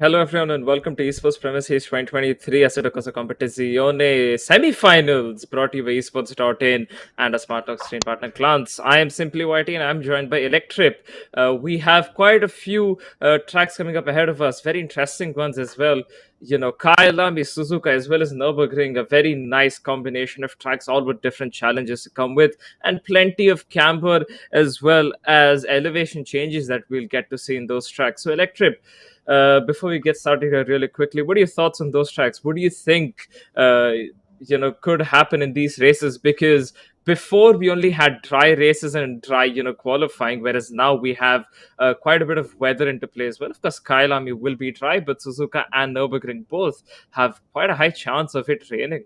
Hello everyone and welcome to Esportz Premises 2023 Assetto Competizione Semi-Finals brought to you by Esportz.in and a Smart Talk stream partner Clans. I am Simply Whitey and I'm joined by Electrip. We have quite a few tracks coming up ahead of us, very interesting ones as well. You know, Kyalami, Suzuka as well as Nürburgring, a very nice combination of tracks, all with different challenges to come with, and plenty of camber as well as elevation changes that we'll get to see in those tracks. So Electrip, before we get started here, really quickly, what are your thoughts on those tracks? What do you think, could happen in these races? Because before we only had dry races and dry, qualifying, whereas now we have quite a bit of weather into play as well. Of course, Kyalami will be dry, but Suzuka and Nürburgring both have quite a high chance of it raining.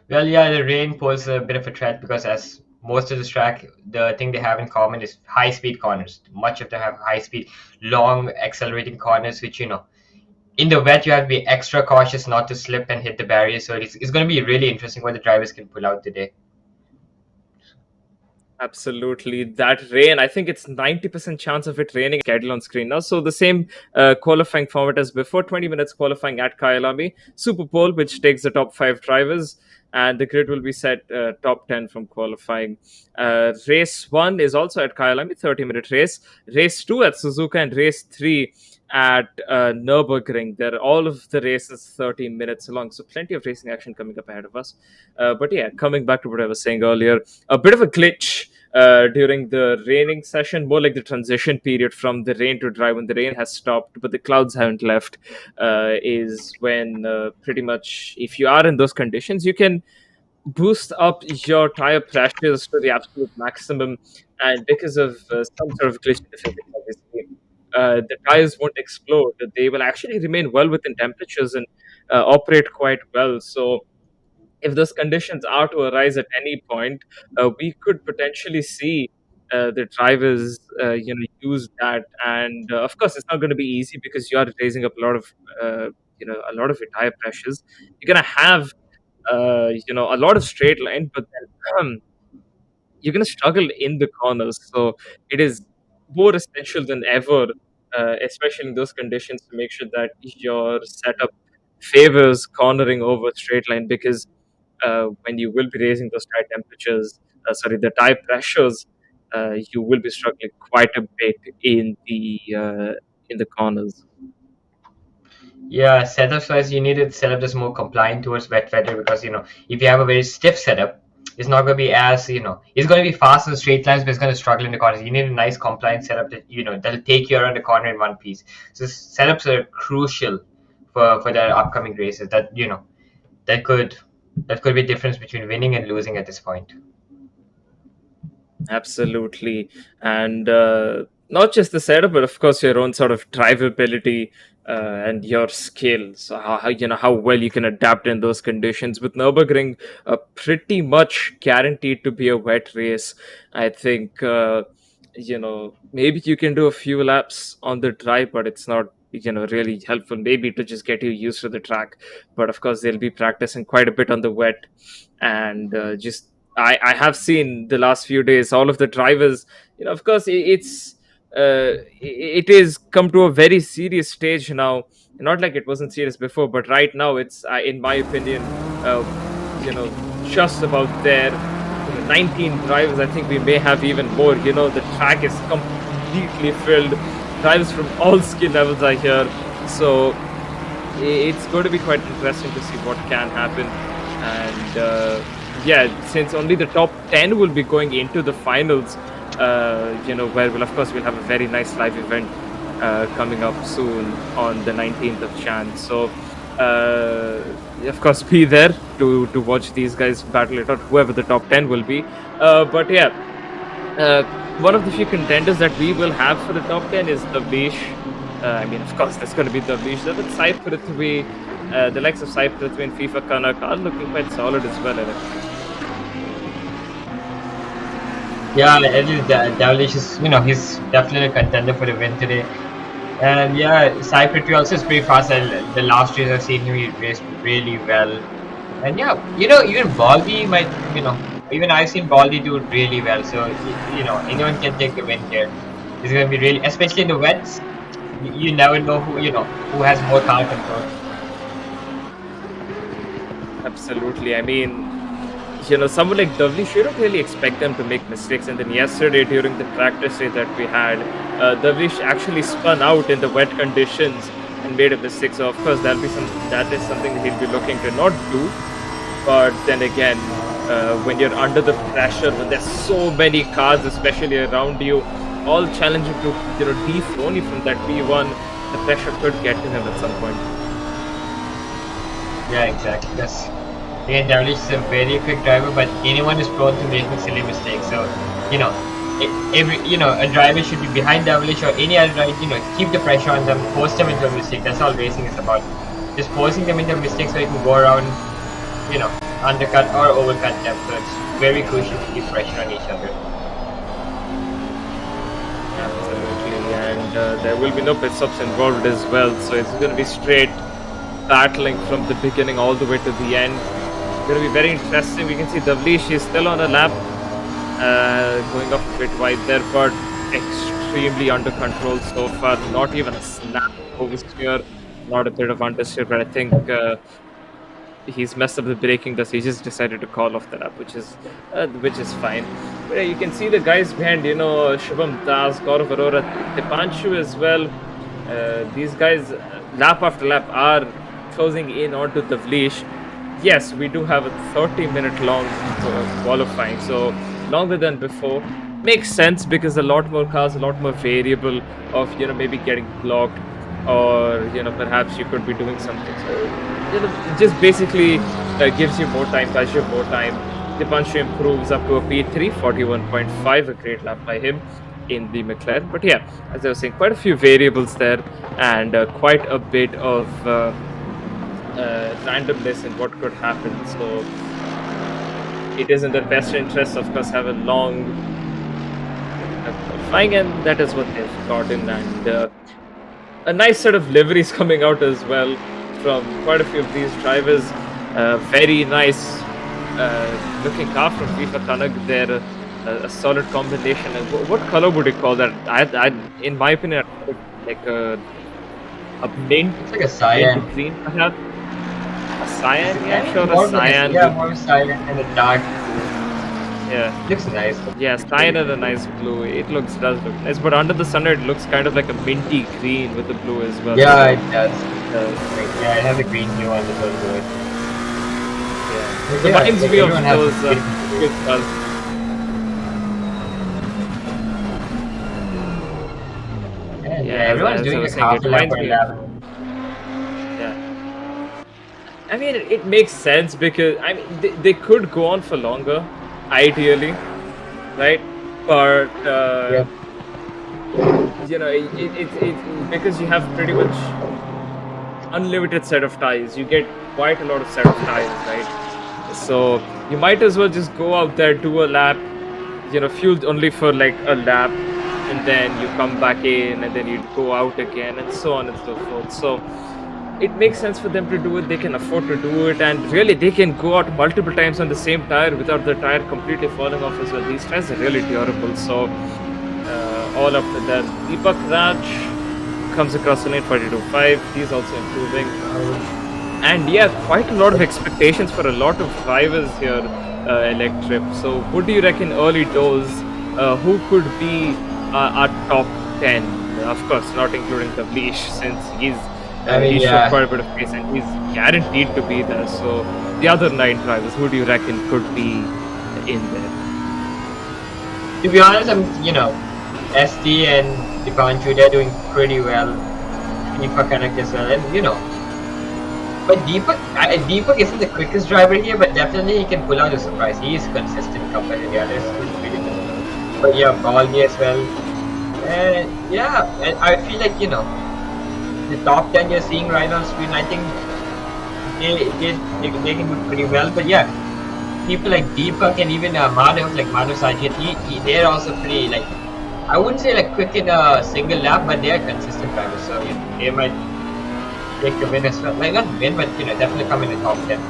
Well, yeah, the rain poses a bit of a threat because as most of this track, the thing they have in common is high-speed corners. Much of them have high-speed, long accelerating corners, which, in the wet, you have to be extra cautious not to slip and hit the barrier. So it's going to be really interesting what the drivers can pull out today. Absolutely. That rain, I think it's 90% chance of it raining schedule on screen now. So the same qualifying format as before, 20 minutes qualifying at Kyalami, Super Bowl, which takes the top 5 drivers, and the grid will be set top 10 from qualifying. Race 1 is also at Kyalami, 30-minute race. Race 2 at Suzuka and race 3 at Nürburgring. All of the races 30 minutes long, so plenty of racing action coming up ahead of us. But yeah, coming back to what I was saying earlier, a bit of a glitch during the raining session, more like the transition period from the rain to dry when the rain has stopped but the clouds haven't left, is when pretty much if you are in those conditions, you can boost up your tire pressures to the absolute maximum, and because of some sort of glitch in the physics, obviously, the tires won't explode. They will actually remain well within temperatures and operate quite well. So if those conditions are to arise at any point, we could potentially see the drivers, use that. And of course, it's not going to be easy because you are raising up a lot of, a lot of your tire pressures. You're going to have, a lot of straight line, but then you're going to struggle in the corners. So it is more essential than ever, especially in those conditions, to make sure that your setup favors cornering over straight line, because when you will be raising those the tire pressures, you will be struggling quite a bit in the corners. Yeah, setups wise, you need to set up this more compliant towards wet weather because if you have a very stiff setup, it's not going to be as it's going to be fast in the straight lines, but it's going to struggle in the corners. You need a nice compliant setup that that'll take you around the corner in one piece. So setups are crucial for the upcoming races. That could be a difference between winning and losing at this point. Absolutely, and not just the setup, but of course your own sort of drivability and your skills. So how well you can adapt in those conditions. With Nürburgring, pretty much guaranteed to be a wet race. I think maybe you can do a few laps on the dry, but it's not really helpful. Maybe to just get you used to the track, but of course they'll be practicing quite a bit on the wet, and just. I have seen the last few days all of the drivers. Of course, it is come to a very serious stage now. Not like it wasn't serious before, but right now it's, in my opinion, just about there. 19 drivers. I think we may have even more. The track is completely filled. Drivers from all skill levels are here, so it's going to be quite interesting to see what can happen. And since only the top 10 will be going into the finals, where we'll have a very nice live event coming up soon on the 19th of Jan. So, of course, be there to watch these guys battle it out, whoever the top 10 will be. One of the few contenders that we will have for the top 10 is the Beach. Of course, there's going to be the Beach. But the likes of Sai Prithvi and FIFA Kanak are looking quite solid as well. Yeah, Devilish is, he's definitely a contender for the win today. And yeah, Sai Prithvi also is pretty fast. The last race I've seen him, he raced really well. And yeah, even Baldy might, even I've seen Baldy do really well. So, anyone can take the win here. It's going to be really, especially in the wets. you never know who has more car control. Absolutely. I mean, someone like Davlish, you don't really expect them to make mistakes. And then yesterday, during the practice day that we had, Davlish actually spun out in the wet conditions and made a mistake. So of course, that is something that he'll be looking to not do. But then again, when you're under the pressure, when there's so many cars, especially around you, all challenging to dethrone you from that P1, the pressure could get to him at some point. Yeah, exactly. Because again, Devilish is a very quick driver, but anyone is prone to making silly mistakes. So, a driver should be behind Devilish or any other driver. Keep the pressure on them, force them into a mistake. That's all racing is about. Just forcing them into a mistake so you can go around, undercut or overcut them. So it's very crucial to keep pressure on each other. Absolutely, and there will be no pit stops involved as well. So it's going to be straight battling from the beginning all the way to the end. It's going to be very interesting. We can see Davlish is still on a lap, going off a bit wide there, but extremely under control so far. Not even a snap oversteer, not a bit of understeer, but I think he's messed up the braking, thus he just decided to call off the lap, which is fine. But you can see the guys behind, Shubham Das, Gaurav Arora, Dipanshu as well. These guys, lap after lap, are closing in onto the Davlish. Yes, we do have a 30-minute long qualifying, so longer than before. Makes sense because a lot more cars, a lot more variable of maybe getting blocked, or perhaps you could be doing something. So it just basically gives you more time, buys you more time. Dipanshu improves up to a P3, 41.5, a great lap by him in the McLaren. But yeah, as I was saying, quite a few variables there, and quite a bit of randomness in what could happen. So it is in their best interest, of course, have a long qualifying, and that is what they've gotten. And a nice set of liveries coming out as well from quite a few of these drivers. Very nice looking car from FIFA Tanak there. A solid combination. And what color would you call that? I in my opinion, like a mint. It's like a cyan. Mint green, perhaps. A cyan, yeah, sure, a cyan. More of a cyan and a dark blue. Yeah. Looks nice. Yeah, cyan and a nice blue. It does look nice, but under the sun it looks kind of like a minty green with the blue as well. Yeah, it does. Yeah, it has a green hue on the blue. Yeah. It reminds me of those good colors. Yeah, everyone's doing a half lap or a lap. Yeah. I mean, it makes sense because they could go on for longer, ideally, right? But it because you have pretty much unlimited set of tires. You get quite a lot of set of tires, right? So you might as well just go out there, do a lap, fueled only for like a lap, and then you come back in, and then you go out again, and so on and so forth. So it makes sense for them to do it. They can afford to do it, and really they can go out multiple times on the same tire without the tire completely falling off as well. These tires are really durable. So all up to them. Deepak Raj comes across the lane 42.5. He's also improving. And yeah, quite a lot of expectations for a lot of drivers here, Electrip. So what do you reckon early doors? Who could be our top 10? Of course, not including Davlish, since he's showed quite a bit of pace and he's guaranteed to be there. So the other 9 drivers, who do you reckon could be in there? To be honest, SD and Dipanshu, they're doing pretty well. Deepak Kanak as well, and but Deepak isn't the quickest driver here, but definitely he can pull out a surprise. He is consistent compared to the others. He's really good. But yeah, Baldi as well. And yeah, and I feel like the top 10 you're seeing right on screen, I think they can do pretty well. But yeah, people like Deepak and even Madhav, like Madhav Sajid, they're also pretty, like, I wouldn't say like quick in a single lap, but they're consistent drivers. So they might take the win as well. Like not win, but definitely come in the top 10.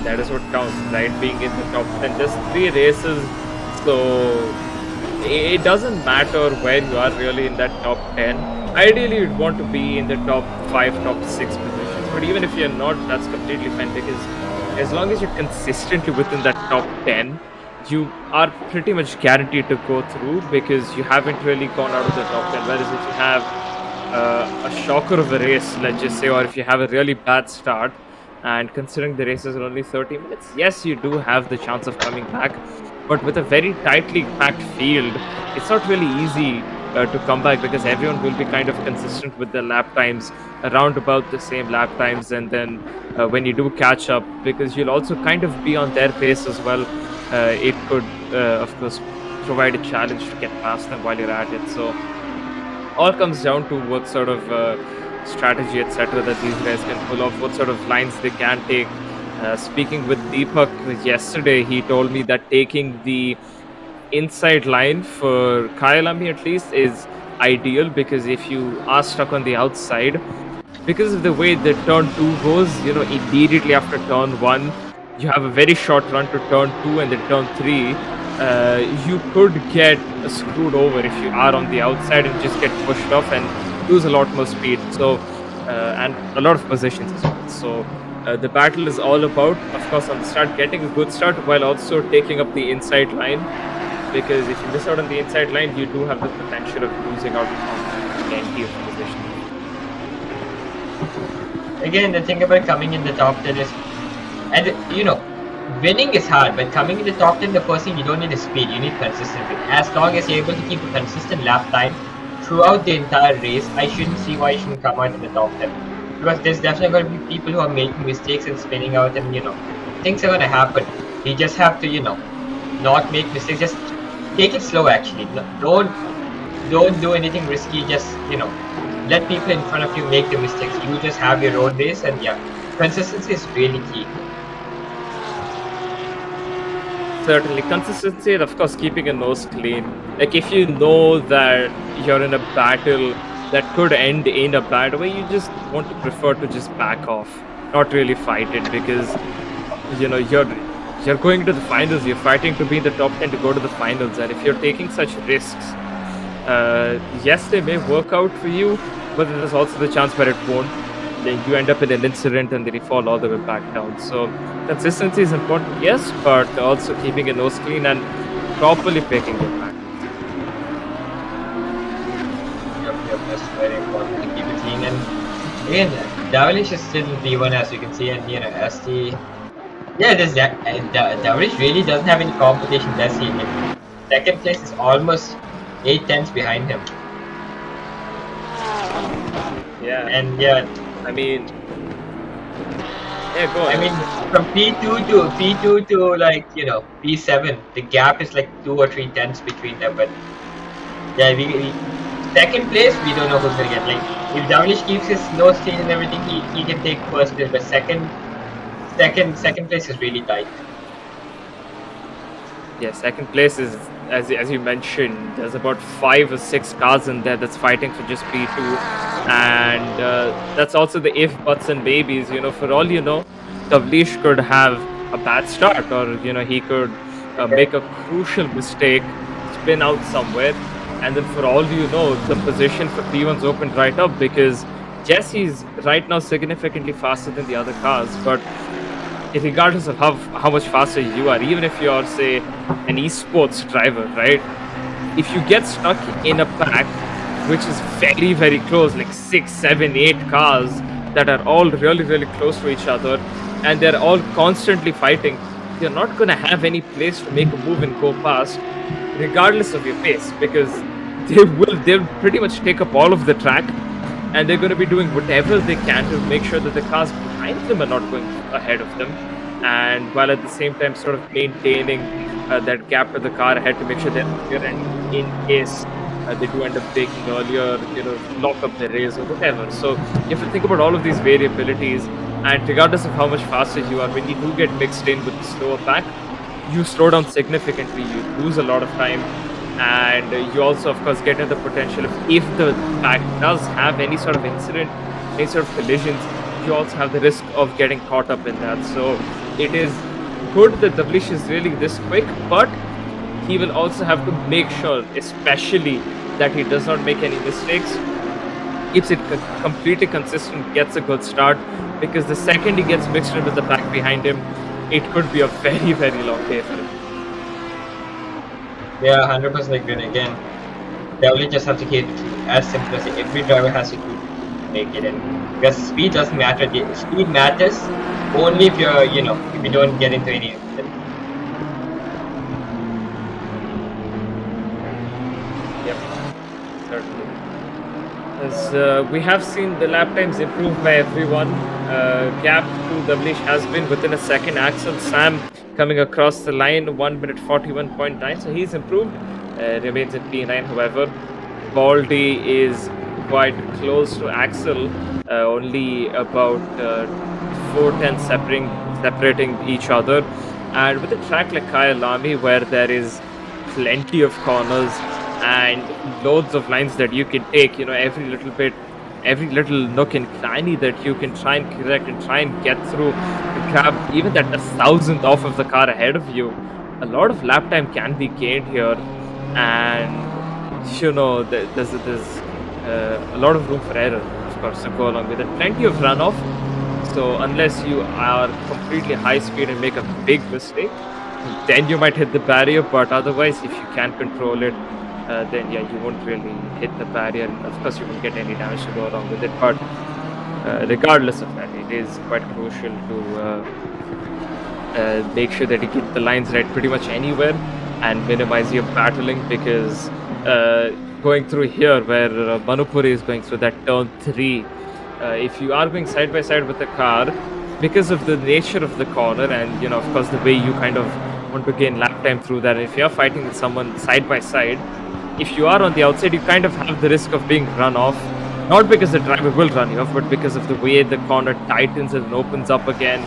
That is what counts, right? Being in the top 10. Just 3 races, so it doesn't matter where you are really in that top 10. Ideally, you'd want to be in the top 5, top 6 positions. But even if you're not, that's completely fine because as long as you're consistently within that top 10, you are pretty much guaranteed to go through because you haven't really gone out of the top 10. Whereas if you have a shocker of a race, let's just say, or if you have a really bad start, and considering the races are only 30 minutes, yes, you do have the chance of coming back. But with a very tightly packed field, it's not really easy to come back because everyone will be kind of consistent with their lap times, around about the same lap times. And then when you do catch up, because you'll also kind of be on their pace as well, it could, of course, provide a challenge to get past them while you're at it. So all comes down to what sort of strategy, etc., that these guys can pull off, what sort of lines they can take. Speaking with Deepak yesterday, he told me that taking the inside line for Kyalami at least is ideal because if you are stuck on the outside, because of the way the turn 2 goes, immediately after turn 1, you have a very short run to turn 2 and then turn 3. You could get screwed over if you are on the outside and just get pushed off and lose a lot more speed. So, and a lot of positions as well. So, the battle is all about, of course, on the start, getting a good start while also taking up the inside line. Because if you miss out on the inside line, you do have the potential of losing out on plenty of positions. Again, the thing about coming in the top 10 is, and winning is hard, but coming in the top 10, the first thing you don't need is speed, you need consistency. As long as you're able to keep a consistent lap time throughout the entire race, I shouldn't see why you shouldn't come out in the top 10. Because there's definitely going to be people who are making mistakes and spinning out, and things are going to happen. You just have to not make mistakes. Just take it slow. Actually, don't do anything risky. Just let people in front of you make the mistakes. You just have your own race, and consistency is really key. Certainly, consistency and of course keeping a nose clean. Like if you know that you're in a battle that could end in a bad way, you just want to prefer to just back off, not really fight it, because you're going to the finals, you're fighting to be in the top 10 to go to the finals, and if you're taking such risks, yes, they may work out for you, but there's also the chance where it won't. Then you end up in an incident and then you fall all the way back down. So consistency is important, yes, but also keeping a nose clean and properly picking your back. Yep, that's very important to keep it clean. And again, Davilish is still P1 as you can see, and ST. Yeah, Davilish really doesn't have any competition, does he? Second place is almost 8 tenths behind him. Yeah. And I mean, go on. I mean, from P2 to like P7, the gap is like 2 or 3 tenths between them. But yeah, we second place we don't know who's gonna get. Like if Davilish keeps his nose clean and everything, he can take first place. But second place is really tight. Yeah, second place is, as you mentioned, there's about 5 or 6 cars in there that's fighting for just P2, and that's also the if, buts, and maybes. For all you know, Davilish could have a bad start, or he could make a crucial mistake, spin out somewhere, and then for all you know, the position for P1's opened right up because yes, he's right now significantly faster than the other cars, but regardless of how much faster you are, even if you're, say, an esports driver, right? If you get stuck in a pack which is very, very close, like 6, 7, 8 cars that are all really, really close to each other, and they're all constantly fighting, you're not going to have any place to make a move and go past, regardless of your pace, because they'll pretty much take up all of the track, and they're going to be doing whatever they can to make sure that the cars behind them are not going ahead of them, and while at the same time sort of maintaining that gap to the car ahead to make sure they're clear, and in case they do end up taking earlier, lock up the race or whatever. So you have to think about all of these variabilities, and regardless of how much faster you are, when you do get mixed in with the slower pack, you slow down significantly, you lose a lot of time, and you also, of course, get into the potential of, if the pack does have any sort of incident, any sort of collisions, you also have the risk of getting caught up in that. So it is good that Davilish is really this quick, but he will also have to make sure, especially, that he does not make any mistakes, keeps it completely consistent, gets a good start, because the second he gets mixed in with the pack behind him, it could be a very, very long day for him. Yeah, 100% agree. Again, they only just have to keep it as simple as every driver has to make it in. Because speed doesn't matter. Speed matters only if you're, if you don't get into any. Yep, certainly. As we have seen the lap times improved by everyone. Gap to Davlish has been within a second. Axel Sam coming across the line, 1 minute 41.9. So he's improved. Remains at P9. However, Baldy is quite close to Axel, only about 4 tenths separating each other. And with a track like Kyalami, where there is plenty of corners and loads of lines that you can take, every little bit, every little nook and cranny that you can try and correct and try and get through to grab even that 1,000th off of the car ahead of you. A lot of lap time can be gained here, and there's a lot of room for error, of course, to go along with it. Plenty of runoff. So unless you are completely high speed and make a big mistake, then you might hit the barrier. But otherwise, if you can control it, then yeah, you won't really hit the barrier. Of course, you won't get any damage to go along with it. But regardless of that, it is quite crucial to make sure that you get the lines right pretty much anywhere and minimize your battling, because going through here where Manupuri is going through that turn 3, if you are going side by side with the car, because of the nature of the corner and of course the way you kind of want to gain lap time through that, if you're fighting with someone side by side, if you are on the outside, you kind of have the risk of being run off, not because the driver will run you off, but because of the way the corner tightens and opens up again,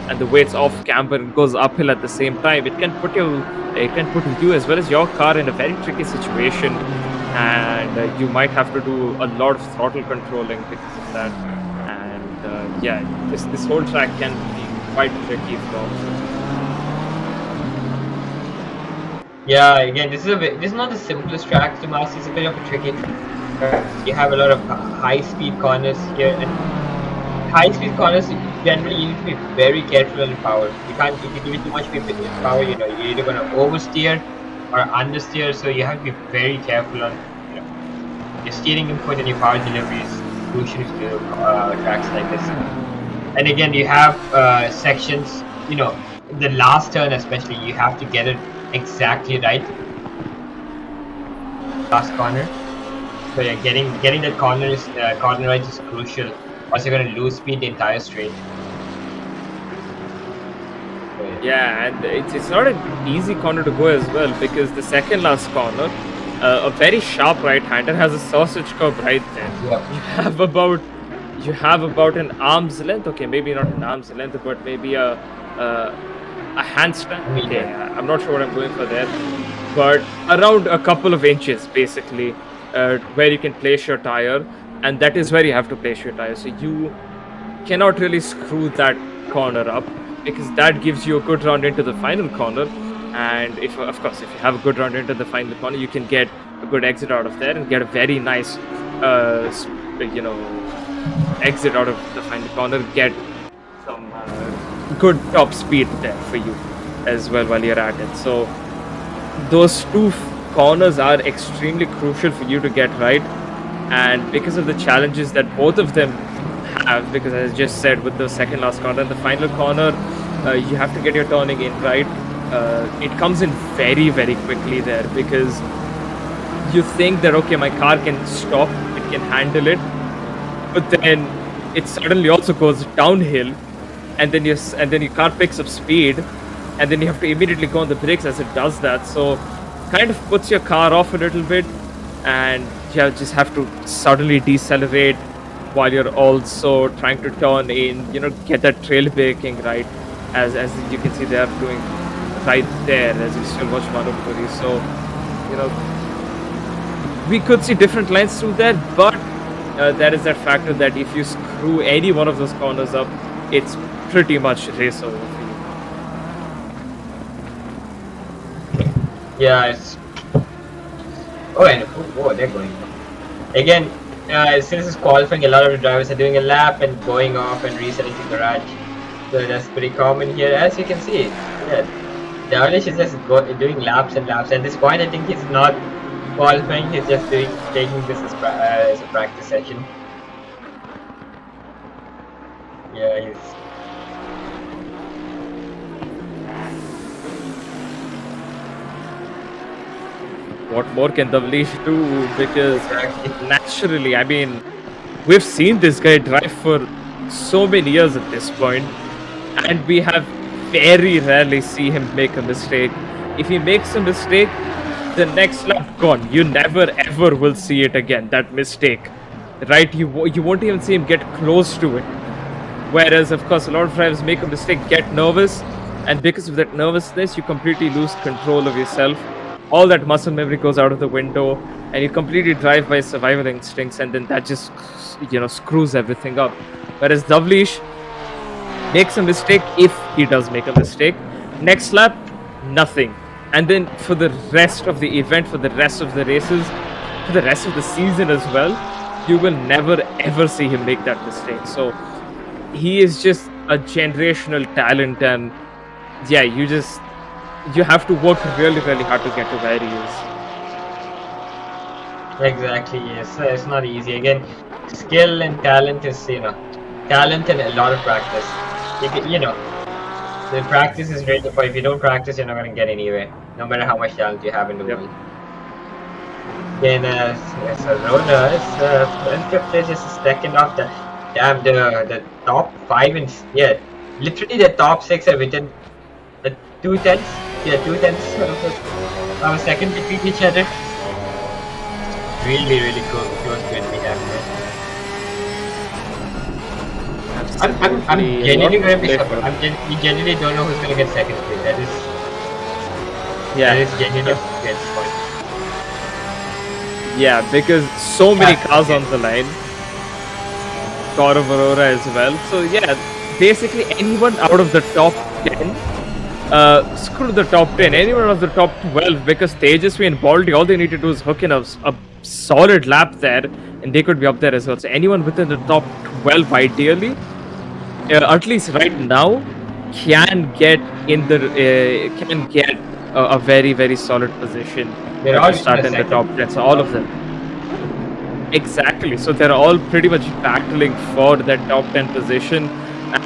and the way it's off camber and goes uphill at the same time. It can put you as well as your car in a very tricky situation, and you might have to do a lot of throttle controlling because of that. And yeah, this whole track can be quite tricky from. Yeah, again, this is not the simplest track to master. It's a bit of a tricky track. You have a lot of high-speed corners here, and high-speed corners generally you need to be very careful on power. You can't, if you give it too much power, you're either going to oversteer or understeer. So you have to be very careful on your steering input and your power delivery is crucial to tracks like this. And again, you have sections, the last turn especially, you have to get it exactly right. Last corner. So yeah, getting that corner right is crucial. Also, you're going to lose speed the entire straight. Yeah, and it's not an easy corner to go as well, because the second last corner, a very sharp right-hander has a sausage curve right there. Yeah. You have about an arm's length. Okay, maybe not an arm's length, but maybe a handstand. Okay, I'm not sure what I'm going for there, but around a couple of inches basically, where you can place your tire, and that is where you have to place your tire. So you cannot really screw that corner up, because that gives you a good round into the final corner. And if you have a good round into the final corner, you can get a good exit out of there and get a very nice exit out of the final corner, get some good top speed there for you as well while you're at it. So those two corners are extremely crucial for you to get right, and because of the challenges that both of them have, because as I just said, with the second last corner and the final corner, you have to get your turning in right. It comes in very, very quickly there, because you think that okay, my car can stop, it can handle it, but then it suddenly also goes downhill, and then your car picks up speed, and then you have to immediately go on the brakes as it does that. So kind of puts your car off a little bit, and you just have to suddenly decelerate while you're also trying to turn in, get that trail braking right, as you can see they are doing right there as you still watch Manupuri. So we could see different lines through there, but there is that factor that if you screw any one of those corners up, it's pretty much race over for you. Yeah, it's. Oh, and oh, they're going. Again, since it's qualifying, a lot of the drivers are doing a lap and going off and resetting to garage. So that's pretty common here, as you can see. Yeah, Dawlish is just doing laps and laps. At this point, I think he's not qualifying. He's just taking this as a practice session. Yeah, he's. What more can Davlish do? Because Exactly. naturally, I mean, we've seen this guy drive for so many years at this point, and we have very rarely see him make a mistake. If he makes a mistake, the next lap gone. You never ever will see it again. That mistake, right? You won't even see him get close to it. Whereas, of course, a lot of drivers make a mistake, get nervous, and because of that nervousness, you completely lose control of yourself. All that muscle memory goes out of the window, and you completely drive by survival instincts, and then that just, screws everything up. Whereas Davlish makes a mistake if he does make a mistake. Next lap, nothing. And then for the rest of the event, for the rest of the races, for the rest of the season as well, you will never ever see him make that mistake. So he is just a generational talent, and yeah, you have to work really, really hard to get to where he is. Exactly, yes. It's not easy. Again, skill and talent is, talent and a lot of practice. The practice is really important. If you don't practice, you're not going to get anywhere, no matter how much talent you have in the world. Then, so Roller is just a second off the top 5 and literally the top 6 are within the 2/10. Yeah, 2/10 of a second between each other. Really, really cool. Close to it we have here. I'm genuinely going to be surprised. We genuinely don't know who's going to get second place. That is genuinely at this point. Yeah, because so many cars on the line. Gaurav Arora as well. So yeah, basically anyone out of the top 10, screw the top 10, anyone out of the top 12, because Tejasvi and Baldy, all they need to do is hook in a solid lap there, and they could be up there as well. So anyone within the top 12, ideally, at least right now, can get a very, very solid position to start in the top 10. So all of them. Exactly. So they're all pretty much battling for that top 10 position.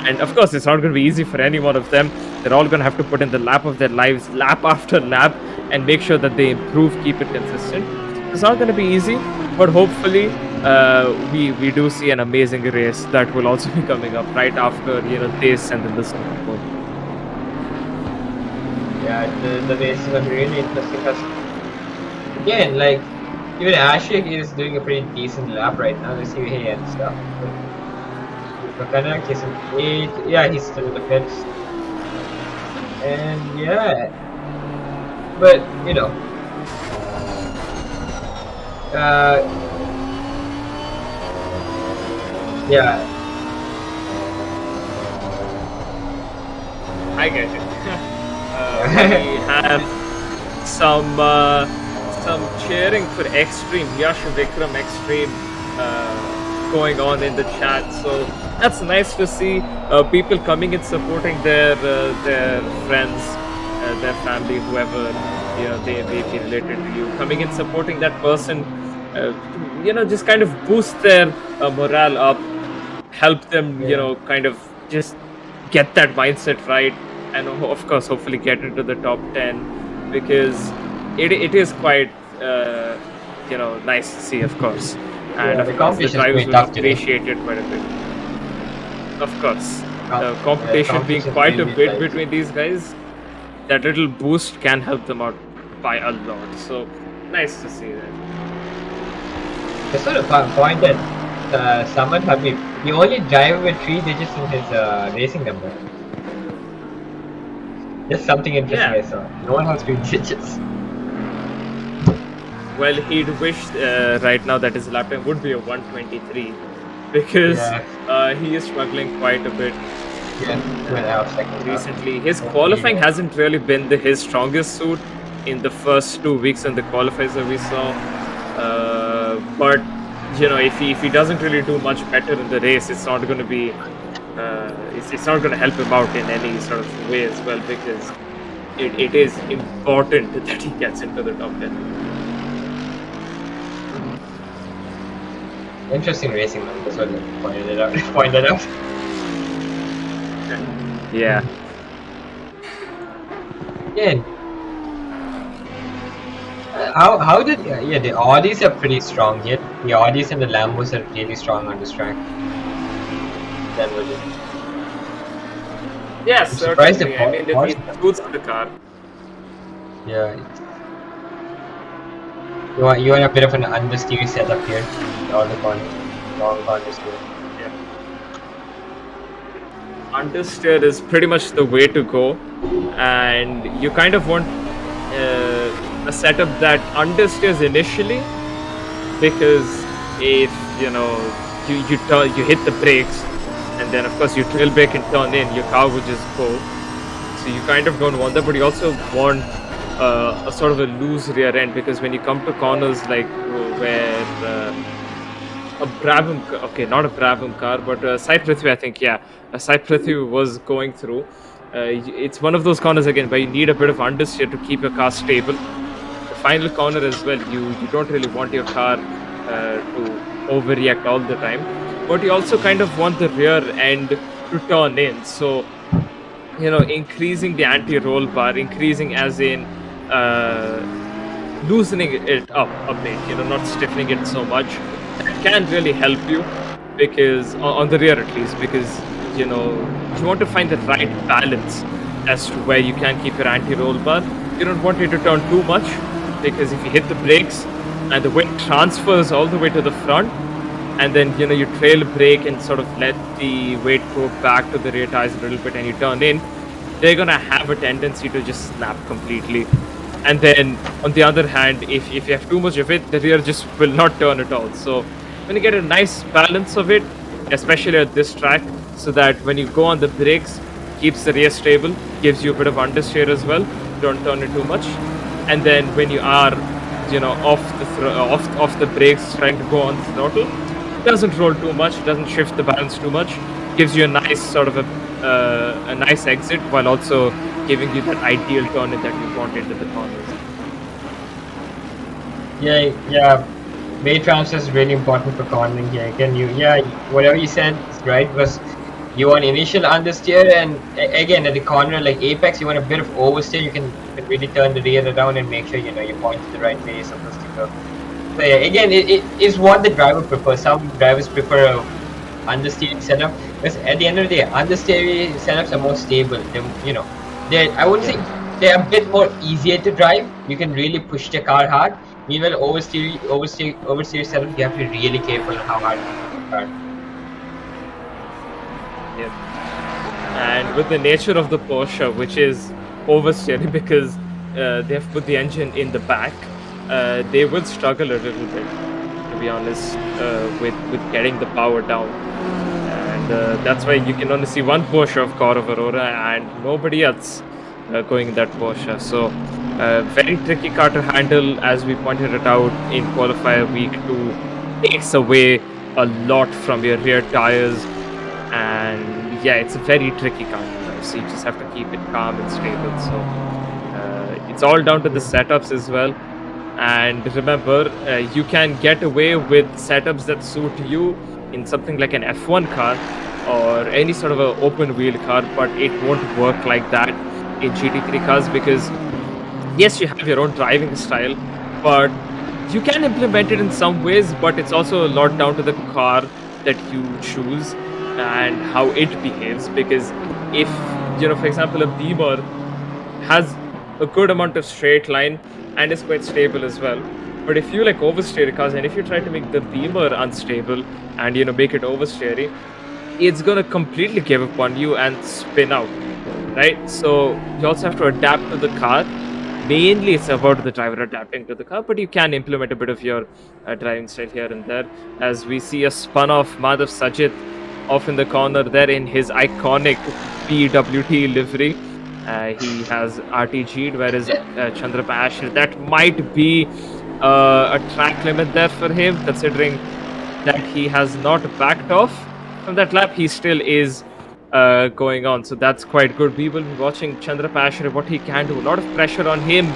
And of course, it's not going to be easy for any one of them. They're all going to have to put in the lap of their lives, lap after lap, and make sure that they improve, keep it consistent. It's not going to be easy, but hopefully we do see an amazing race that will also be coming up right after this and then this. Yeah, the race is going to be really interesting because again, like even Ashik is doing a pretty decent lap right now. Let's see here and stuff. Kanak is in 8. Yeah, he's still in the pits. And yeah, but yeah. I get it. We have some cheering for Extreme, Yash Vikram Extreme going on in the chat. So that's nice to see people coming and supporting their friends, their family, whoever they may be related to you, coming and supporting that person. Just kind of boost their morale up, help them, kind of just get that mindset right, and of course, hopefully get into the top 10, because it is quite, nice to see, of course. And of course, the drivers will appreciate it quite a bit. Of course, the competition being quite a bit between these guys, that little boost can help them out by a lot. So nice to see that. It's sort of a point that someone had me. The only driver with 3 digits in his racing number. Just something interesting I saw. No one has 3 digits. Well, he'd wish right now that his lap time would be a 1:23, because he is struggling quite a bit. Yeah, 2.5 seconds recently. His qualifying hasn't really been his strongest suit. in the first 2 weeks in the qualifiers that we saw. But if he doesn't really do much better in the race, it's not going to be it's not going to help him out in any sort of way as well, because it is important that he gets into the top 10. Interesting racing, man. That's what I pointed out. Yeah. Yeah. How did the Audis are pretty strong here. The Audis and the Lambos are really strong on this track. That was it. Yes, I'm surprised certainly. I mean, it suits the car. Yeah. You want a bit of an understeer setup here. All the long understeer. Yeah. Understeer is pretty much the way to go, and you kind of want a setup that understeers initially, because if you hit the brakes, and then of course you trail brake and turn in, your car would just go. So you kind of don't want that, but you also want a sort of a loose rear end, because when you come to corners like where a Brabham, okay, not a Brabham car, but a Sai Prithvi, I think, yeah, a Sai Prithvi was going through. It's one of those corners again where you need a bit of understeer to keep your car stable. The final corner as well, you don't really want your car to overreact all the time, but you also kind of want the rear end to turn in. So increasing the anti-roll bar, increasing as in loosening it up a bit, not stiffening it so much, that can really help you, because on the rear at least, because you want to find the right balance as to where you can keep your anti-roll bar. You don't want it to turn too much, because if you hit the brakes and the weight transfers all the way to the front, and then you trail brake and sort of let the weight go back to the rear tires a little bit, and you turn in, they're gonna have a tendency to just snap completely. And then on the other hand, if you have too much of it, the rear just will not turn at all. So when you get a nice balance of it, especially at this track, so that when you go on the brakes, keeps the rear stable, gives you a bit of understeer as well, don't turn it too much. And then when you are off the brakes, trying to go on the throttle, it doesn't roll too much, it doesn't shift the balance too much, gives you a nice sort of a nice exit, while also giving you that ideal turn that you want into the corners. Yeah. Weight transfer is really important for cornering here. Again, whatever you said is right, because you want initial understeer, and again at the corner like apex, you want a bit of oversteer. You can really turn the rear around and make sure you point to the right place of the sticker. So yeah, again, it is what the driver prefers. Some drivers prefer a understeer setup, because at the end of the day, understeer setups are more stable. I wouldn't say they're a bit more easier to drive. You can really push the car hard. Meanwhile, oversteer setup, you have to be really careful how hard you push the car. Yeah. And with the nature of the Porsche, which is oversteering, because they have put the engine in the back, they will struggle a little bit, to be honest, with getting the power down. And that's why you can only see one Porsche of Gaurav Arora and nobody else going in that Porsche. So very tricky car to handle, as we pointed it out in qualifier week 2. Takes away a lot from your rear tires, and yeah, it's a very tricky car to drive. So you just have to keep it calm and stable. So it's all down to the setups as well. And remember, you can get away with setups that suit you in something like an F1 car or any sort of an open wheel car, but it won't work like that in GT3 cars, because yes, you have your own driving style, but you can implement it in some ways, but it's also a lot down to the car that you choose and how it behaves. Because if for example, a Beamer has a good amount of straight line and is quite stable as well, but if you oversteer cars, and if you try to make the Beamer unstable and make it oversteery, it's gonna completely give up on you and spin out, right? So you also have to adapt to the car. Mainly it's about the driver adapting to the car, but you can implement a bit of your driving style here and there, as we see a spun off Madhav Sajid off in the corner there in his iconic PWT livery. He has RTG'd, whereas Chandra Pasher, that might be a track limit there for him, considering that he has not backed off from that lap. He still is going on, so that's quite good. We will be watching Chandra Pasher, what he can do. A lot of pressure on him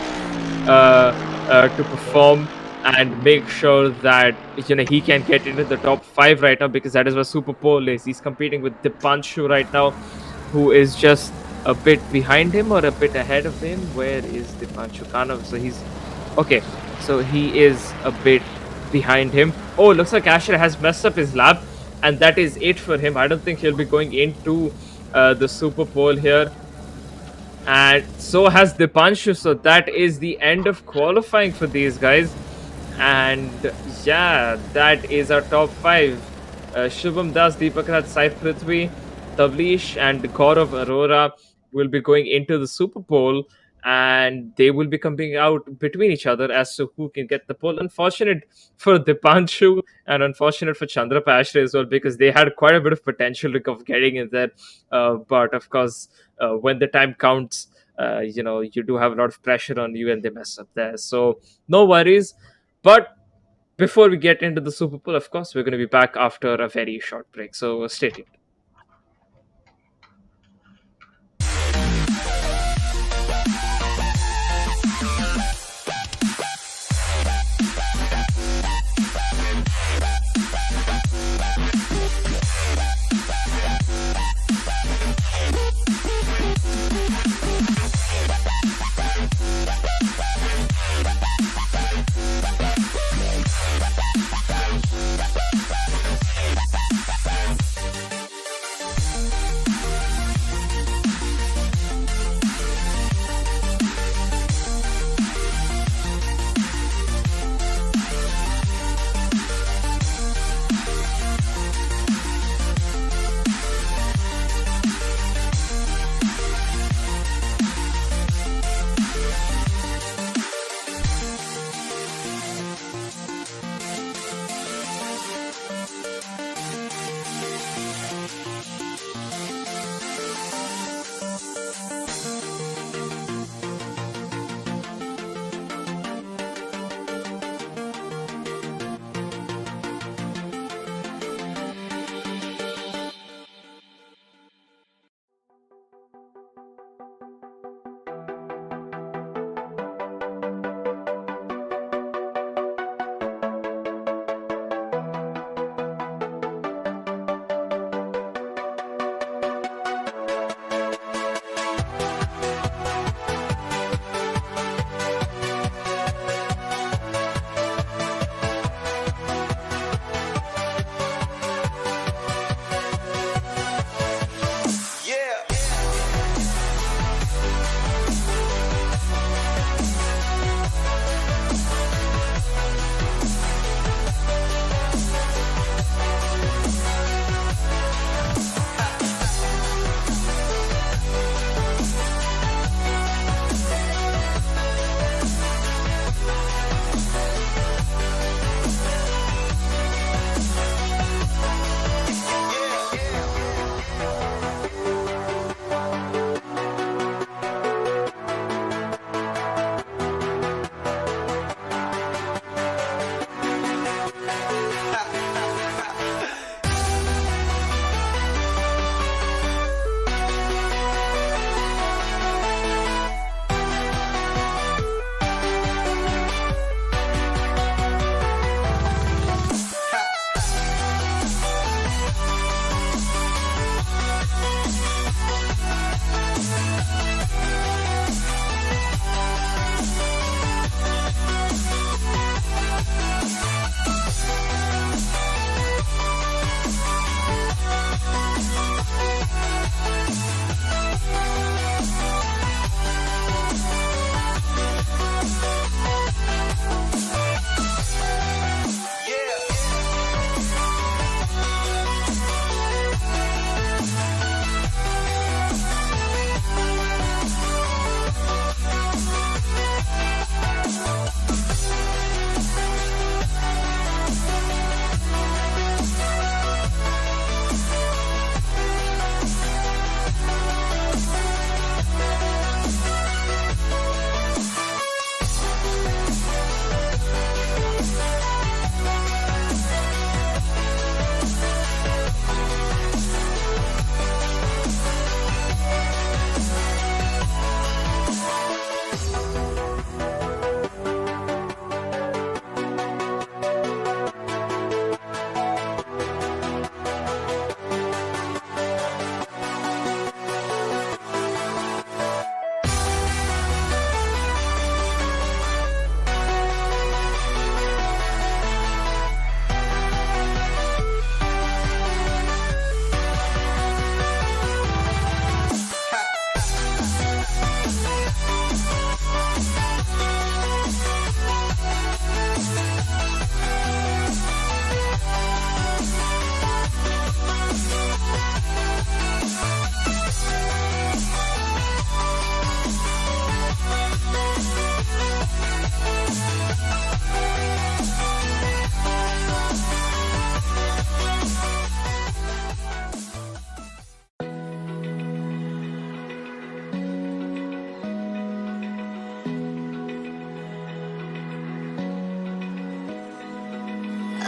to perform and make sure that he can get into the top 5 right now, because that is where Super Pole is. He's competing with Dipanshu right now, who is just a bit behind him or a bit ahead of him. Where is Dipanshu Kanav? So he's okay. So he is a bit behind him. Oh, looks like Asher has messed up his lap, and that is it for him. I don't think he'll be going into the Super Pole here. And so has Dipanshu. So that is the end of qualifying for these guys. And yeah, that is our top 5. Shubham Das, Deepak Raj, Sai Prithvi, Tavlish, and Gaurav Arora will be going into the Super Bowl, and they will be coming out between each other as to who can get the pole. Unfortunate for Dipanshu and unfortunate for Chandra Pasher as well, because they had quite a bit of potential of getting in there. But of course, when the time counts, you do have a lot of pressure on you and they mess up there. So no worries. But before we get into the Super Bowl, of course, we're going to be back after a very short break. So stay tuned.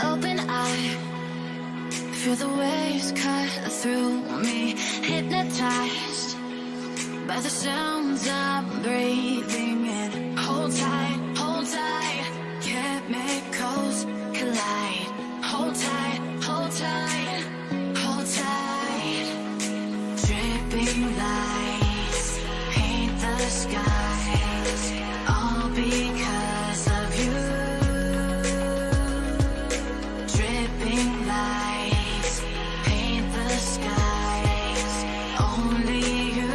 open eye, feel the waves cut through me, hypnotized by the sounds I'm breathing in. Hold tight, chemicals collide. Hold tight, hold tight, hold tight. Dripping lights paint the skies, all because of you. Dripping lights paint the skies, only you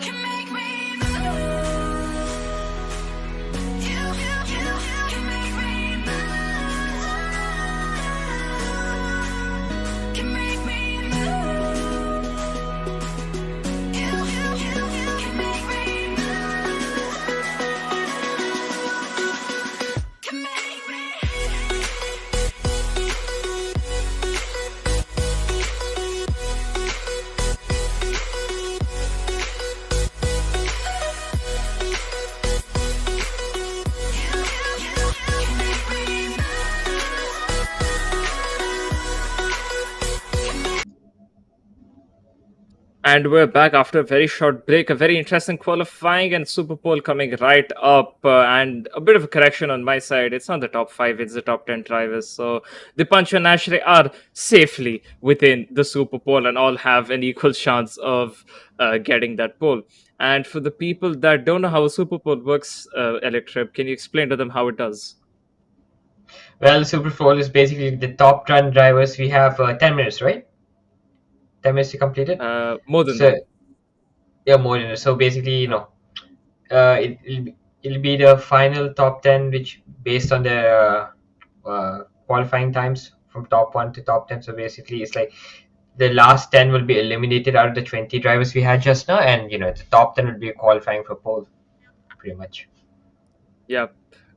can make me move. You can make me move. Can make me move. You can make me move. Can make me. And we're back after a very short break. A very interesting qualifying and Super Bowl coming right up. And a bit of a correction on my side. It's not the top 5, it's the top 10 drivers. So Dipanshu and Ashray are safely within the Super Bowl and all have an equal chance of getting that pole. And for the people that don't know how a Super Bowl works, Electrip, can you explain to them how it does? Well, Super Bowl is basically the top 10 drivers. We have 10 minutes, right? 10 minutes to complete it. More than So that. yeah, more than it. So basically, it'll be the final top 10, which based on the qualifying times from top 1 to top 10. So basically, it's like the last 10 will be eliminated out of the 20 drivers we had just now, and the top 10 will be qualifying for pole, pretty much. Yeah,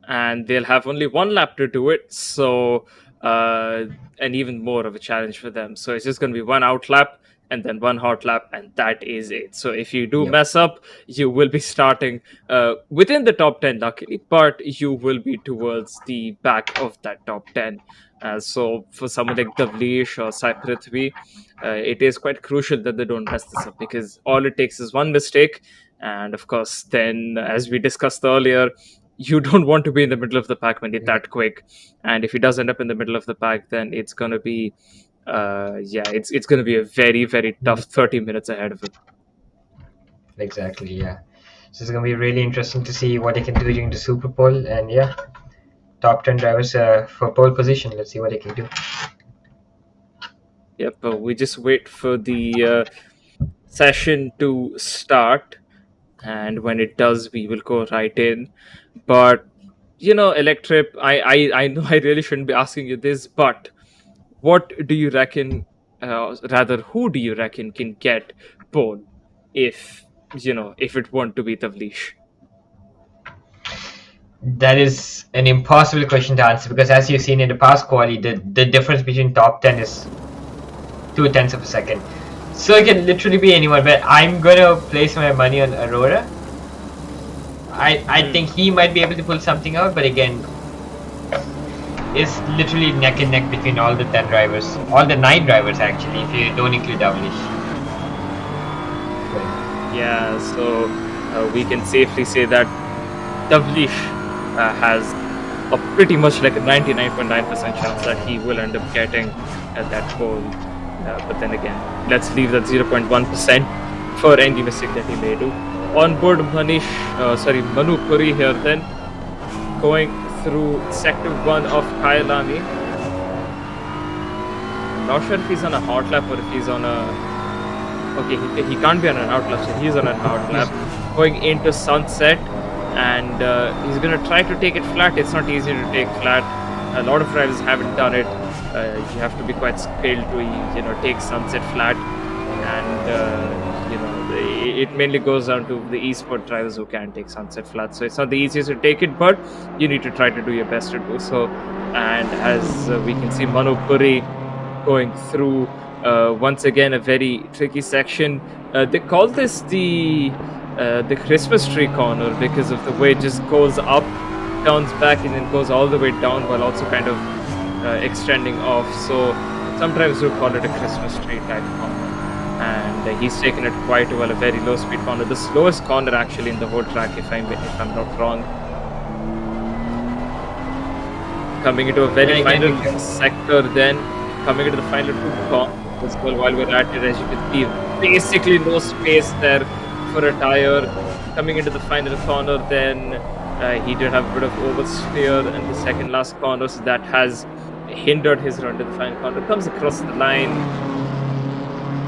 and they'll have only one lap to do it, so and even more of a challenge for them. So it's just going to be one out lap and then one hot lap, and that is it. So if you do Yep. mess up, you will be starting within the top 10, luckily, but you will be towards the back of that top 10. So for someone like Davlish or Sai Prithvi, it is quite crucial that they don't mess this up, because all it takes is one mistake. And of course, then, as we discussed earlier, you don't want to be in the middle of the pack when you're that quick. And if he does end up in the middle of the pack, then it's going to be, it's going to be a very, very tough 30 minutes ahead of him. Exactly, yeah. So it's going to be really interesting to see what they can do during the Super Bowl. And yeah, top 10 drivers for pole position. Let's see what they can do. Yep, we just wait for the session to start. And when it does, we will go right in. But Electrip, I know I really shouldn't be asking you this, but what do you reckon, rather, who do you reckon can get pole if it weren't to be Tavlish? That is an impossible question to answer, because as you've seen in the past quali, the difference between top 10 is 0.2 of a second. So it can literally be anyone, but I'm gonna place my money on Aurora. I think he might be able to pull something out, but again, it's literally neck and neck between all the 10 drivers, all the 9 drivers actually, if you don't include Davlish. Yeah, so we can safely say that Davlish has a pretty much like a 99.9% chance that he will end up getting that pole. But then again, let's leave that 0.1% for any mistake that he may do. On board Manu Puri here then, going through sector 1 of Kailami. I'm not sure if he's on a hot lap or if he's on a... Okay, he can't be on an out lap, so he's on a hot lap. Going into Sunset, and he's going to try to take it flat. It's not easy to take flat. A lot of drivers haven't done it. You have to be quite skilled to take Sunset flat, and it mainly goes down to the Esportz drivers who can take Sunset flat. So it's not the easiest to take it, but you need to try to do your best to do so. And as we can see, Manu Puri going through once again a very tricky section. They call this the Christmas tree corner because of the way it just goes up turns back and then goes all the way down while also kind of extending off. So sometimes we call it a Christmas tree type corner. And he's taken it quite well, a very low speed corner, the slowest corner actually in the whole track, if I'm not wrong. Coming into a very final sector, then coming into the final two corners as well. While we're at it, as you can see, basically no space there for a tire. Coming into the final corner, then he did have a bit of oversteer in the second last corner, so that has hindered his run to the final corner. Comes across the line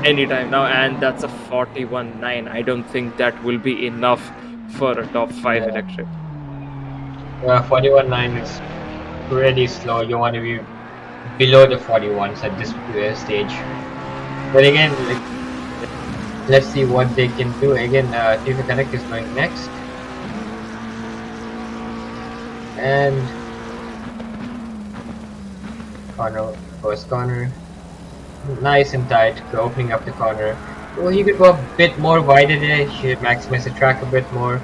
anytime now, and that's a 41.9. I don't think that will be enough for a top 5 electric. 41.9 is pretty slow. You want to be below the 41s at this stage. But again, let's see what they can do. Again, FIFA Connect is going next. And corner, first corner. Nice and tight, opening up the corner. Well, he could go a bit more wider there. He should maximize the track a bit more.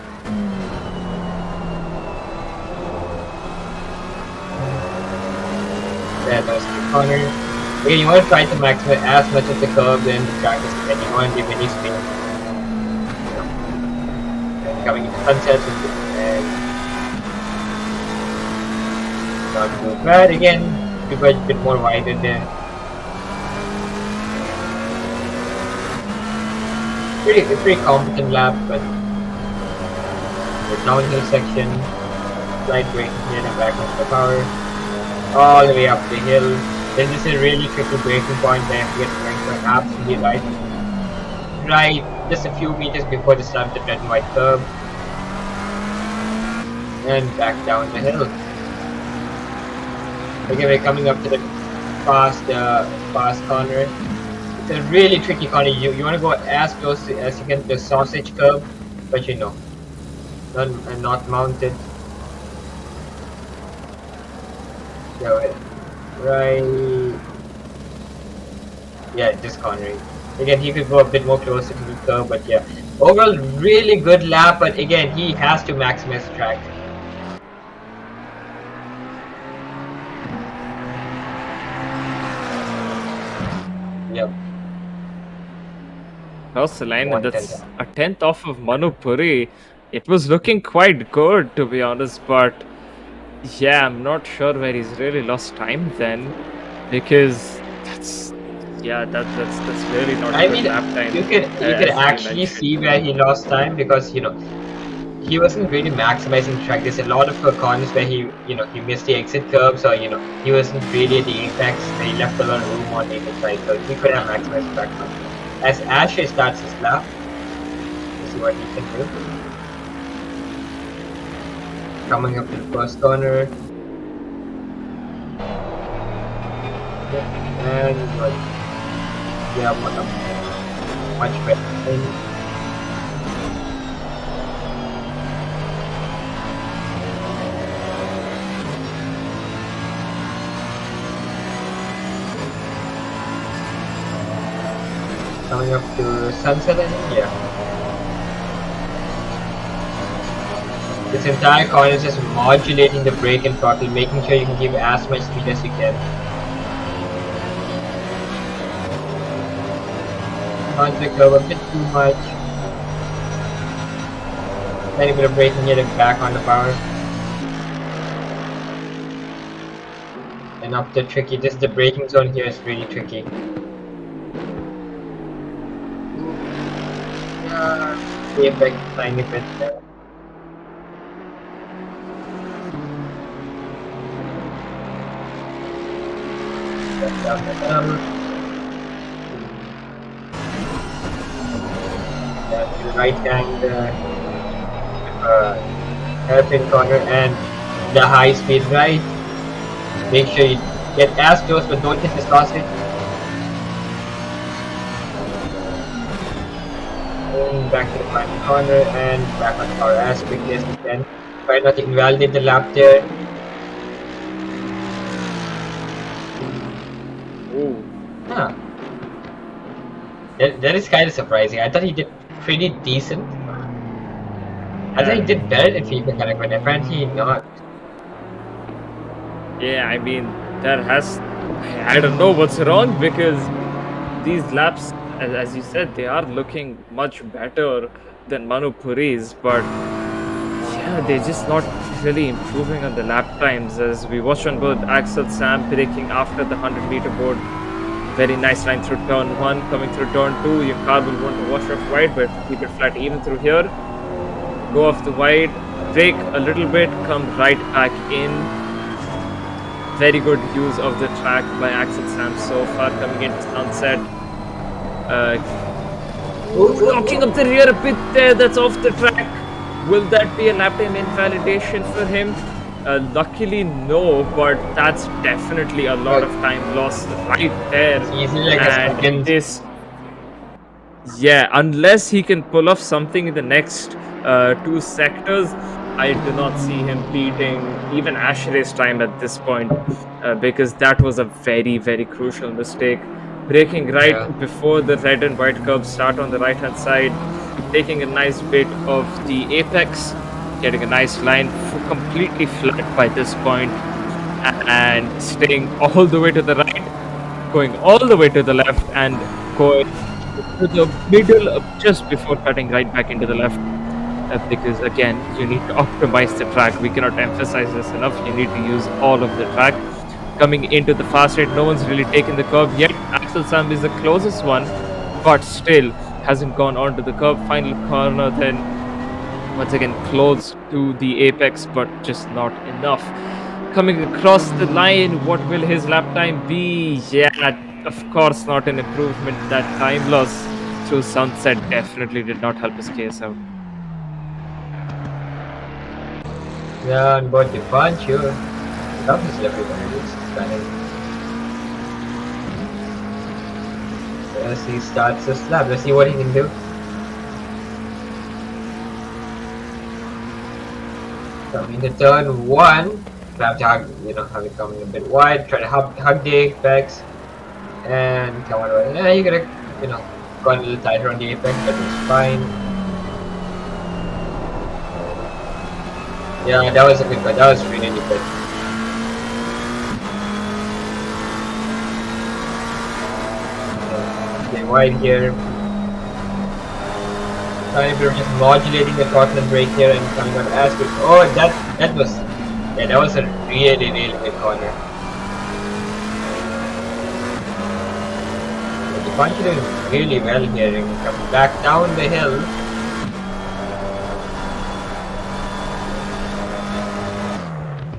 There, that's the corner. Okay, you want to try to maximize as much of the curve in the track as you can. You want to give any speed. And coming into sunset and not too bad again. You got a bit more wider there. Pretty competent lap, but the downhill section, slight braking here and back onto the power, all the way up the hill. Then this is a really tricky braking point that you have to get going absolutely right, just a few meters before the slam the red and white curve, and back down the hill. Again, we're coming up to the fast corner. It's a really tricky corner. You want to go as close as you can to the sausage curve, but you know, not mounted. So right, yeah, this corner. Again, he could go a bit more closer to the curve, but yeah, overall really good lap. But again, he has to maximize the track. Yep. Across the line, and that's a 10th off of Manu Puri. It was looking quite good, to be honest, but yeah, I'm not sure where he's really lost time then, because that's really not I good mean, lap time. you could actually see where he lost time, because you know he wasn't really maximizing track. There's a lot of corners where he missed the exit curbs, or he wasn't really at the apex. He left a lot of room on the side, so he could have maximized track. As Asher starts his lap, let's see what he can do. Coming up to the first corner, and yeah, much better. Coming up to sunset, I think, yeah. This entire corner is just modulating the brake and throttle, making sure you can give as much speed as you can. Onto the curve a bit too much. Then a bit of braking here and back on the power. And up the tricky, just the braking zone here is really tricky. The effect tiny bit there. Down the hill. Down to the right hand hairpin corner and the high speed right. Make sure you get as close, but don't hit the sausage. Back to the final corner and back on the power as quickly as we can. Try not to invalidate the lap there. Ooh. Huh. That is kind of surprising. I thought he did pretty decent. I thought he did better than FIFA Connect, but apparently not. Yeah, I mean, there has. I don't know what's wrong because these laps, as you said, they are looking much better than Manu Puri's, but yeah, they're just not really improving on the lap times. As we watch on both Axel Sam breaking after the 100-meter board. Very nice line through turn 1, coming through turn 2. Your car will want to wash off wide, but keep it flat even through here. Go off the wide, brake a little bit, come right back in. Very good use of the track by Axel Sam so far, coming into Sunset. Locking up the rear a bit there, that's off the track. Will that be a lap time invalidation for him? Luckily, no, but that's definitely a lot of time lost right there. It's easily like a second. This, yeah, unless he can pull off something in the next 2 sectors, I do not see him beating even Ashray's time at this point, because that was a very, very crucial mistake. Braking right before the red and white curves start on the right hand side, taking a nice bit of the apex, getting a nice line, completely flat by this point, and staying all the way to the right, going all the way to the left, and going to the middle just before cutting right back into the left. Because again, you need to optimize the track. We cannot emphasize this enough. You need to use all of the track. Coming into the fast rate, no one's really taken the curve yet. Axel Sam is the closest one, but still hasn't gone onto the curve. Final corner, then once again close to the apex, but just not enough. Coming across the line, what will his lap time be? Yeah, of course not an improvement. That time loss through Sunset definitely did not help his case out. Yeah, and but the punch here. Love his left one. It's stunning. As he starts his lap, let's see what he can do. Coming to turn 1, have to have it coming a bit wide, try to hug the apex, and come on. Yeah, you gotta, gone a little tighter on the apex, but it's fine. Yeah, that was a good one. That was really good. Okay, wide here. Kind of just modulating the throttle and brake here and coming on as good. Oh, that was a really good corner. But the punch is doing really well here and coming back down the hill.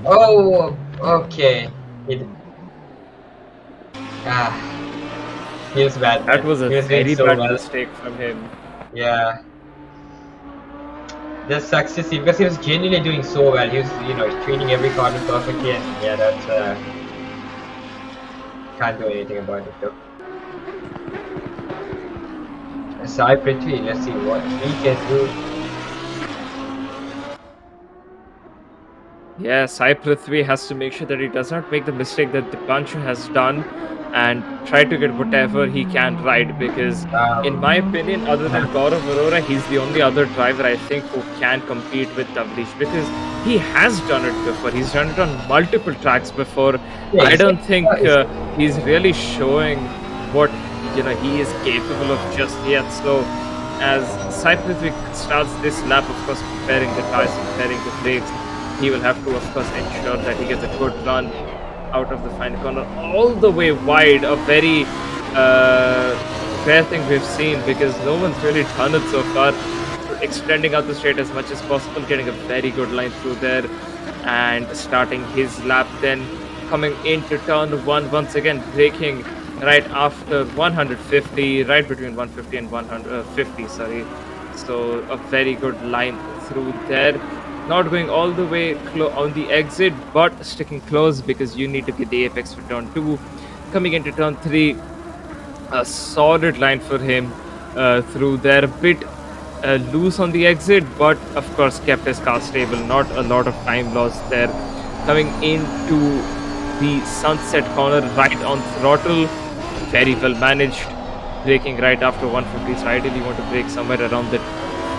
Oh, okay. Feels bad. That was a very bad mistake from him. Yeah. That sucks to see because he was genuinely doing so well. He was, treating every corner perfectly, and yeah, that's can't do anything about it though. Sai Prithvi, let's see what he can do. Yeah, Sai Prithvi has to make sure that he does not make the mistake that Dipanshu has done and try to get whatever he can right, because in my opinion, other than Gaurav Arora, he's the only other driver I think who can compete with Tavrish, because he has done it before. He's done it on multiple tracks before. Yeah, I don't think he's really showing what he is capable of just yet. So as Sai Prithvi starts this lap, of course, preparing the tires, preparing the brakes, he will have to, of course, ensure that he gets a good run out of the final corner all the way wide. A very rare thing we've seen, because no one's really done it so far. Extending out the straight as much as possible, getting a very good line through there, and starting his lap. Then coming into turn 1, once again braking right after 150, right between 150 and 150. Sorry. So a very good line through there. Not going all the way on the exit, but sticking close because you need to get the apex for turn 2. Coming into turn 3, a solid line for him through there. A bit loose on the exit, but of course kept his car stable. Not a lot of time lost there. Coming into the Sunset corner, right on throttle. Very well managed. Braking right after 150, so ideally you want to brake somewhere around the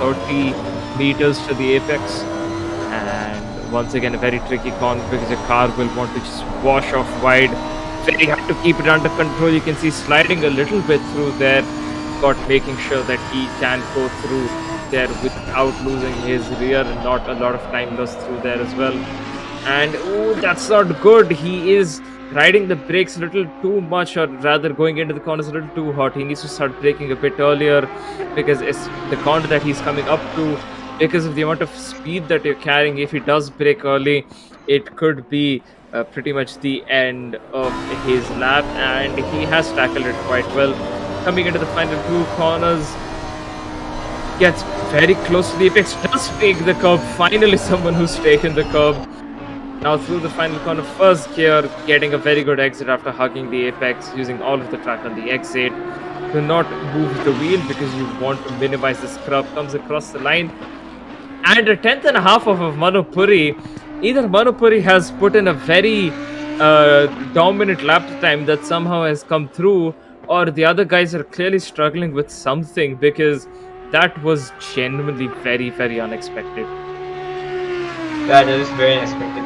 30 meters to the apex. And Once again, a very tricky corner because your car will want to just wash off wide. Very hard to keep it under control. You can see sliding a little bit through there. Scott making sure that he can go through there without losing his rear, and not a lot of time lost through there as well. And oh, that's not good. He is riding the brakes a little too much, or rather going into the corners a little too hot. He needs to start braking a bit earlier, because it's the corner that he's coming up to, because of the amount of speed that you're carrying. If he does brake early, it could be pretty much the end of his lap, and he has tackled it quite well. Coming into the final two corners, gets very close to the apex, does take the curb. Finally, someone who's taken the curb. Now through the final corner, first gear, getting a very good exit after hugging the apex, using all of the track on the exit. Do not move the wheel because you want to minimize the scrub. Comes across the line, and a 10th and a half of Manupuri. Either Manupuri has put in a very dominant lap time that somehow has come through, or the other guys are clearly struggling with something, because that was genuinely very, very unexpected. Yeah, that is very unexpected.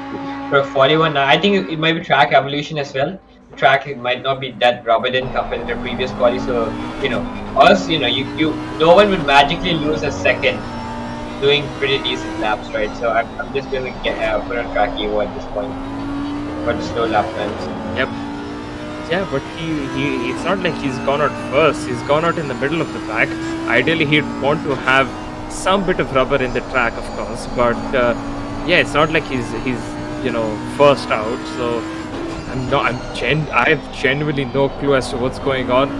For 41, I think it might be track evolution as well. The track might not be that rubber than compared to the previous quali. So us, you no one would magically lose a second doing pretty decent laps, right? So I'm just gonna put on track Evo at this point for the slow lap times. Yep. Yeah, but he it's not like he's gone out first. He's gone out in the middle of the pack. Ideally, he'd want to have some bit of rubber in the track, of course. But yeah, it's not like he's first out. So I have genuinely no clue as to what's going on.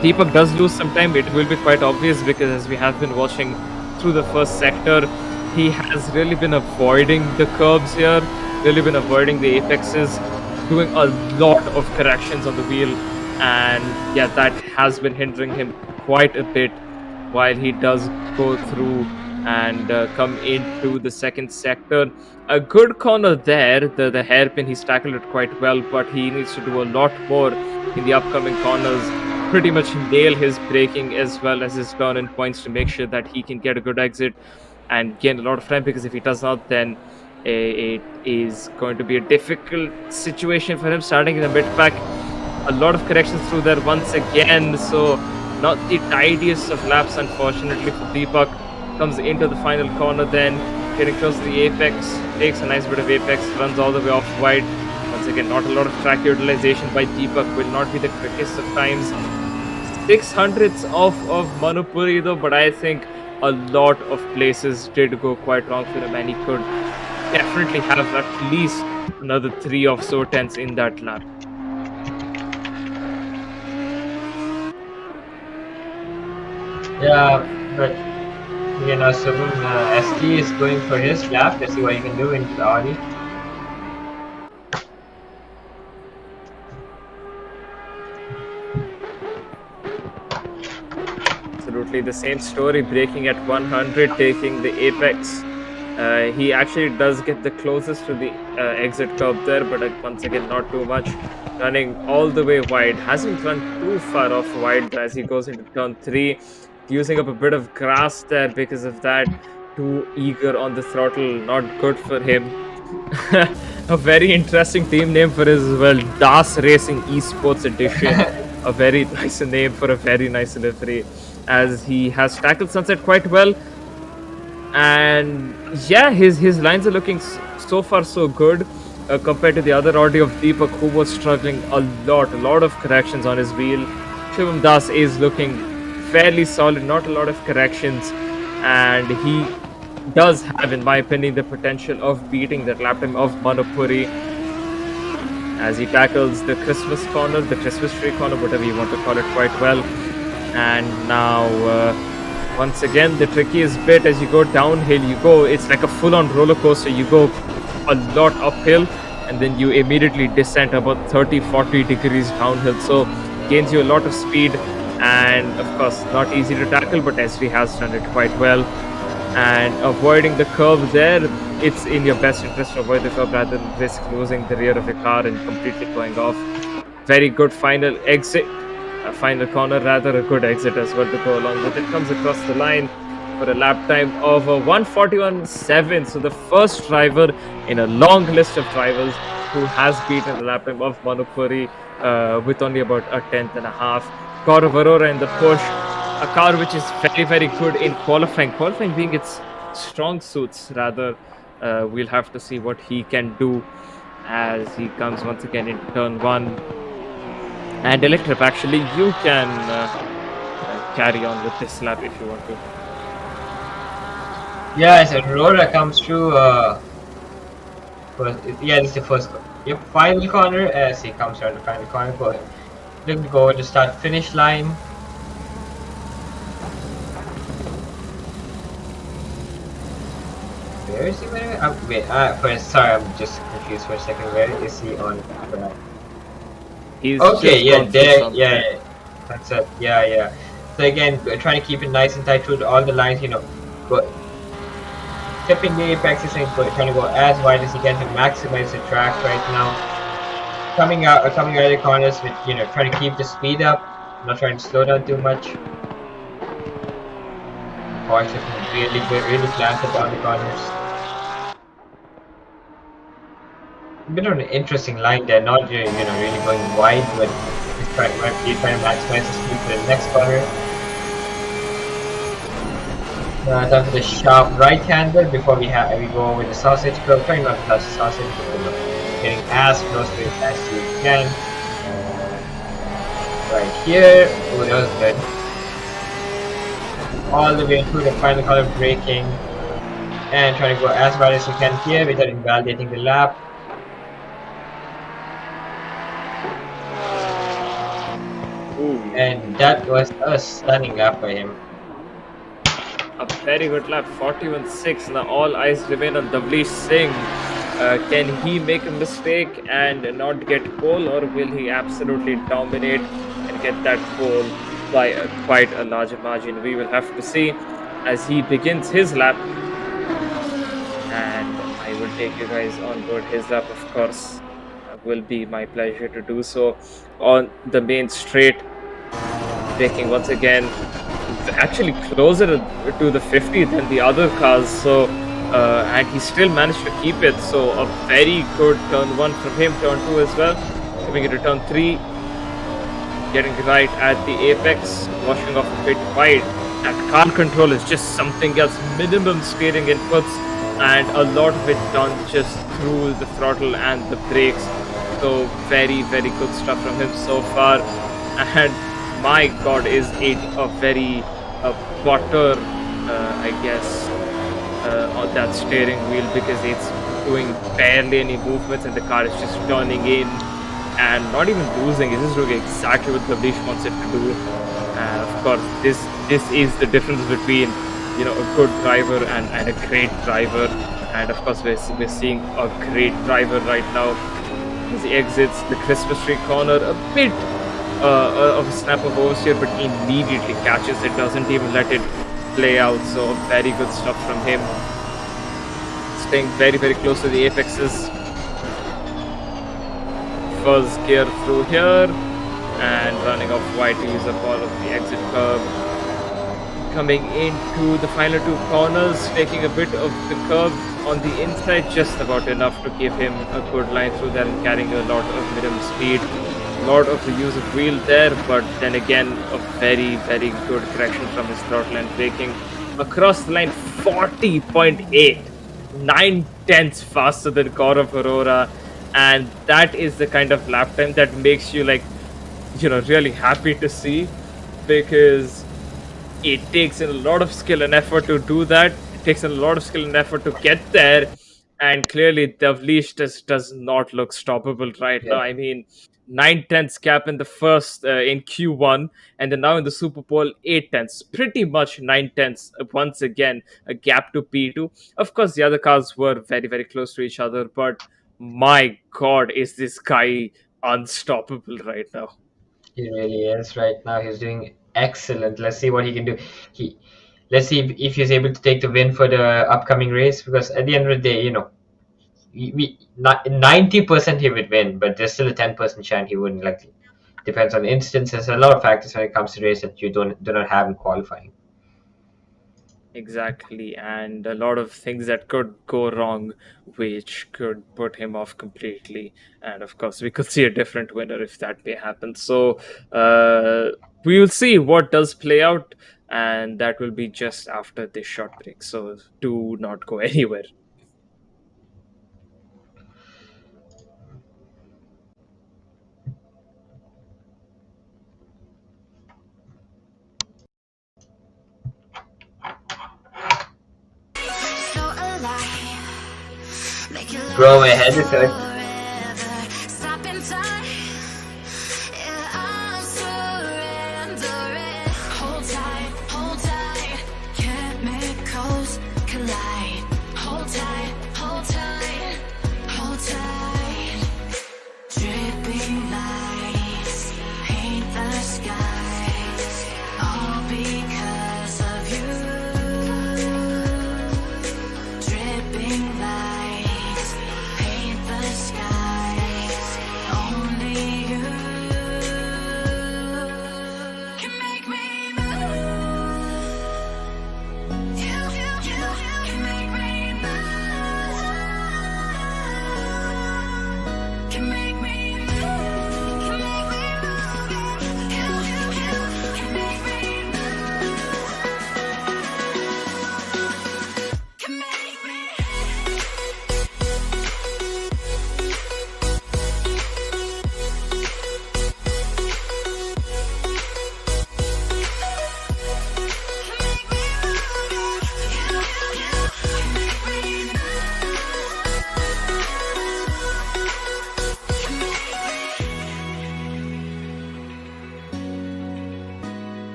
Deepak does lose some time. It will be quite obvious, because as we have been watching through the first sector, he has really been avoiding the curbs here, really been avoiding the apexes, doing a lot of corrections on the wheel, and yeah, that has been hindering him quite a bit while he does go through and come into the second sector. A good corner there, the hairpin, he's tackled it quite well, but he needs to do a lot more in the upcoming corners. Pretty much nail his braking as well as his turn-in points to make sure that he can get a good exit and gain a lot of time, because if he does not, then it is going to be a difficult situation for him starting in the mid-pack. A lot of corrections through there once again, so not the tidiest of laps, unfortunately, for Deepak. Comes into the final corner, then getting close to the apex, takes a nice bit of apex, runs all the way off wide. Once again, not a lot of track utilization by Deepak, will not be the quickest of times. 600ths of Manupuri though, but I think a lot of places did go quite wrong for him, and he could definitely have at least another 3 or so tenths in that lap. Yeah, but soon ST is going for his lap. Let's see what he can do in the Audi. Absolutely the same story, braking at 100, taking the apex. He actually does get the closest to the exit curb there, but once again, not too much. Running all the way wide. Hasn't run too far off wide as he goes into turn 3. Using up a bit of grass there because of that. Too eager on the throttle. Not good for him. A very interesting team name for his as well. Das Racing Esportz Edition. A very nice name for a very nice livery, as he has tackled Sunset quite well. And yeah, his lines are looking so far so good compared to the other Audi of Deepak, who was struggling a lot of corrections on his wheel. Shivam Das is looking fairly solid, not a lot of corrections, and he does have, in my opinion, the potential of beating that lap time of Manupuri as he tackles the Christmas corner, the Christmas tree corner, whatever you want to call it, quite well. And now once again, the trickiest bit, as you go downhill, it's like a full-on roller coaster. You go a lot uphill, and then you immediately descend about 30-40 degrees downhill, so gains you a lot of speed, and of course not easy to tackle, but ST has done it quite well. And avoiding the curve there, it's in your best interest to avoid the curve rather than risk losing the rear of your car and completely going off. Very good final exit, a final corner, rather a good exit as well to go along with it. Comes across the line, for a lap time of 1:41.7. So the first driver in a long list of drivers who has beaten the lap time of Manupuri with only about a tenth and a half. Gaurav Arora in the push, a car which is very, very good in qualifying. Qualifying being its strong suits, rather. We'll have to see what he can do as he comes once again in turn one. And Electrip, actually, you can carry on with this lap if you want to. Yeah, as Aurora comes through, this is the first, final corner as he comes around the final corner. Looking to go to start finish line. Where is he? Sorry, I'm just confused for a second. Where is he on? He's okay, yeah, there, yeah, that's it. Yeah. So again, trying to keep it nice and tight through all the lines. Tipping the apexes and trying to go as wide as he can to maximize the track right now. Coming out of the corners with trying to keep the speed up, not trying to slow down too much. Porsche is really good, really planted on the corners. A bit of an interesting line there, not really going wide, but he's trying to maximize the speed for the next corner. Time for the sharp right-hander before we go with the sausage curve. Trying not to touch the sausage, but getting as close to it as you can. Right here. Oh, that was good. All the way through the final corner, braking and trying to go as wide as you can here without invalidating the lap. Ooh. And that was a stunning lap by him. A very good lap, 41.6. Now all eyes remain on Davleesh Singh. Can he make a mistake and not get pole, or will he absolutely dominate and get that pole by quite a larger margin? We will have to see as he begins his lap. And I will take you guys on board his lap, of course. Will be my pleasure to do so on the main straight. Braking once again, actually closer to the 50 than the other cars, so and he still managed to keep it. So a very good turn one from him. Turn two as well, coming into turn three, getting right at the apex, washing off a bit wide. That car control is just something else. Minimum steering inputs and a lot of it done just through the throttle and the brakes. So very, very good stuff from him so far. And my god, is it a very butter, I guess, on that steering wheel, because it's doing barely any movements and the car is just turning in and not even losing. It's just doing exactly what Davleesh wants it to do. And of course, this is the difference between a good driver and a great driver. And of course, we're seeing a great driver right now as he exits the Christmas tree corner. A bit of a snap of oversteer, but immediately catches it, doesn't even let it play out. So very good stuff from him, staying very, very close to the apexes. First gear through here and running off wide to use up all of the exit curve. Coming into the final two corners, taking a bit of the curve on the inside, just about enough to give him a good line through there and carrying a lot of minimum speed. Lot of the use of wheel there, but then again a very, very good correction from his throttle and braking across the line. 40.8, 9/10 faster than Gaurav Arora, and that is the kind of lap time that makes you really happy to see, because it takes a lot of skill and effort to do that. It takes a lot of skill and effort to get there, and clearly Davleesh does not look stoppable right now. I mean, 9/10 gap in the first in Q1, and then now in the Super Bowl 8/10, pretty much 9/10 once again, a gap to P2. Of course, the other cars were very, very close to each other, but my god, is this guy unstoppable right now. He really is right now. He's doing excellent. Let's see what he can do. Let's see if he's able to take the win for the upcoming race, because at the end of the day, 90% he would win, but there's still a 10% chance he wouldn't. Depends on instances. A lot of factors when it comes to race that you do not have in qualifying. Exactly, and a lot of things that could go wrong, which could put him off completely. And of course, we could see a different winner if that may happen. So we will see what does play out, and that will be just after this short break. So do not go anywhere. So alive, make it Bro, last my head is hurt. forever. Stop in time. Yeah, I'm surrendering. Hold tight, chemicals collide. Hold tight, hold tight, hold tight. Dripping lights paint the skies, all because of you. Dripping lights paint the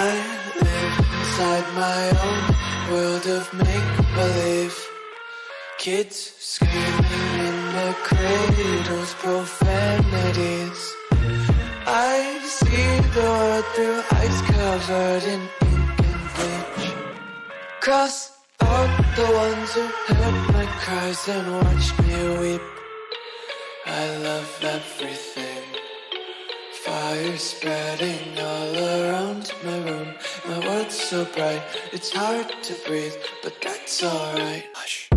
I live inside my own world of make-believe. Kids screaming in their cradles, profanities. I see the world through ice covered in ink and bleach. Cross out the ones who heard my cries and watched me weep. I love everything. Fire spreading all around my room. My world's so bright, it's hard to breathe, but that's alright. Hush.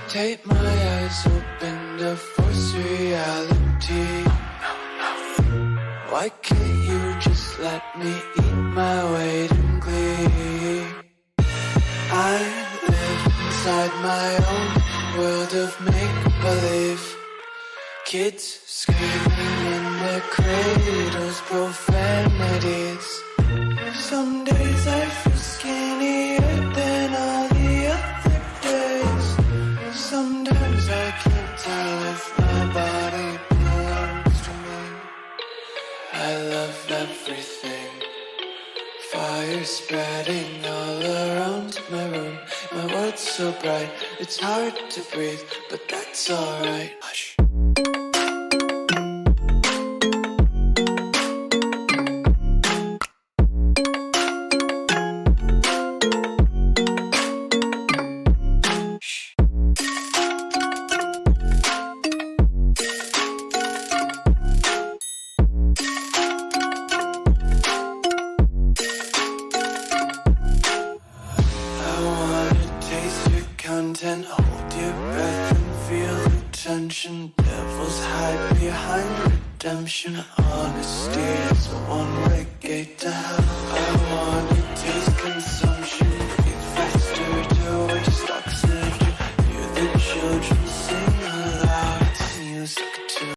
Take my eyes open to force reality. Why can't you just let me eat my weight in glee? I live inside my own world of make-believe. Kids screaming in their cradles, profanities. Some days I feel skinnier than all the other days. Sometimes I can't tell if my body belongs to me. I love everything. Fire spreading all around my room. My world's so bright, it's hard to breathe, but that's alright. Hush. Content, hold your breath and feel the tension. Devils hide behind redemption. Honesty is a one-way gate to hell. I wanna taste consumption. Breathe faster to waste oxygen. Hear the children sing aloud. It's music too.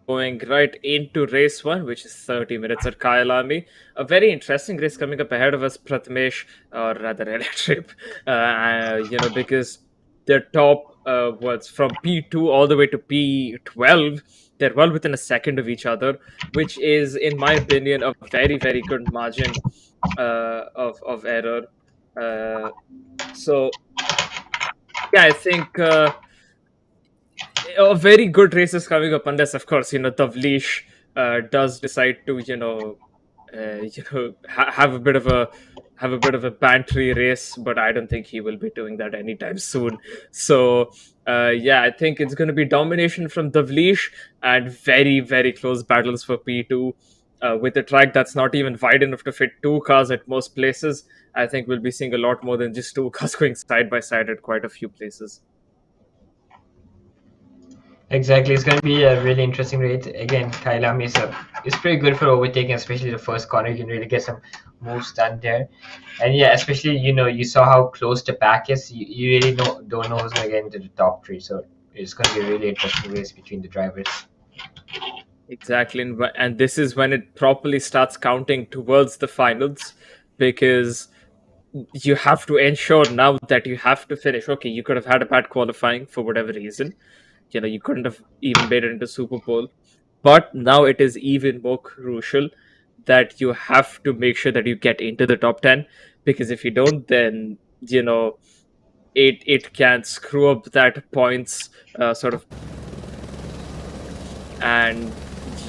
Going right into race 1, which is 30 minutes at Kyalami. A very interesting race coming up ahead of us, Prathamesh, or rather Electrip, because their top was from P2 all the way to P12. They're well within a second of each other, which is, in my opinion, a very, very good margin of error. So, yeah, I think a very good race is coming up, unless, of course, Tavleesh does decide to, have a bit of a bantry race, but I don't think he will be doing that anytime soon. So, I think it's going to be domination from Tavleesh and very, very close battles for P2. With a track that's not even wide enough to fit two cars at most places, I think we'll be seeing a lot more than just two cars going side by side at quite a few places. Exactly, it's going to be a really interesting race. Again, Kyalami is pretty good for overtaking, especially the first corner. You can really get some moves done there. And yeah, especially, you saw how close the pack is. You really don't know who's going to get into the top three. So it's going to be a really interesting race between the drivers. Exactly. And this is when it properly starts counting towards the finals, because you have to ensure now that you have to finish. Okay, you could have had a bad qualifying for whatever reason. You couldn't have even made it into Super Bowl. But now it is even more crucial that you have to make sure that you get into the top 10, because if you don't, then, it can screw up that points sort of. And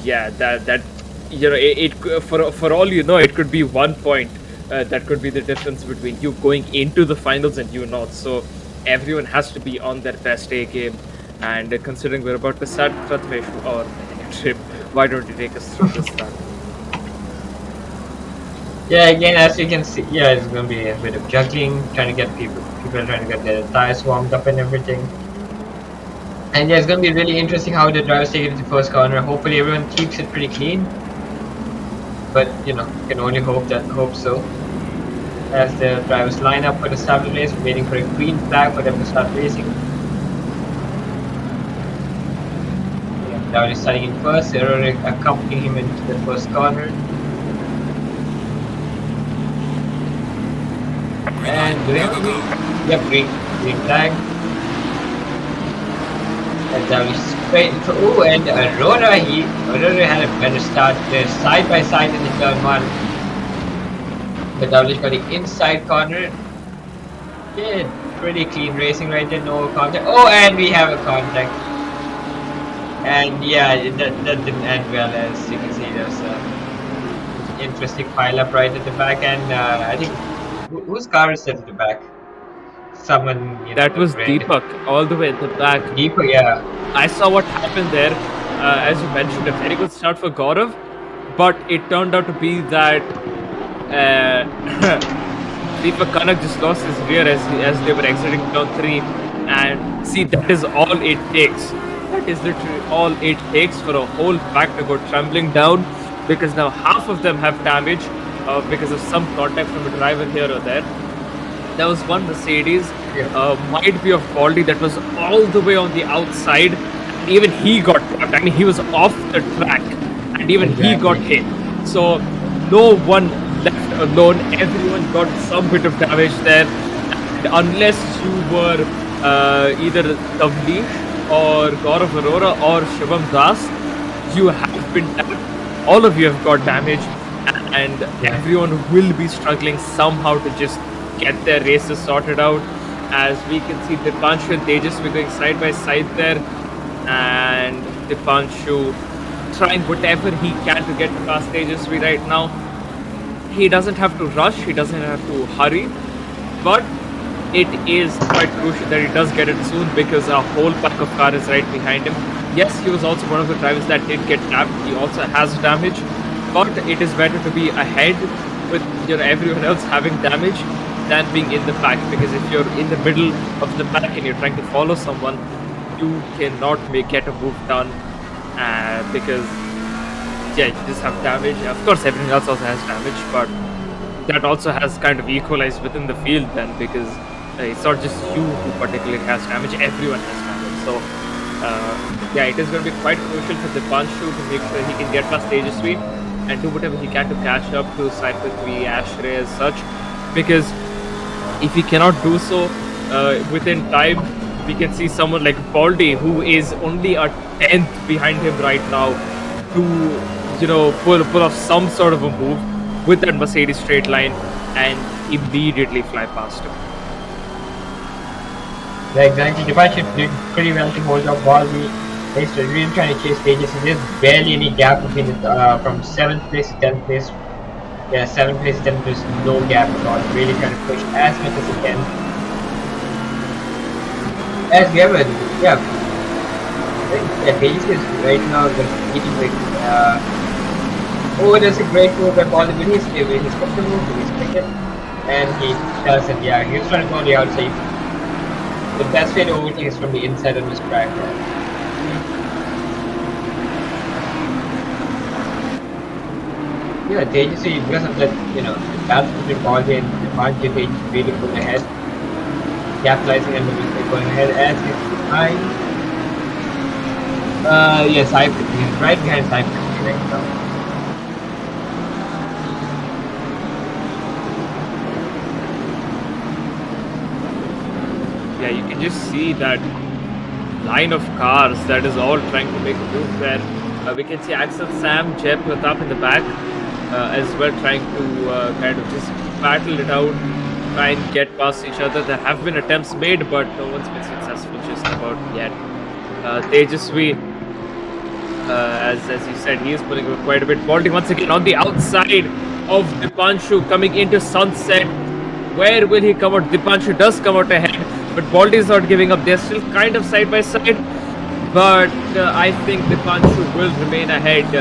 that it for all you know, it could be 1 point that could be the difference between you going into the finals and you not. So everyone has to be on their best A game. And considering we're about to start, Prathamesh or Trip, why don't you take us through this start? Yeah, again, as you can see, it's going to be a bit of juggling, trying to get people trying to get their tires warmed up and everything. And it's going to be really interesting how the drivers take it to the first corner. Hopefully everyone keeps it pretty clean. but can only hope so. As the drivers line up for the start of the race, waiting for a green flag for them to start racing. Now he's starting in first, Aurora accompanying him into the first corner. And green flag. And now he's straight into, and Aurora had a better start there, side by side in the turn one. But now he's got the inside corner. Yeah, pretty clean racing right there, no contact. Oh, and we have a contact. And yeah, that didn't end well, as you can see. There's an interesting pile-up right at the back, and I think whose car is set at the back? Someone. That was Deepak, all the way at the back. Deepak, yeah. I saw what happened there. As you mentioned, a very good start for Gaurav, but it turned out to be that Deepak Kanak just lost his rear as they were exiting turn 3, and see, that is all it takes. That is literally all it takes for a whole pack to go trembling down, because now half of them have damage because of some contact from a driver here or there. There was one Mercedes, might be of Baldy, that was all the way on the outside. Even he got caught. I mean, he was off the track, and even he got hit. So no one left alone. Everyone got some bit of damage there. And unless you were either Tavleesh or Gaurav Arora or Shivam Das, you have been tapped. All of you have got damage, and everyone will be struggling somehow to just get their races sorted out. As we can see, Dipanshu and Tejas were going side by side there, and Dipanshu trying whatever he can to get past Tejasvi right now. He doesn't have to rush, he doesn't have to hurry, but it is quite crucial that he does get it soon, because a whole pack of cars is right behind him. Yes, he was also one of the drivers that did get tapped. He also has damage, but it is better to be ahead with everyone else having damage than being in the pack, because if you're in the middle of the pack and you're trying to follow someone, you cannot get a move done, because you just have damage. Of course, everyone else also has damage, but that also has kind of equalized within the field then, because it's not just you who particularly has damage, everyone has damage. So it is going to be quite crucial for Dipanshu to make sure he can get past Tejasvi and do whatever he can to catch up to Saipatri, Ashray as such, because if he cannot do so within time, we can see someone like Baldy, who is only a 10th behind him right now, to pull off some sort of a move with that Mercedes straight line and immediately fly past him. Yeah, exactly. Dipanshu did pretty well to hold up Baldy. He's really trying to chase Tejas. There's barely any gap between from 7th place to 10th place. Yeah, 7th place to 10th place, no gap at all. Really trying to push as much as he can. As we have Tejas is right now competing with. There's a great move by Baldy, but he's got the move, he's quick, and he doesn't. Yeah, he's trying to go on the outside. The best way to overtake is from the inside of this track. Yeah, Tejas, because of that, the balance between Baldy and Dipanshu, Tejas really put ahead, capitalizing and going ahead as he's behind. Yes, he's right behind Saipatri right now. Yeah, you can just see that line of cars that is all trying to make a move there. We can see Axel, Sam, Jay, Pratap in the back as well, trying to kind of just battle it out, try and get past each other. There have been attempts made, but no one's been successful just about yet. Tejasvi, as you said, he is pulling over quite a bit. Baldy once again on the outside of Dipanshu coming into Sunset. Where will he come out? Dipanshu does come out ahead, but Baldy is not giving up. They're still kind of side by side, but I think Dipanshu will remain ahead.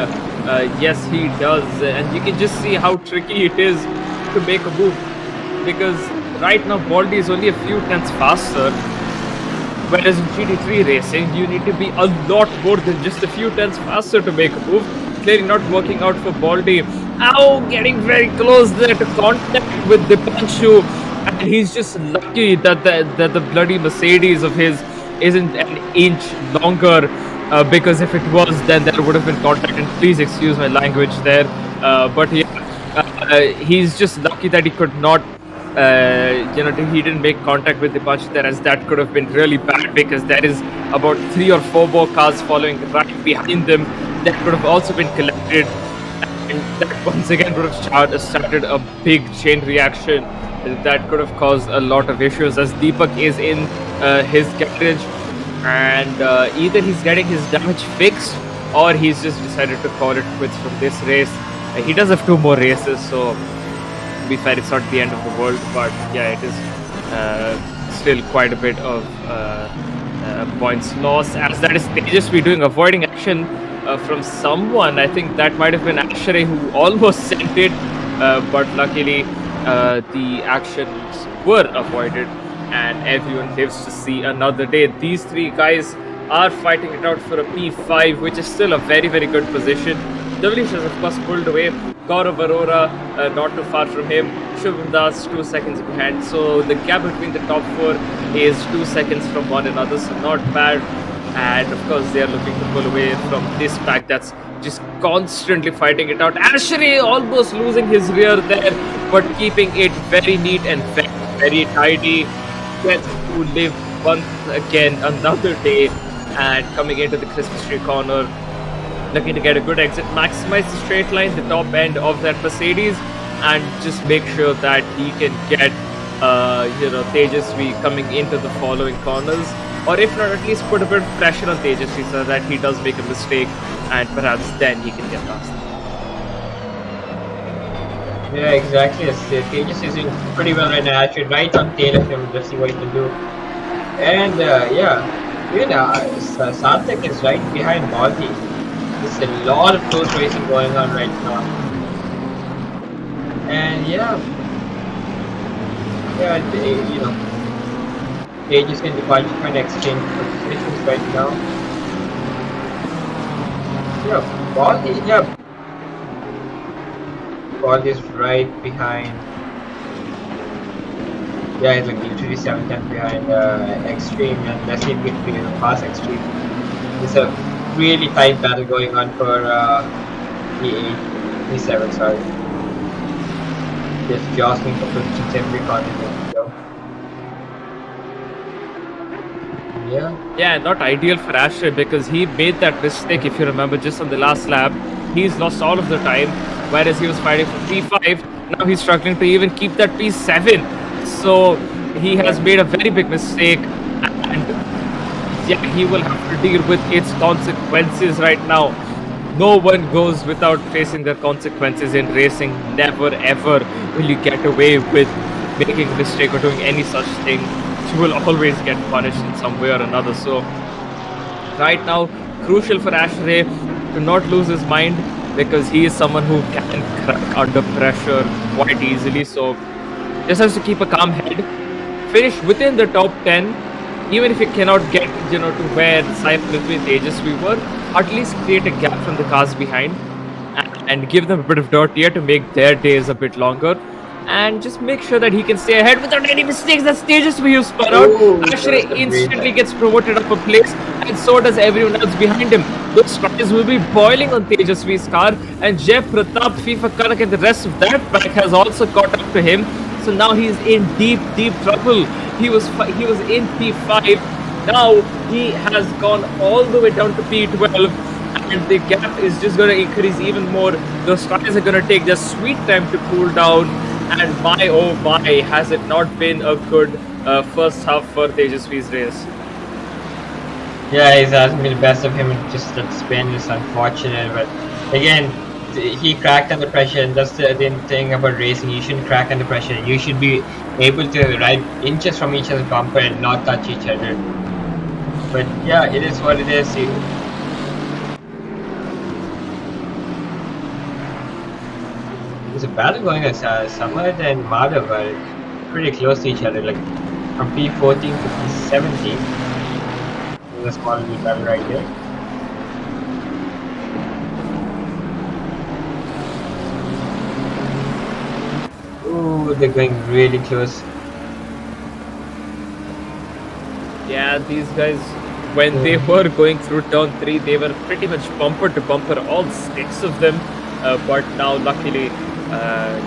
Yes, he does, and you can just see how tricky it is to make a move, because right now Baldy is only a few tenths faster, whereas in GT3 racing you need to be a lot more than just a few tenths faster to make a move. Clearly not working out for Baldy Ow, getting very close there to contact with Dipanshu, and he's just lucky that the bloody Mercedes of his isn't an inch longer. Because if it was, then there would have been contact. And please excuse my language there. But yeah, he's just lucky that he could not. He didn't make contact with Dipanshu there, as that could have been really bad, because there is about 3 or 4 more cars following right behind them that could have also been collected, and that once again would have started a big chain reaction that could have caused a lot of issues, as Deepak is in his garage, and either he's getting his damage fixed or he's just decided to call it quits from this race. He does have 2 more races, so to be fair, it's not the end of the world, but yeah, it is still quite a bit of points lost, as that is Tejasvi doing avoiding action from someone. I think that might have been Ashrey who almost sent it, but luckily the actions were avoided and everyone lives to see another day. These 3 guys are fighting it out for a P5, which is still a very, very good position. Devlish has of course pulled away. Gaurav Arora not too far from him. Shubham Das 2 seconds behind. So the gap between the top 4 is 2 seconds from one another, so not bad. And of course they are looking to pull away from this pack that's just constantly fighting it out. Ashrey almost losing his rear there, but keeping it very neat and very, very tidy. Gets to live once again another day, and coming into the Christmas tree corner, looking to get a good exit, maximize the straight line, the top end of that Mercedes, and just make sure that he can get Tejasvi coming into the following corners, or if not, at least put a bit of pressure on Tejasvi so that he does make a mistake, and perhaps then he can get past. Yeah, exactly. Tejas is doing pretty well right now. Actually, right on tail of him. Let's see what he can do. And even Sarthak is right behind Balti. There's a lot of close racing going on right now. And Tejas in the qualifying exchange positions right now. Yeah, Balti. Ball is right behind. Yeah, it's like literally 7th behind Extreme, and let's see if we can pass Extreme. It's a really tight battle going on for E8, E7, sorry. Just jostling for positions every continent. Yeah, not ideal for Ashrey, because he made that mistake, if you remember, just on the last lap. He's lost all of the time, whereas he was fighting for P5. Now he's struggling to even keep that P7. So he has made a very big mistake, and yeah, he will have to deal with its consequences right now. No one goes without facing their consequences in racing. Never ever will you get away with making a mistake or doing any such thing. You will always get punished in some way or another. So right now, crucial for Ashrey to not lose his mind, because he is someone who can crack under pressure quite easily. So just has to keep a calm head, finish within the top 10, even if he cannot get to where Cypher between Tejasvi were, at least create a gap from the cars behind and give them a bit of dirt here to make their days a bit longer. And just make sure that he can stay ahead without any mistakes. That's Tejasvi who spun out. Ashrey instantly gets promoted up a place, and so does everyone else behind him. Those tries will be boiling on Tejasvi's car, and Jay Pratap, FIFA Kanak, and the rest of that pack has also caught up to him. So now he's in deep, deep trouble. He was in P5. Now he has gone all the way down to P12, and the gap is just going to increase even more. Those tires are going to take their sweet time to cool down. And my oh my, has it not been a good first half for Tejasvi's race? Yeah, it hasn't been the best of him. Just that spin is unfortunate, but again, he cracked under pressure, and that's the thing about racing. You shouldn't crack under pressure. You should be able to ride inches from each other's bumper and not touch each other. But yeah, it is what it is. There's a battle going on. Samad and Madhav are pretty close to each other, like from P14 to P17. There's a small battle right there. Ooh, they're going really close. Yeah, these guys, when they were going through turn 3, they were pretty much bumper to bumper, all 6 of them. But now, luckily,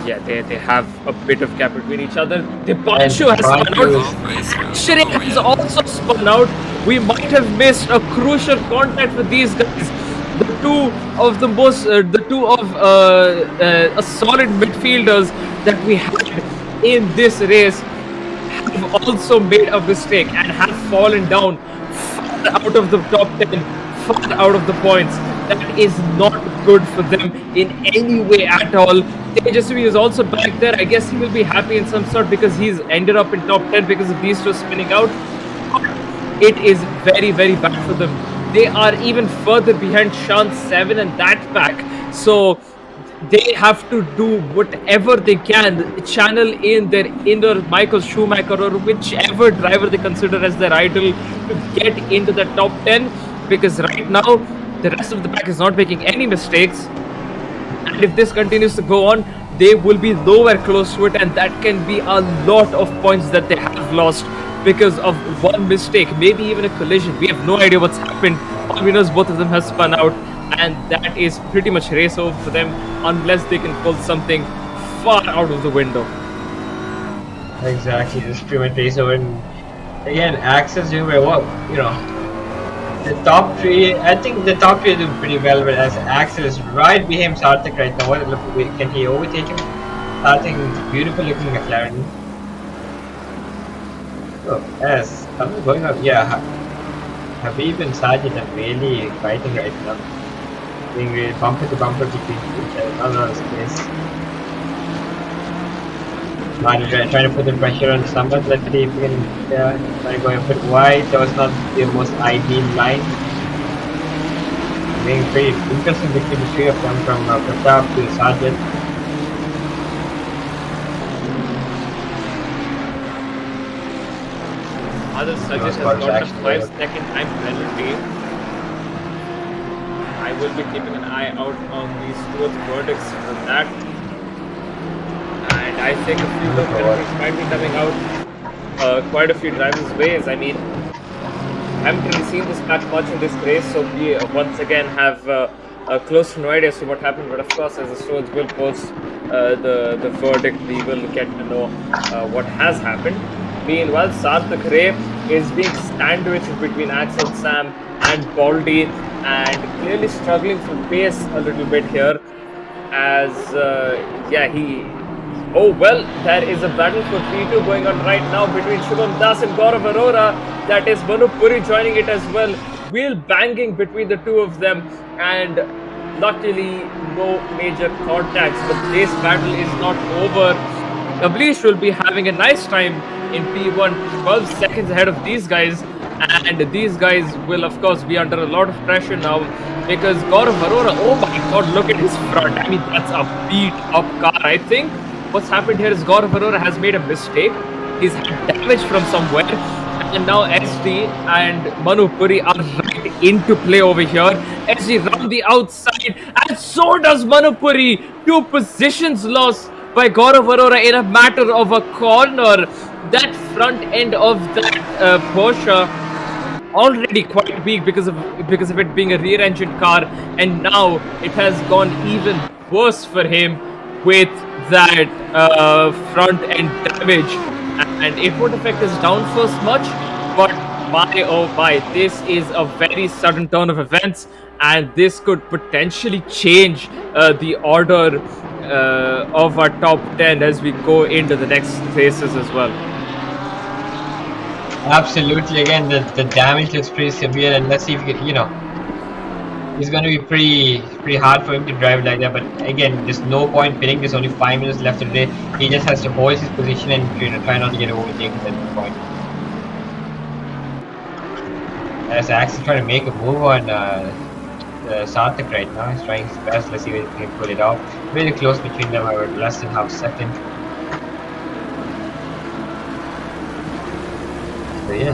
yeah, they have a bit of gap between each other. The Pancho has spun out. Shri has also spun out. We might have missed a crucial contact for these guys. The two of the most, the two of a solid midfielders that we had in this race have also made a mistake and have fallen down far out of the top 10, far out of the points. That is not good for them in any way at all. Tejasvi is also back there. I guess he will be happy in some sort because he's ended up in top 10 because of these two spinning out. It is very, very bad for them. They are even further behind Shan 7 and that pack. So they have to do whatever they can, channel in their inner Michael Schumacher or whichever driver they consider as their idol to get into the top 10, because right now the rest of the pack is not making any mistakes, and if this continues to go on, they will be nowhere close to it, and that can be a lot of points that they have lost because of one mistake, maybe even a collision. We have no idea what's happened. All we know is both of them have spun out, and that is pretty much race over for them unless they can pull something far out of the window. Exactly, this is pretty much race over. And again, Axel's doing very well. You know, the top 3, I think the top 3 are doing pretty well, but as Axel is right behind Sarthak right now. What, look, can he overtake him? Sarthak, beautiful looking McLaren. Oh, yes, something going up. Yeah, Habib and Sajid are really fighting right now. Being really bumper to bumper between each other. Not a lot of space. Trying to put the pressure on someone. Let's see if we can try to go a bit wide. That was not the most ideal line. Being pretty interesting between the 3 of them, from Pratap to Sajid. Other Sajid has got a 5-second time penalty. I will be keeping an eye out on these stewards' verdicts for that. And I think a few more penalties might be coming out quite a few drivers' ways. I mean, I haven't really seen this pack much in this race, so we once again have close to no idea as to what happened. But of course, as the stewards will post the verdict, we will get to know what has happened. Meanwhile, Sarthak Ray is being sandwiched between Axel Sam and Baldy, and clearly struggling for pace a little bit here, as oh well, there is a battle for P2 going on right now between Shubham Das and Gaurav Arora. That is Manu Puri joining it as well. Wheel banging between the two of them, and luckily no major contacts, but this battle is not over. Ableesh will be having a nice time in P1, 12 seconds ahead of these guys, and these guys will of course be under a lot of pressure now because Gaurav Arora, oh my god, look at his front. I mean, that's a beat up car. I think what's happened here is Gaurav Arora has made a mistake. He's had damage from somewhere, and now SD and Manu Puri are right into play over here. SD round the outside, and so does Manu Puri. 2 positions lost by Gaurav Arora in a matter of a corner. That front end of that Porsche already quite weak because of it being a rear-engine car, and now it has gone even worse for him with that front end damage, and it won't affect his downforce much, but my oh my, this is a very sudden turn of events, and this could potentially change the order of our top 10 as we go into the next races as well. Absolutely. Again, the damage looks pretty severe, and let's see if we can, it's going to be pretty hard for him to drive like that. But again, there's no point pitting. There's only 5 minutes left of the day. He just has to hold his position and try not to get overtaken at this point. As Axel trying to make a move on Sarthak right now. He's trying his best. Let's see if he can pull it off. Really close between them, however, less than half a second. So yeah.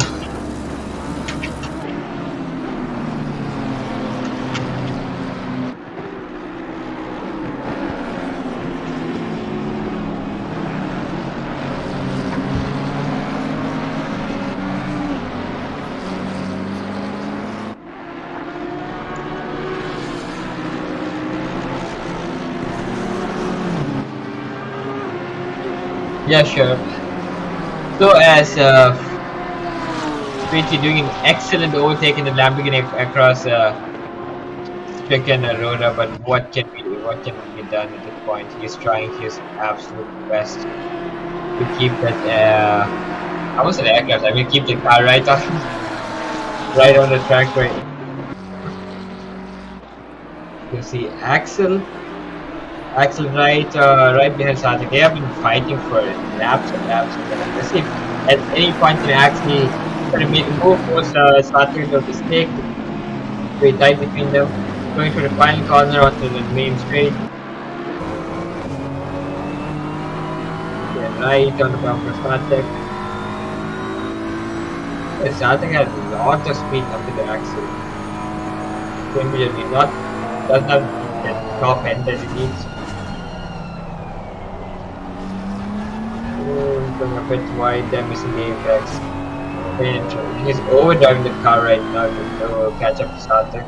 Yeah, sure. So as Sweetie doing an excellent overtake in the Lamborghini across stricken Aurora, but what can be done at this point? He's trying his absolute best to keep that. I was an aircraft. I mean, keep the car right on the track. Right. You see Axel. Axel right behind Sarthak. They have been fighting for laps and laps and laps. Let's see if at any point can actually try to make a move force Sarthak into a mistake. Very tight between them. Going to the final corner onto the main straight. Yeah, right on the bumper Sarthak. Yeah, Sarthak has a lot of speed up to the Axel. Immediately does not get top end that it needs. Going a bit wide, they're missing the apex. And he's overdriving the car right now to catch up to Sarthak.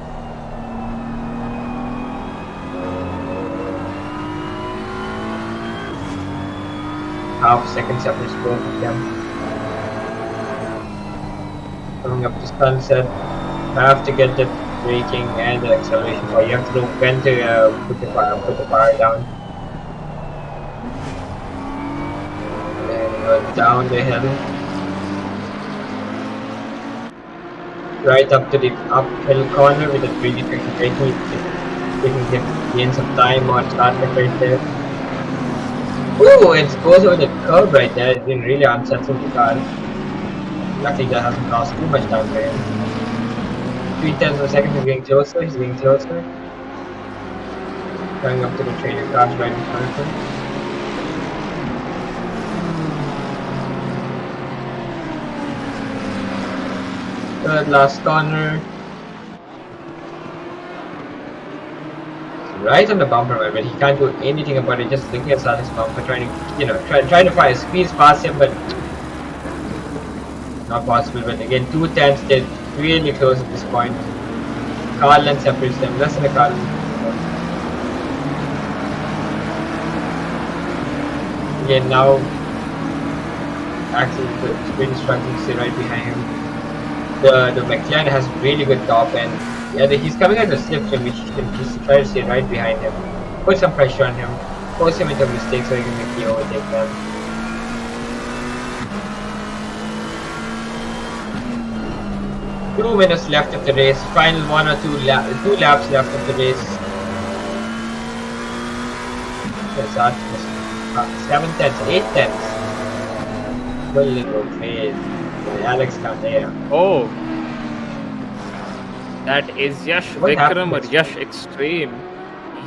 Half second separates both of them. Coming up to sunset, have to get the braking and the acceleration power. You have to know when to put the car down. Down the hill, right up to the uphill corner with a 3D braking, taking gains of time on Sarthak right there. Oh, it goes over the curb right there. It didn't really unsettle the car. Luckily, that hasn't lost too much time for him. 3/10 of a second, he's getting closer. He's getting closer. Going up to the trainer cars right in front of him. Third last corner. Right on the bumper, but he can't do anything about it. Just looking at Sarthak's bumper, trying to, trying to find a squeeze past him, but not possible. But again, 2/10, they're really close at this point. Car length separates them, less than a car length. Again, now Axel is really struggling to stay right behind him. The McLaren has really good top end. Yeah, he's coming out of the slipstream, which he can just try to stay right behind him. Put some pressure on him. Force him into mistakes so he can make the overtake them. Two minutes left of the race. Final two laps left of the race. 7/10, 8/10. Good little fade. Alex Candera. Oh, that is Yash What Vikram or happened? Yash Extreme.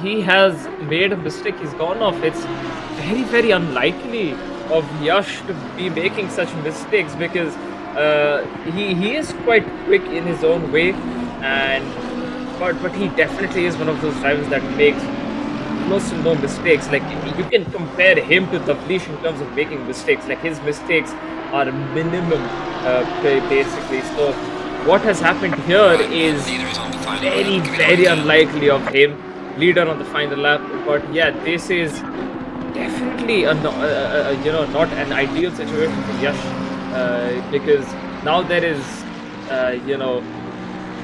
He has made a mistake. He's gone off. It's very, very unlikely of Yash to be making such mistakes because he is quite quick in his own way, but he definitely is one of those drivers that makes close to no mistakes. Like you can compare him to Tavlish in terms of making mistakes. Like his mistakes are minimum, basically. So what has happened here is very, very unlikely of him. Leader on the final lap, but yeah, this is definitely not an ideal situation for Yash because now there is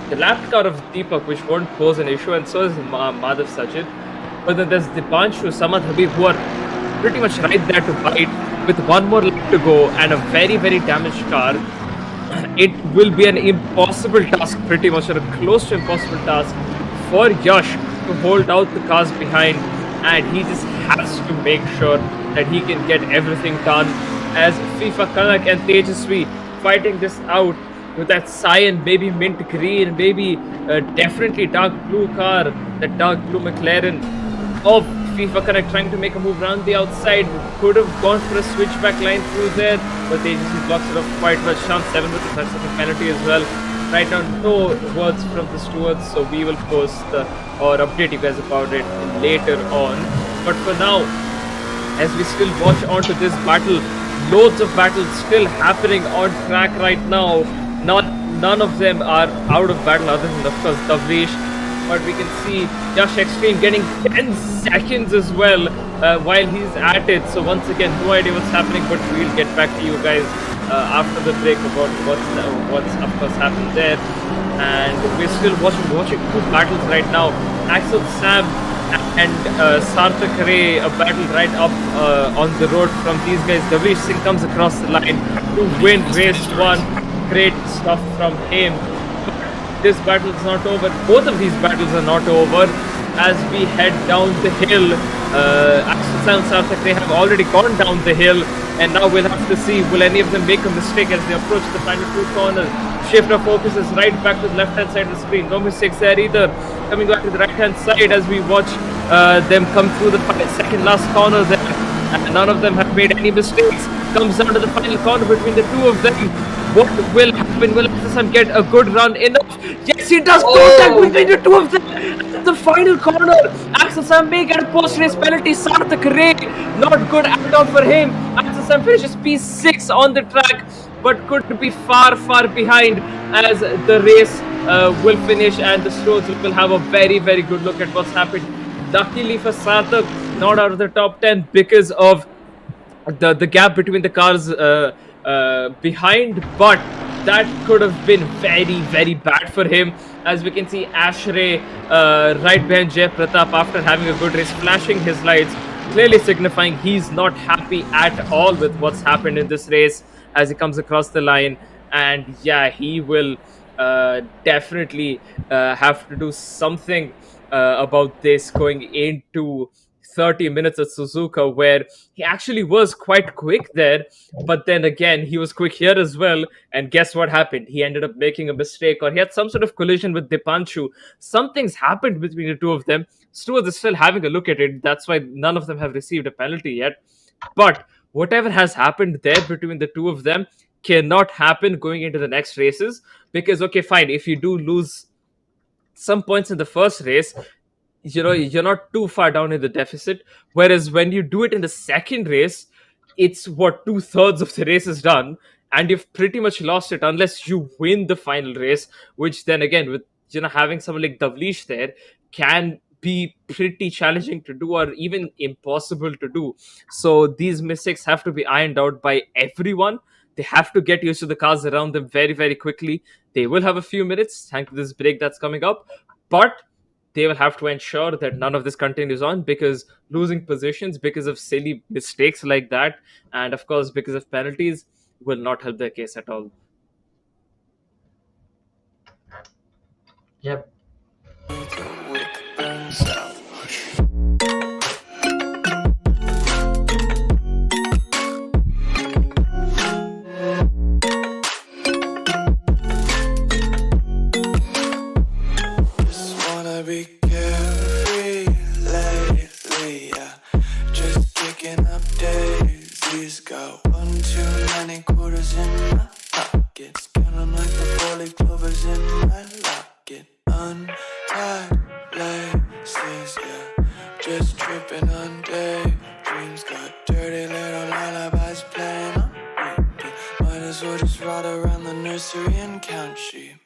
the lap car of Deepak, which won't pose an issue, and so is Madhav Sachin. But then there's Dipanshu, Samad Habib, who are pretty much right there to bite with one more lap to go and a very, very damaged car. It will be an impossible task, pretty much, or a close to impossible task for Yash to hold out the cars behind, and he just has to make sure that he can get everything done as FIFA Kanak and Tejasvi fighting this out with that cyan, maybe mint green, maybe definitely dark blue car, that dark blue McLaren of FIFA Connect trying to make a move around the outside. Could have gone for a switchback line through there, but they just blocks it off quite well. Sean 7 with the specific penalty as well. Right now, no words from the stewards, so we will post or update you guys about it later on. But for now, as we still watch onto this battle, loads of battles still happening on track right now. None of them are out of battle other than, of course, Tavrish. but we can see Yash Extreme getting 10 seconds as well while he's at it. So once again, no idea what's happening, but we'll get back to you guys after the break about what's of course happened there. And we're still watching two battles right now. Axel Sam and Sarthak Ray, a battle right up on the road from these guys. Davrish Singh comes across the line to win race 1. Great stuff from him. This battle is not over. Both of these battles are not over. As we head down the hill, Axel Sam and Sarthak Ray have already gone down the hill, and now we'll have to see will any of them make a mistake as they approach the final 2 corners. Shift of focus is right back to the left hand side of the screen. No mistakes there either. Coming back to the right hand side as we watch them come through the second last corner there, and none of them have made any mistakes. Comes down to the final corner between the two of them. What will happen? Will Axel Sam get a good run enough? Yes, he does. Contact between the two of them. The final corner. Axel Sam may get a post-race penalty. Sarthak Ray, not good at all for him. Axel Sam finishes P6 on the track, but could be far behind as the race will finish, and the stewards will have a very good look at what's happened. Luckily for Sarthak, not out of the top 10 because of the gap between the cars behind, but that could have been very bad for him. As we can see, Ashray right behind Jay Pratap after having a good race, flashing his lights, clearly signifying he's not happy at all with what's happened in this race as he comes across the line. And yeah, he will definitely have to do something about this going into 30 minutes at Suzuka, where he actually was quite quick there, but then again he was quick here as well, and guess what happened? He ended up making a mistake, or he had some sort of collision with Dipanshu. Something's happened between the two of them. Stewards is still having a look at it. That's why none of them have received a penalty yet. But whatever has happened there between the two of them cannot happen going into the next races, because okay, fine, if you do lose some points in the first race, you're not too far down in the deficit. Whereas when you do it in the second race, it's what 2/3 of the race is done, and you've pretty much lost it unless you win the final race, which then again, with having someone like Davlish there, can be pretty challenging to do, or even impossible to do. So these mistakes have to be ironed out by everyone. They have to get used to the cars around them very quickly. They will have a few minutes thanks to this break that's coming up, but they will have to ensure that none of this continues on, because losing positions because of silly mistakes like that, and of course because of penalties, will not help their case at all. Yep. Be carefree lately, yeah. Just kicking up daisies. Got 1 too many quarters in my pockets. Counting like the 4-leaf clovers in my locket. Untied laces, yeah. Just tripping on daydreams. Got dirty little lullabies playing on repeat. Might as well just ride around the nursery and count sheep.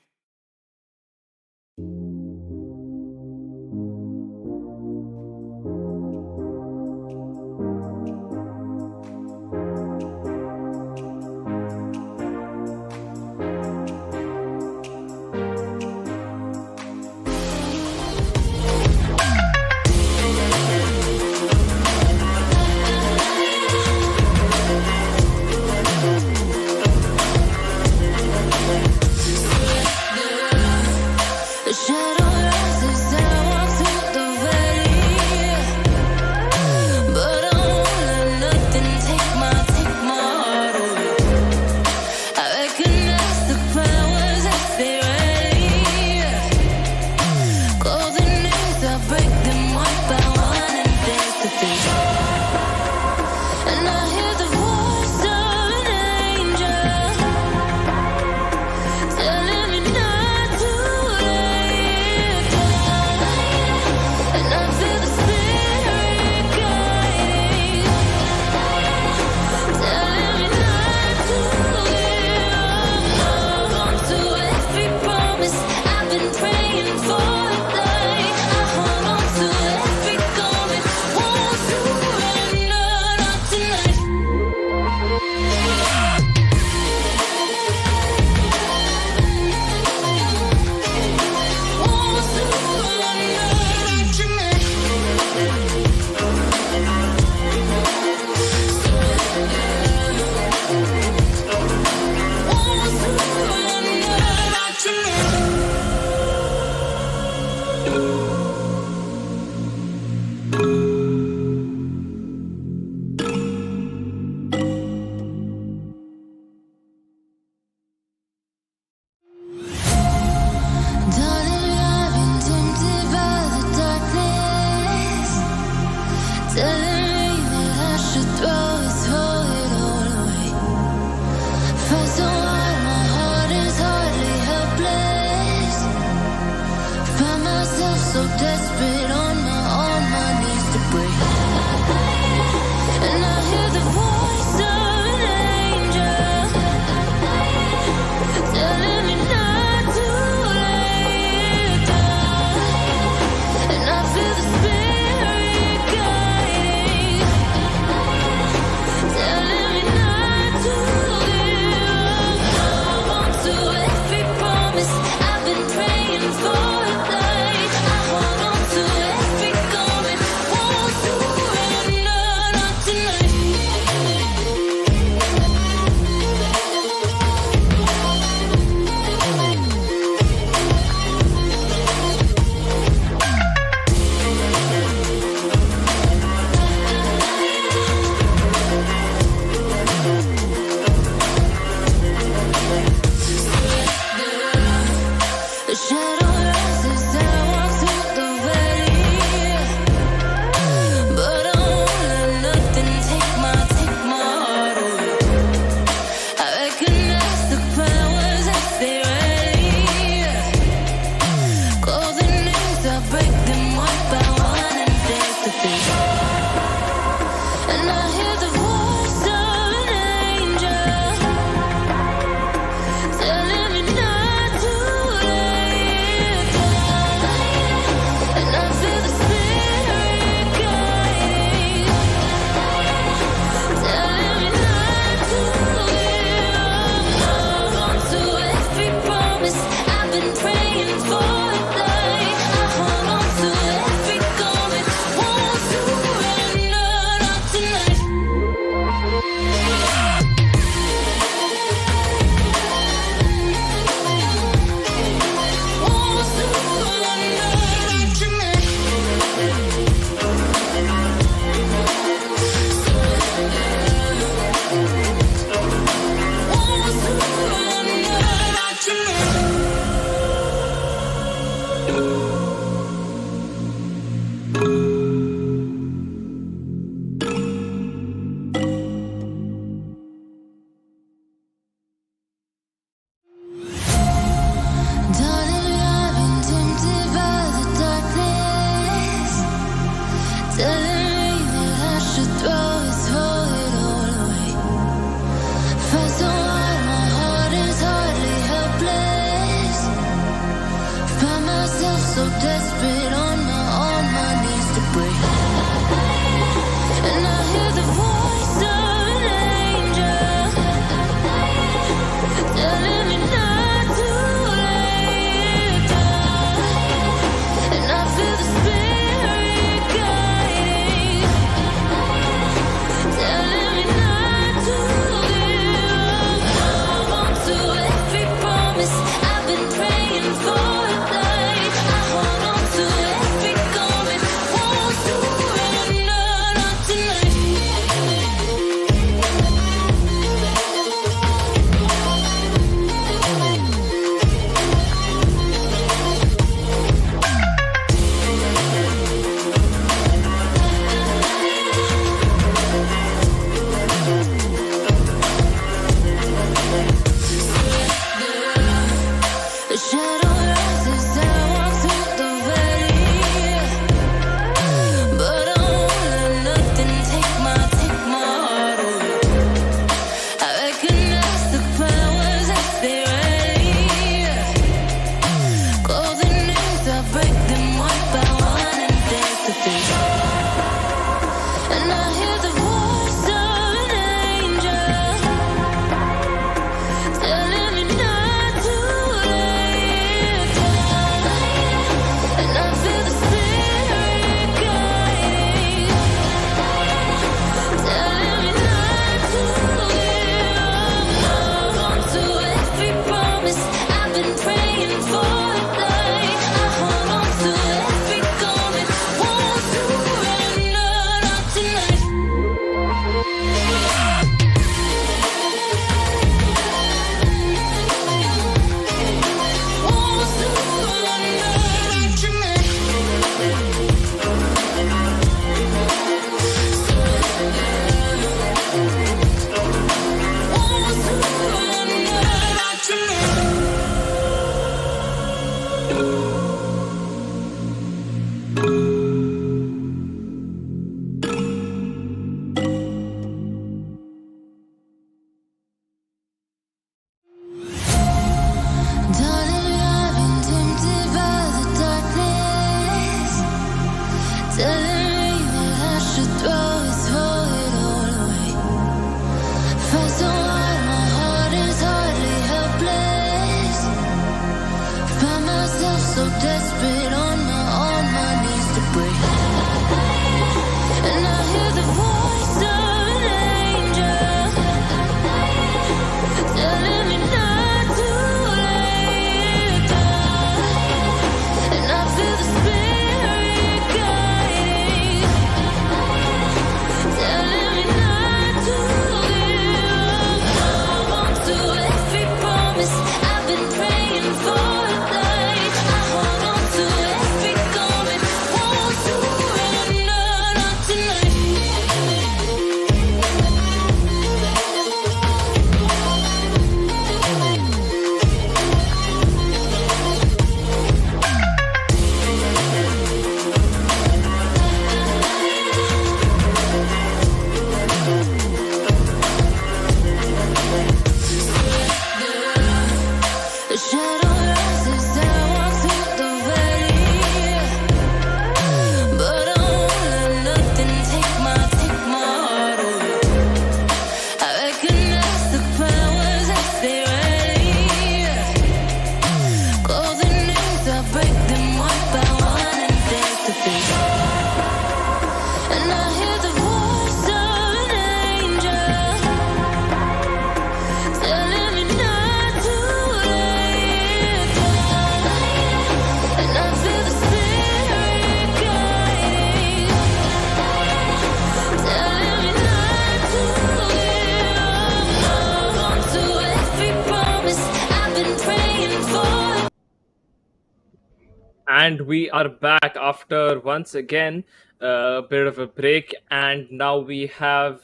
And we are back after once again a bit of a break, and now we have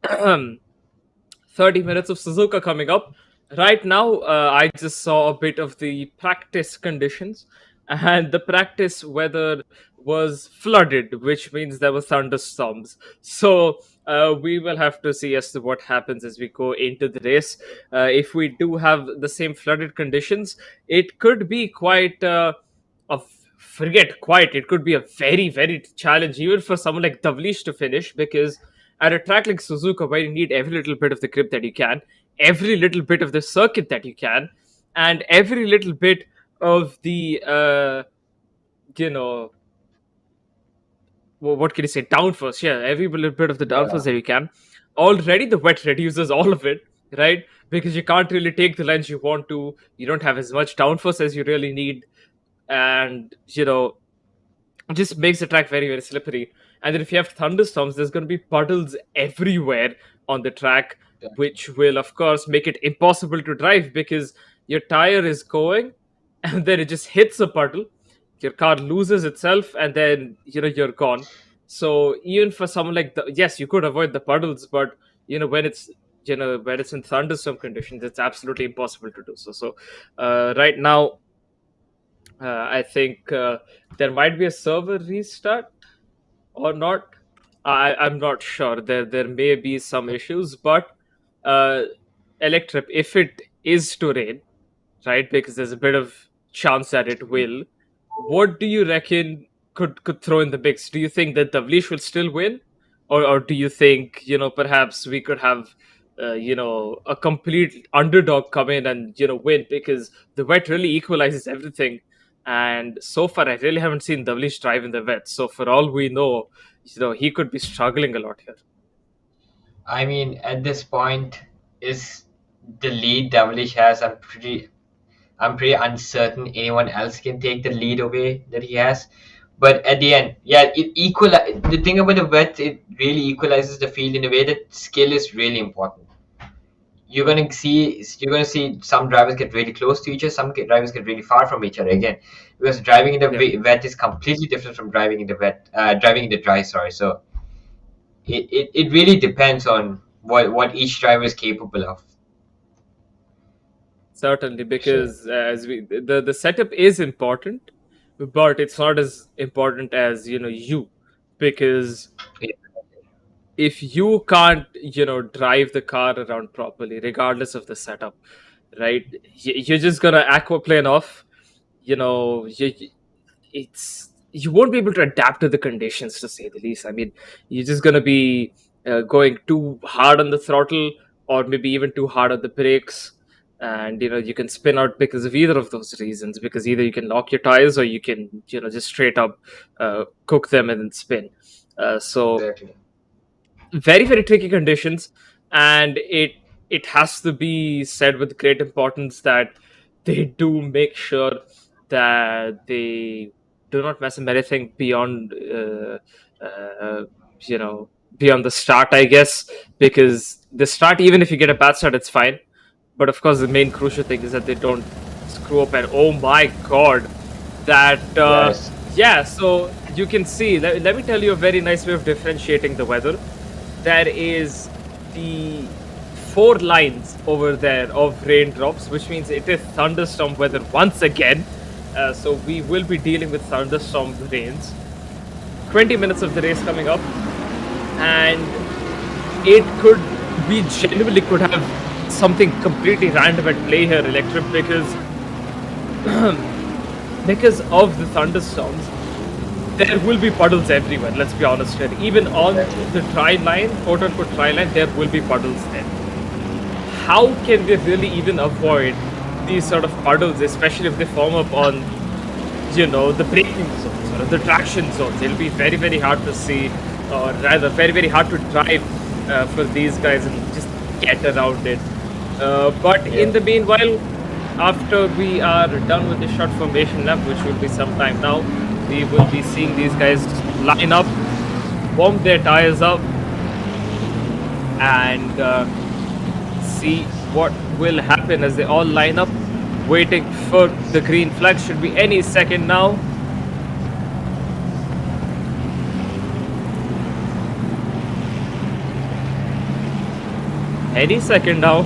30 minutes of Suzuka coming up. Right now, I just saw a bit of the practice conditions, and the practice weather was flooded, which means there were thunderstorms. So we will have to see as to what happens as we go into the race. If we do have the same flooded conditions, it could be quite a forget quite. It could be a very very challenge even for someone like Davlish to finish, because at a track like Suzuka, where you need every little bit of the grip that you can, every little bit of the circuit that you can, and every little bit of the you know what can you say, downforce. Yeah, every little bit of the downforce that you can. Already the wet reduces all of it, right? Because you can't really take the lines you want to. You don't have as much downforce as you really need, and it just makes the track very very slippery. And then if you have thunderstorms, there's going to be puddles everywhere on the track, which will of course make it impossible to drive, because your tire is going and then it just hits a puddle, your car loses itself, and then you're gone. So even for someone like yes, you could avoid the puddles, but when it's in thunderstorm conditions, it's absolutely impossible to do so. So right now, I think there might be a server restart or not. I'm not sure. There may be some issues, but Electrip, if it is to rain, right? Because there's a bit of chance that it will. What do you reckon could throw in the mix? Do you think that Davlish will still win, or do you think perhaps we could have a complete underdog come in and win, because the wet really equalizes everything. And so far, I really haven't seen Davlish drive in the wet. So for all we know, he could be struggling a lot here. I mean, at this point, is the lead Davlish has. I'm pretty uncertain anyone else can take the lead away that he has. But at the end, yeah, the thing about the wet, it really equalizes the field in a way that skill is really important. You're gonna see some drivers get really close to each other, some drivers get really far from each other again, because driving in the wet is completely different from driving in the dry. Sorry, so it really depends on what each driver is capable of. Certainly, because as the setup is important, but it's not as important as you, because if you can't drive the car around properly regardless of the setup, right, you're just gonna aquaplane off. You won't be able to adapt to the conditions, to say the least. I mean, you're just gonna be going too hard on the throttle, or maybe even too hard on the brakes, and you can spin out because of either of those reasons, because either you can lock your tires or you can just straight up cook them and then spin. So Exactly. very very tricky conditions, and it has to be said with great importance that they do make sure that they do not mess up anything beyond beyond the start, I guess, because the start, even if you get a bad start, it's fine, but of course the main crucial thing is that they don't screw up. And oh my god, that Yes. yeah, so you can see, let me tell you a very nice way of differentiating the weather. There is the 4 lines over there of raindrops, which means it is thunderstorm weather once again. So we will be dealing with thunderstorm rains. 20 minutes of the race coming up, and it could be genuinely could have something completely random at play here, Electric, because of the thunderstorms. There will be puddles everywhere, let's be honest here. Even on the dry line, quote unquote dry line, there will be puddles there. How can they really even avoid these sort of puddles, especially if they form up on, the braking zones or the traction zones? It'll be very, very hard to see, or rather, very, very hard to drive for these guys and just get around it. But in the meanwhile, after we are done with the short formation lap, which will be some time now, we will be seeing these guys line up, warm their tires up, and see what will happen as they all line up, waiting for the green flag. Should be any second now. any second now.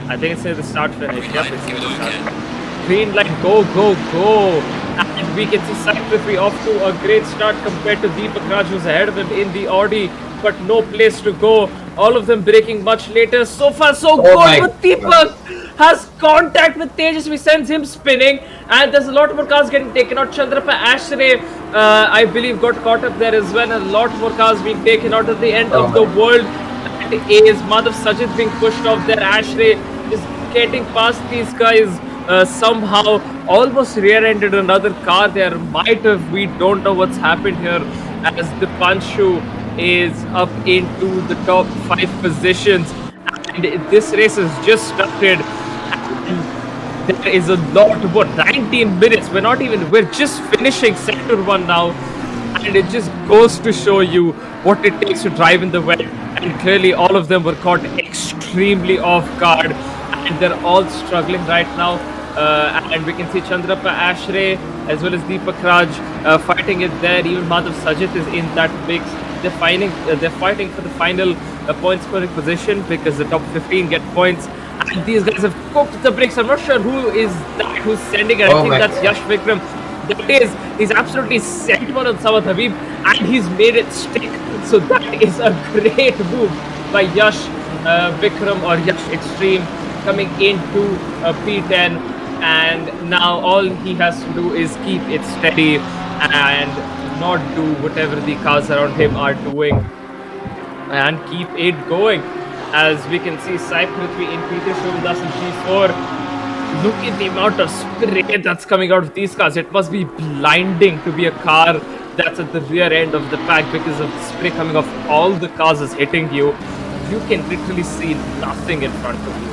I think it's the start finish. Yep, it's Give it the a start. weekend. Green light, go, go, go. And we can see Cypress off to a great start compared to Deepak Raj, who's ahead of him in the Audi, but no place to go. All of them braking much later. So far, so good. But Deepak has contact with Tejasvi, sends him spinning, and there's a lot more cars getting taken out. Chandrapa Ashray, I believe, got caught up there as well. A lot more cars being taken out at the end of the world. That is Madhav Sajid being pushed off there. Ashray is getting past these guys. Somehow almost rear-ended another car there. Might have, we don't know what's happened here, as the Panshu is up into the top 5 positions, and this race has just started. And there is a lot more. 19 minutes. We're just finishing sector 1 now, and it just goes to show you what it takes to drive in the wet. And clearly all of them were caught extremely off guard, and they're all struggling right now. And we can see Chandrapa Ashray as well as Deepak Raj fighting it there. Even Madhav Sajit is in that mix. They're fighting for the final point scoring position, because the top 15 get points. And these guys have cooked the bricks. I'm not sure who is that who's sending it. I think that's Yash Vikram. That is, he's absolutely sent one on Samad Habib, and he's made it stick. So that is a great move by Yash Vikram, or Yash Extreme, coming into P10. And now all he has to do is keep it steady and not do whatever the cars around him are doing, and keep it going. As we can see, Sai Prithvi in P3, Shivdas in P4. Look at the amount of spray that's coming out of these cars. It must be blinding to be a car that's at the rear end of the pack, because of the spray coming off all the cars is hitting you. You can literally see nothing in front of you.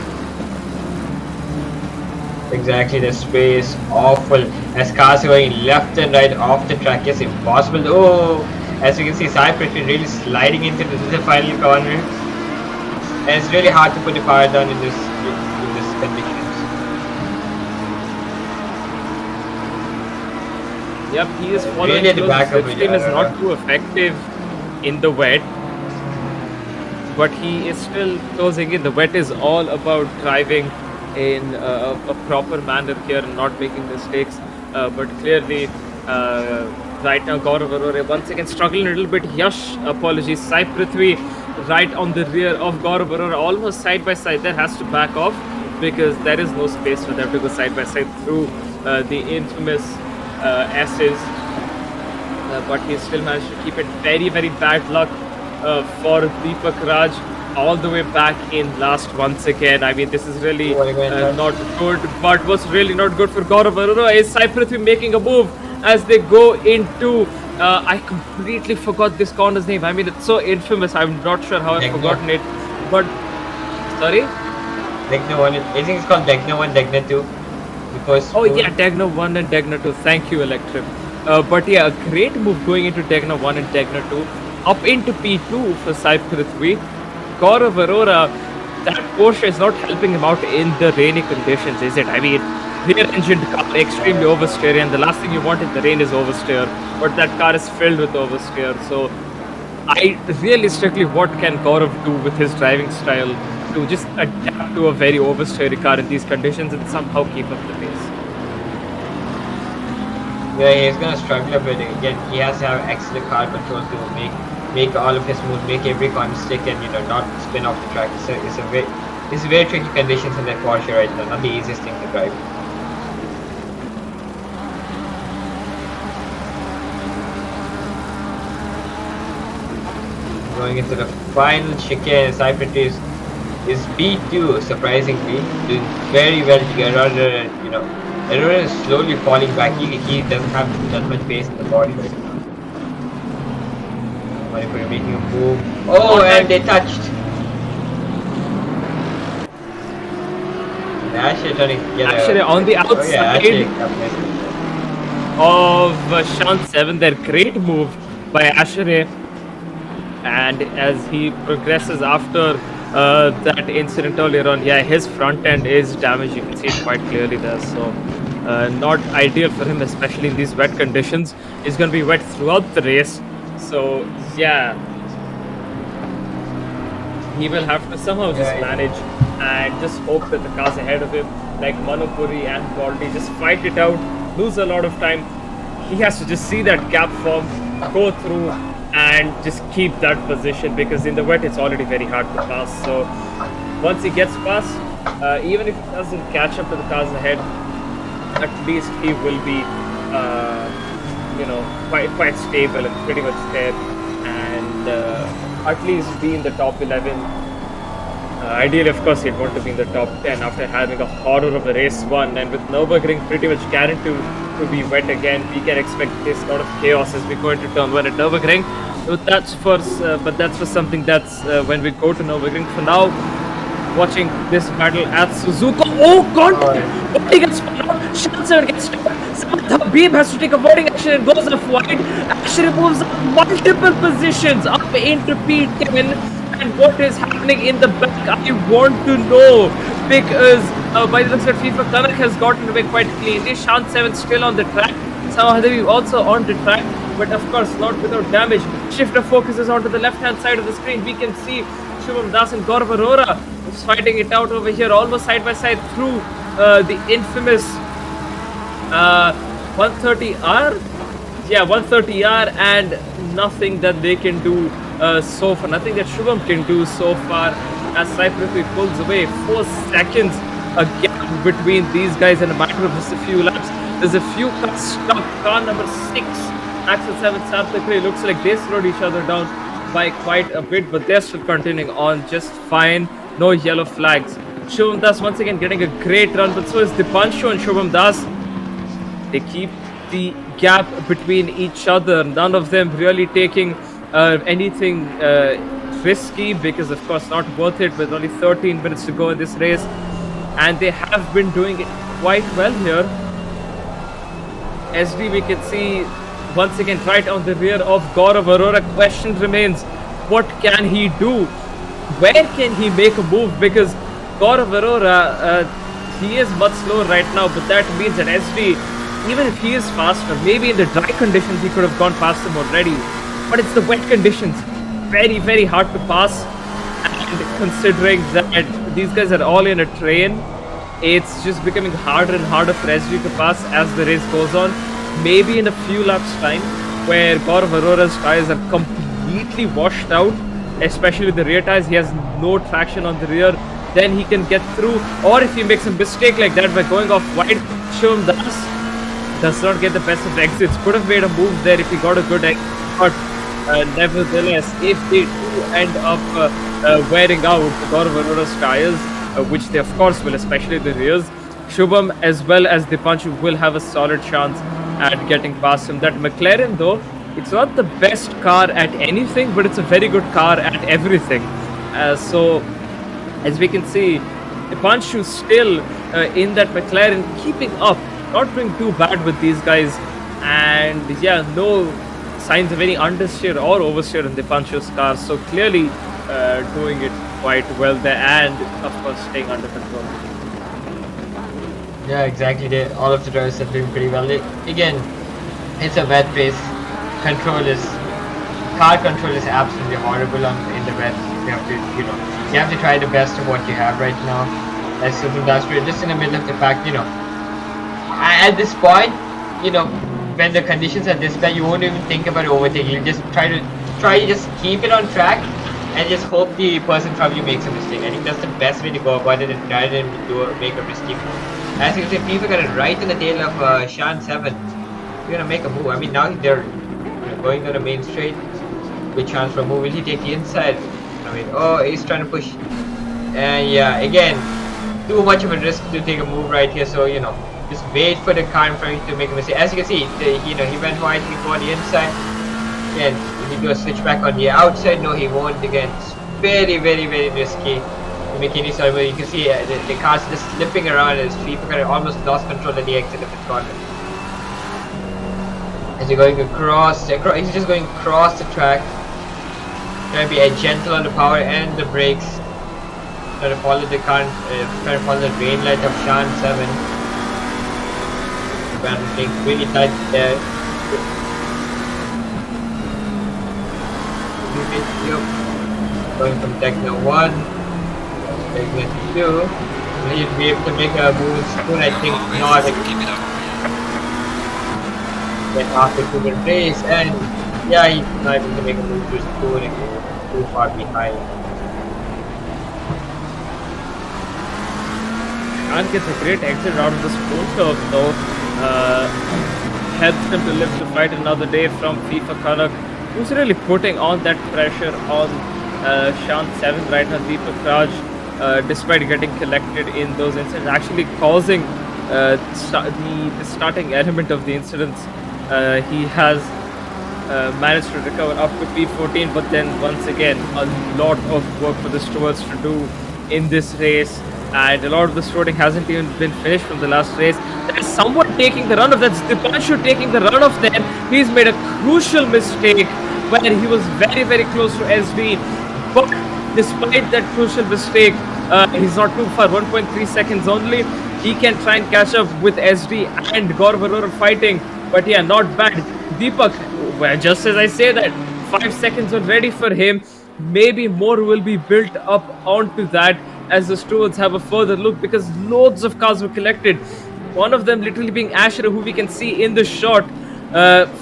Exactly, the spray is awful as cars are going left and right off the track. It's impossible. Oh, as you can see, Sai Prithvi really sliding into the final corner, and it's really hard to put the power down in this conditions. Yep, he is following Really at the back of the it, team is not too effective in the wet, but he is still closing in. The wet is all about driving in a proper manner here and not making mistakes. But clearly, right now, Gaurav Arora once again struggling a little bit. Yash, apologies. Sai Prithvi right on the rear of Gaurav Arora, almost side by side. There has to back off, because there is no space for them to go side by side through the infamous S's. But he still managed to keep it. Very, very bad luck for Deepak Raj, all the way back in last once again. I mean, this is really not good, but was really not good for Gaurav Arora. Is Sai Prithvi making a move as they go into I completely forgot this corner's name. I mean, it's so infamous. I'm not sure how I've forgotten it, but sorry, Degna 1, I think it's called Degna 1, Degna 2. Oh yeah, Degna 1 and Degna 2. Thank you, Electric. But yeah, a great move going into Degna 1 and Degna 2. Up into P2 for Sai Prithvi. Gaurav Arora, that Porsche is not helping him out in the rainy conditions, is it? I mean, rear-engined car, extremely oversteer, and the last thing you want in the rain is oversteer. But that car is filled with oversteer. So, realistically, what can Gaurav do with his driving style to just adapt to a very oversteery car in these conditions and somehow keep up the pace? Yeah, he's gonna struggle a bit. Again, he has to have excellent car control to make all of his moves, make every corner stick, and not spin off the track. It's very tricky conditions in that Porsche right now. Not the easiest thing to drive. Going into the final chicane, Sai Prithvi is B2, surprisingly, doing very well to get around there. Arora is slowly falling back. He doesn't have that much pace in the body right now. Manipur making a move. Oh, and they touched. Actually, on the outside of Shant 7, their great move by Ashray. And as he progresses after that incident earlier on, yeah, his front end is damaged. You can see it quite clearly there. So, not ideal for him, especially in these wet conditions. It's going to be wet throughout the race. So, yeah. he will have to somehow just Right. manage and just hope that the cars ahead of him, like Manupuri and Baldi, just fight it out, lose a lot of time. He has to just see that gap form, go through, and just keep that position, because in the wet it's already very hard to pass. So once he gets past, even if he doesn't catch up to the cars ahead, at least he will be, quite stable and pretty much there, and at least be in the top 11. Ideally, of course, he'd want to be in the top 10 after having a horror of a race one, and with Nürburgring pretty much guaranteed to be wet again, we can expect this sort of chaos as we go into turn 1 at Nürburgring. But that's for something that's when we go to Nürburgring. For now, watching this battle at Suzuka. Oh God! He gets Shanser gets stopped. Habib has to take avoiding action and goes off wide. Actually moves up multiple positions up into P10. And what is happening in the back, I want to know, because by the looks of it, FIFA Kanak has gotten away quite cleanly. Shan 7 still on the track. Sawahadevi also on the track, but of course not without damage. Shifter focuses onto the left hand side of the screen. We can see Shubham Das and Gaurav Arora just fighting it out over here, almost side by side through the infamous 130R. Yeah, 130R, and nothing that they can do so far, nothing that Shubham can do so far, as Cyprus pulls away. 4 seconds a gap between these guys in a matter of just a few laps. There's a few cars stuck. Car number 6, Axel 7, Sarthakri, looks like they slowed each other down by quite a bit, but they're still continuing on just fine. No yellow flags. Shubham Das once again getting a great run, but so is Dipanshu and Shubham Das. They keep the gap between each other. None of them really taking anything risky, because of course not worth it with only 13 minutes to go in this race, and they have been doing it quite well here. SD, we can see once again right on the rear of Gaurav Arora. Question remains, what can he do? Where can he make a move? Because Gaurav Arora, he is much slower right now, but that means that SD, even if he is faster, maybe in the dry conditions he could have gone past him already, but it's the wet conditions, very, very hard to pass. And considering that these guys are all in a train, it's just becoming harder and harder for SG to pass as the race goes on. Maybe in a few laps time, where Gaurav Arora's tires are completely washed out, especially the rear tires, he has no traction on the rear, then he can get through. Or if he makes a mistake like that by going off wide, Shubham Das does not get the best of exits. Could have made a move there if he got a good exit, but nevertheless, if they do end up wearing out Gaurav Arora's tires, which they of course will, especially the rears, Shubham as well as Dipanshu will have a solid chance at getting past him. That McLaren, though, it's not the best car at anything, but it's a very good car at everything. So as we can see, Dipanshu still in that McLaren, keeping up, not doing too bad with these guys, and yeah, no signs of any understeer or oversteer in Dipanshu's car, so clearly doing it quite well there, and of course staying under control. Yeah, exactly. All of the drivers are doing pretty well. Again, it's a wet race. Car control is absolutely horrible in the wet. You have to try the best of what you have right now. As Shubham Das, we're just in the middle of the pack. At this point, when the conditions are this bad, you won't even think about overtaking. You just try to just keep it on track and just hope the person from you makes a mistake. I think that's the best way to go about it, and rather than make a risky move. As you can see, people got it right in the tail of Shan 7. You're gonna make a move. I mean, now they're going on a main straight with chance for a move. Will he take the inside? I mean, oh, he's trying to push. And yeah, again, too much of a risk to take a move right here. So just wait for the car in front of you to make a mistake. As you can see, he went wide, he go on the inside. Again, will he do a switch back on the outside? No, he won't. Again, it's very, very, very risky to make any sort of move. You can see the car's just slipping around his feet. He almost lost control at the exit of the corner. As you're going across, he's just going across the track. Trying to be gentle on the power and the brakes. Trying to follow the current, trying to follow the rain light of Shan 7. The battle being really tight there. going from Techno 1, Techno 2. Will he be able to make a move in spoon? I think not. Keep it up. Get halfway through the race, and yeah, he's not able to make a move to spoon and too far behind. Khan gets a great exit out of the spoon curve though. Helps him to live to fight another day from FIFA Kanak, who's really putting on that pressure on Shan 7 right now. Deepak Raj, despite getting collected in those incidents, actually causing the starting element of the incidents. He has managed to recover up to P14, but then once again a lot of work for the stewards to do in this race, and a lot of the stewarding hasn't even been finished from the last race. There's someone taking the run of that. Dipanshu taking the run of them. He's made a crucial mistake where he was very, very close to SV, but despite that crucial mistake, he's not too far, 1.3 seconds only. He can try and catch up with SD and Gaurav Arora fighting, but yeah, not bad. Deepak, well, just as I say that, 5 seconds already for him. Maybe more will be built up onto that as the stewards have a further look, because loads of cars were collected. One of them literally being Asher, who we can see in the shot.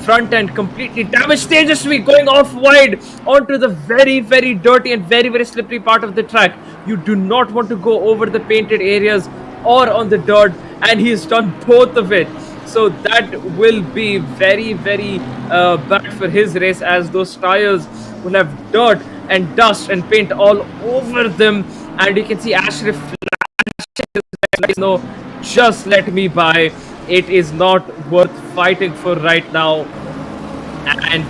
Front end completely damaged. Tejasvi going off wide onto the very, very dirty and very, very slippery part of the track. You do not want to go over the painted areas or on the dirt, and he's done both of it. So that will be very, very bad for his race, as those tires will have dirt and dust and paint all over them. And you can see Ashraf flashing, no, just let me by. It is not worth fighting for right now, and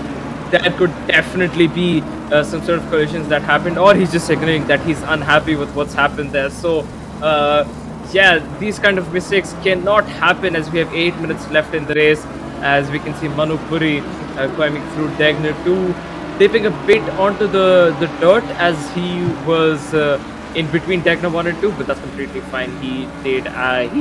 there could definitely be some sort of collisions that happened, or he's just signaling that he's unhappy with what's happened there. So yeah, these kind of mistakes cannot happen, as we have 8 minutes left in the race. As we can see Manu Puri climbing through Degner 2, dipping a bit onto the dirt as he was in between Degner 1 and 2, but that's completely fine. He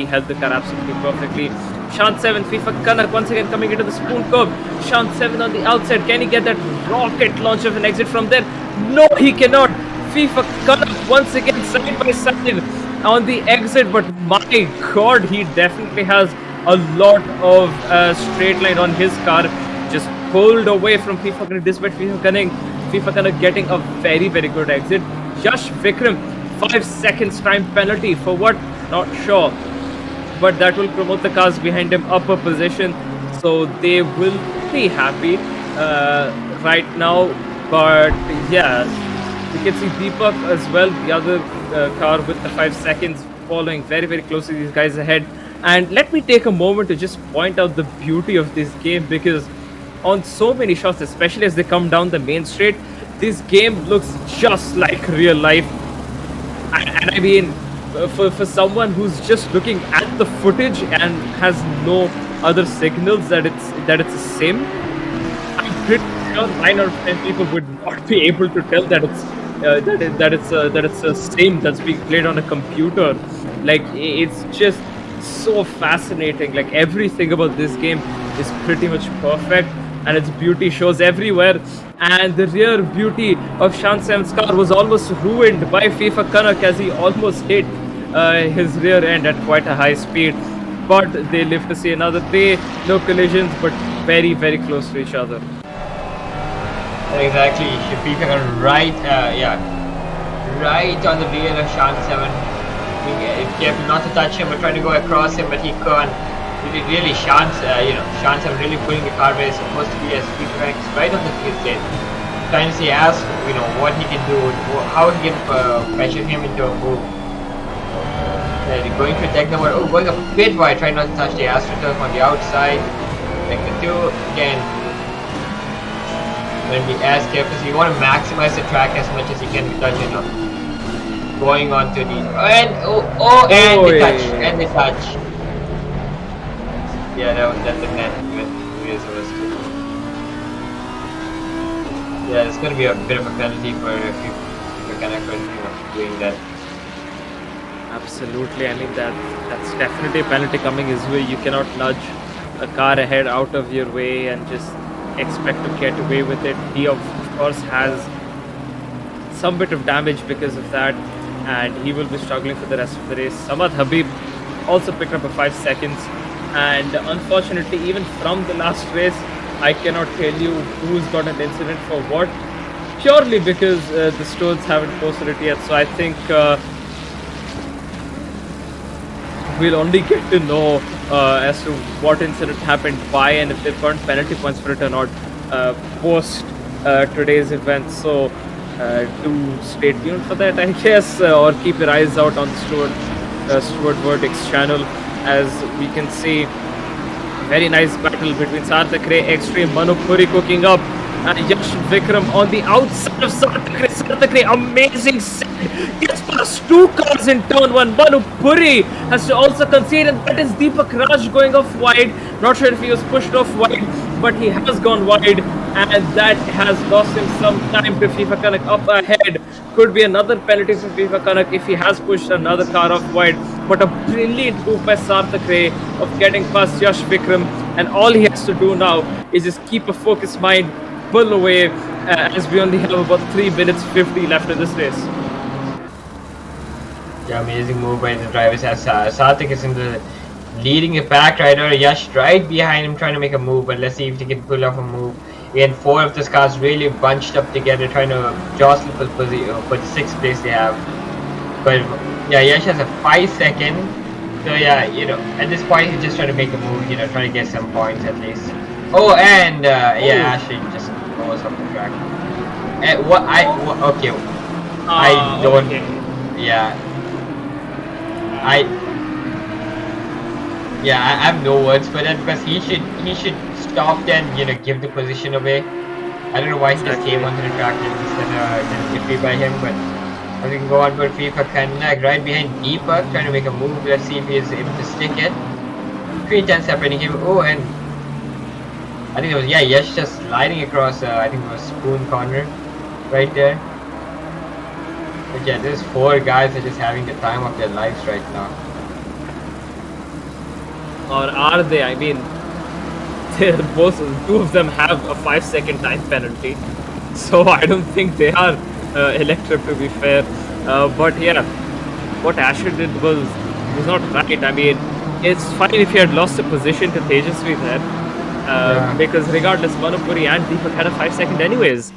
held the car absolutely perfectly. Shan 7, FIFA Kanak once again coming into the spoon curve. Shan 7 on the outside. Can he get that rocket launch of an exit from there? No, he cannot. FIFA Kanak once again side by side on the exit, but my god, he definitely has a lot of straight line on his car. Just pulled away from FIFA Kanak, despite FIFA Kanak getting a very, very good exit. Yash Vikram, 5 seconds time penalty for what? Not sure, but that will promote the cars behind him up a position, so they will be happy right now. But yeah, you can see Deepak as well, the other car with the 5 seconds, following very, very closely these guys ahead. And let me take a moment to just point out the beauty of this game, because on so many shots, especially as they come down the main straight, this game looks just like real life. And I mean, for someone who's just looking at the footage and has no other signals that it's a sim, I'm pretty sure 9 out of 10 people would not be able to tell that it's a sim that's being played on a computer. Like, it's just so fascinating. Like, everything about this game is pretty much perfect, and its beauty shows everywhere. And the rear beauty of Shan 7's car was almost ruined by FIFA Kanak, as he almost hit his rear end at quite a high speed. But they live to see another day. No collisions, but very, very close to each other. Exactly, FIFA Kanak right on the rear of Shan 7. Careful not to touch him or trying to go across him, but he can't. Really, Shan 7 really pulling the car where it's supposed to be, as FIFA Kanak right on the field state. Trying to see what he can do, how he can pressure him into a move. Going through tech number, going a bit wide, trying not to touch the AstroTurf on the outside. Tech 2 again. Going to be as careful, so you want to maximize the track as much as you can without, going on to the and the touch. Yeah, that's the net with Reservist. Yeah, it's going to be a bit of a penalty for if you're kind of doing that. Absolutely, I mean that's definitely a penalty coming his way. You cannot nudge a car ahead out of your way and just expect to get away with it. He of course has some bit of damage because of that, and he will be struggling for the rest of the race. Samad Habib also picked up a 5 seconds, and unfortunately, even from the last race, I cannot tell you who's got an incident for what, purely because the stewards haven't posted it yet. So I think we'll only get to know as to what incident happened, why, and if they've earned penalty points for it or not post today's event. So do stay tuned for that, I guess, or keep your eyes out on the Stewart Verdicts channel. As we can see, very nice battle between Sarthak Ray, Extreme, Manu Puri cooking up, and Yash Vikram on the outside of Sarthak Ray. Sarthak Ray, amazing set, gets past 2 cars in turn 1. Manu Puri has to also concede, and that is Deepak Raj going off wide. Not sure if he was pushed off wide, but he has gone wide, and that has lost him some time to FIFA Kanak. Up ahead could be another penalty for FIFA Kanak if he has pushed another car off wide. But a brilliant move by Sarthak Ray of getting past Yash Vikram, and all he has to do now is just keep a focused mind, pull away, as we only have about 3 minutes 50 left in this race. Yeah, amazing move by the drivers as Sarthak is in the leading a pack rider. Yash right behind him trying to make a move, but let's see if he can pull off a move. Again, 4 of the cars really bunched up together trying to jostle for the 6th place they have. But yeah, Yash has a 5 second. So yeah, at this point he's just trying to make a move, trying to get some points at least. Oh, and yeah, Ashley just goes off the track. Okay. I don't. Okay. Yeah. I have no words for that, because he should stop and give the position away. I don't know why he just came onto the track instead of get free by him, but as we can go on, but FIFA Kanak right behind Deepak trying to make a move. Let's see if he is able to stick it. 310 separating him. Oh, and I think it was Yash just sliding across. I think it was Spoon Corner right there. But yeah, there's 4 guys that are just having the time of their lives right now. Or are they? I mean, they're both, 2 of them have a 5 second time penalty, so I don't think they are electric, to be fair. But yeah, what Asher did was not right. I mean, it's fine if he had lost a position to Tejasvi there, because regardless, Manupuri and Deepak had a 5 second anyways.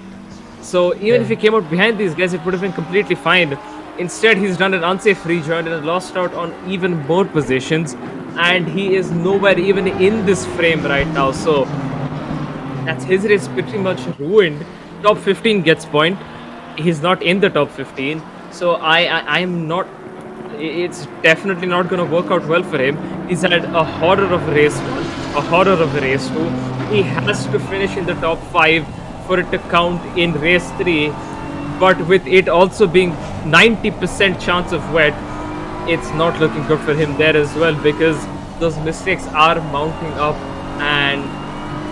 So even if he came out behind these guys, it would have been completely fine. Instead, he's done an unsafe rejoin and lost out on even more positions, and he is nowhere even in this frame right now. So that's his race pretty much ruined. Top 15 gets point. He's not in the top 15, so I'm not. It's definitely not going to work out well for him. He's had a horror of a race 1, a horror of a race 2. He has to finish in the top 5 for it to count in race 3. But with it also being 90% chance of wet, it's not looking good for him there as well, because those mistakes are mounting up and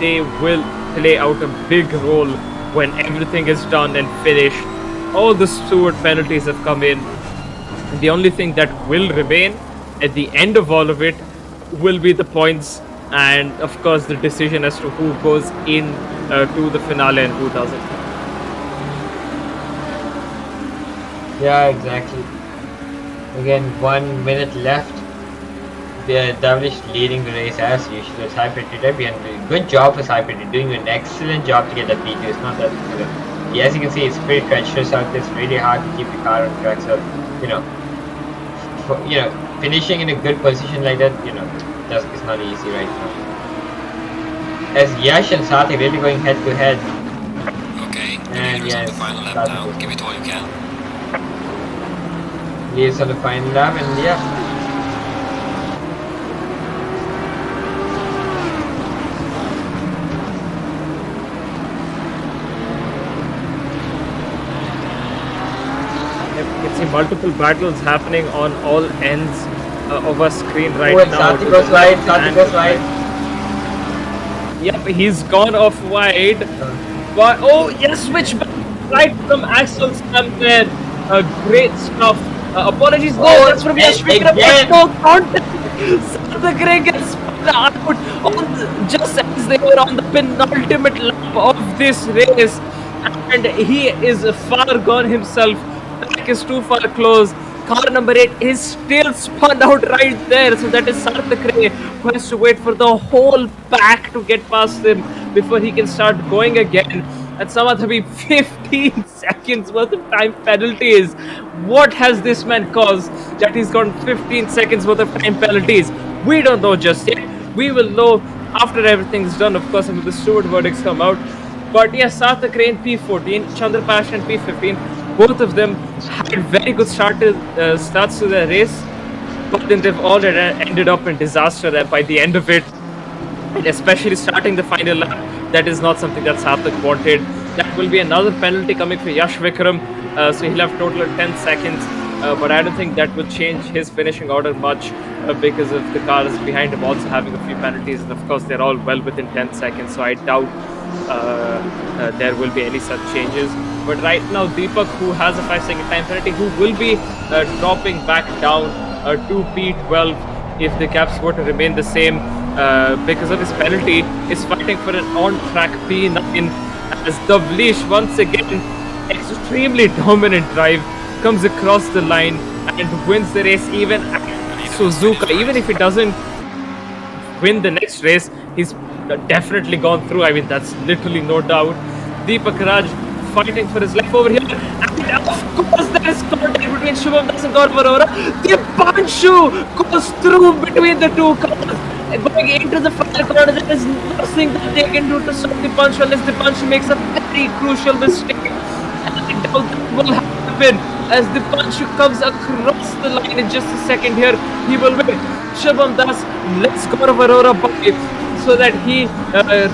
they will play out a big role when everything is done and finished. All the steward penalties have come in. The only thing that will remain at the end of all of it will be the points, and of course the decision as to who goes in to the finale and who doesn't. Yeah, exactly. Again, 1 minute left. The Devilish leading the race as usual. It's Hyper-Treated, and good job for Hyper-Treated, doing an excellent job to get that P2. It's not that, as you can see, it's pretty treacherous out there. It's really hard to keep the car on track. So, finishing in a good position like that, it's not easy right now. As Yash and Sarthak really going head to head. Okay, and on the final lap now. Give it all you can. Leaves on the final lap, and yeah. You can see multiple battles happening on all ends of our screen right now. Sarthak goes wide, Sarthak goes wide. Yep, he's gone off wide. But oh yes, switch back right from Axel Stam there. Great stuff. Apologies, that's from Yash Vikram. No contact. Sarthak Ray gets out just as they were on the penultimate lap of this race. and he is far gone himself. Back is too far close. Car number 8 is still spun out right there. So that is Sarthak Ray who has to wait for the whole pack to get past him before he can start going again. And Samad Habib, 15 seconds worth of time penalties. What has this man caused that he's got 15 seconds worth of time penalties? We don't know just yet. We will know after everything's done, of course, and the steward verdicts come out. But yes, Sarthak Ray in P14, Chandra Pash in P15, both of them had very good starts to their race, but then they've all ended up in disaster by the end of it. And especially starting the final lap, that is not something that Sarthak wanted. That will be another penalty coming for Yash Vikram, so he'll have total of 10 seconds. But I don't think that will change his finishing order much because of the cars behind him also having a few penalties, and of course they're all well within 10 seconds, so I doubt there will be any such changes. But right now, Deepak, who has a 5-second time penalty, who will be dropping back down to P12 if the caps were to remain the same because of his penalty, is fighting for an on-track P9 as Davlish once again, extremely dominant drive, comes across the line and wins the race even at Suzuka. Even if he doesn't win the next race, he's definitely gone through. I mean, that's literally no doubt. Deepak Raj fighting for his life over here. And of course, there is contact between Shubham Das and Gaurav Arora. Dipanshu goes through between the two cars. Going into the final corner, there is nothing that they can do to stop Dipanshu unless Dipanshu makes a very crucial mistake. And I doubt that will happen as Dipanshu comes across the line in just a second here. He will win. Shubham Das lets Gaurav Arora by so that he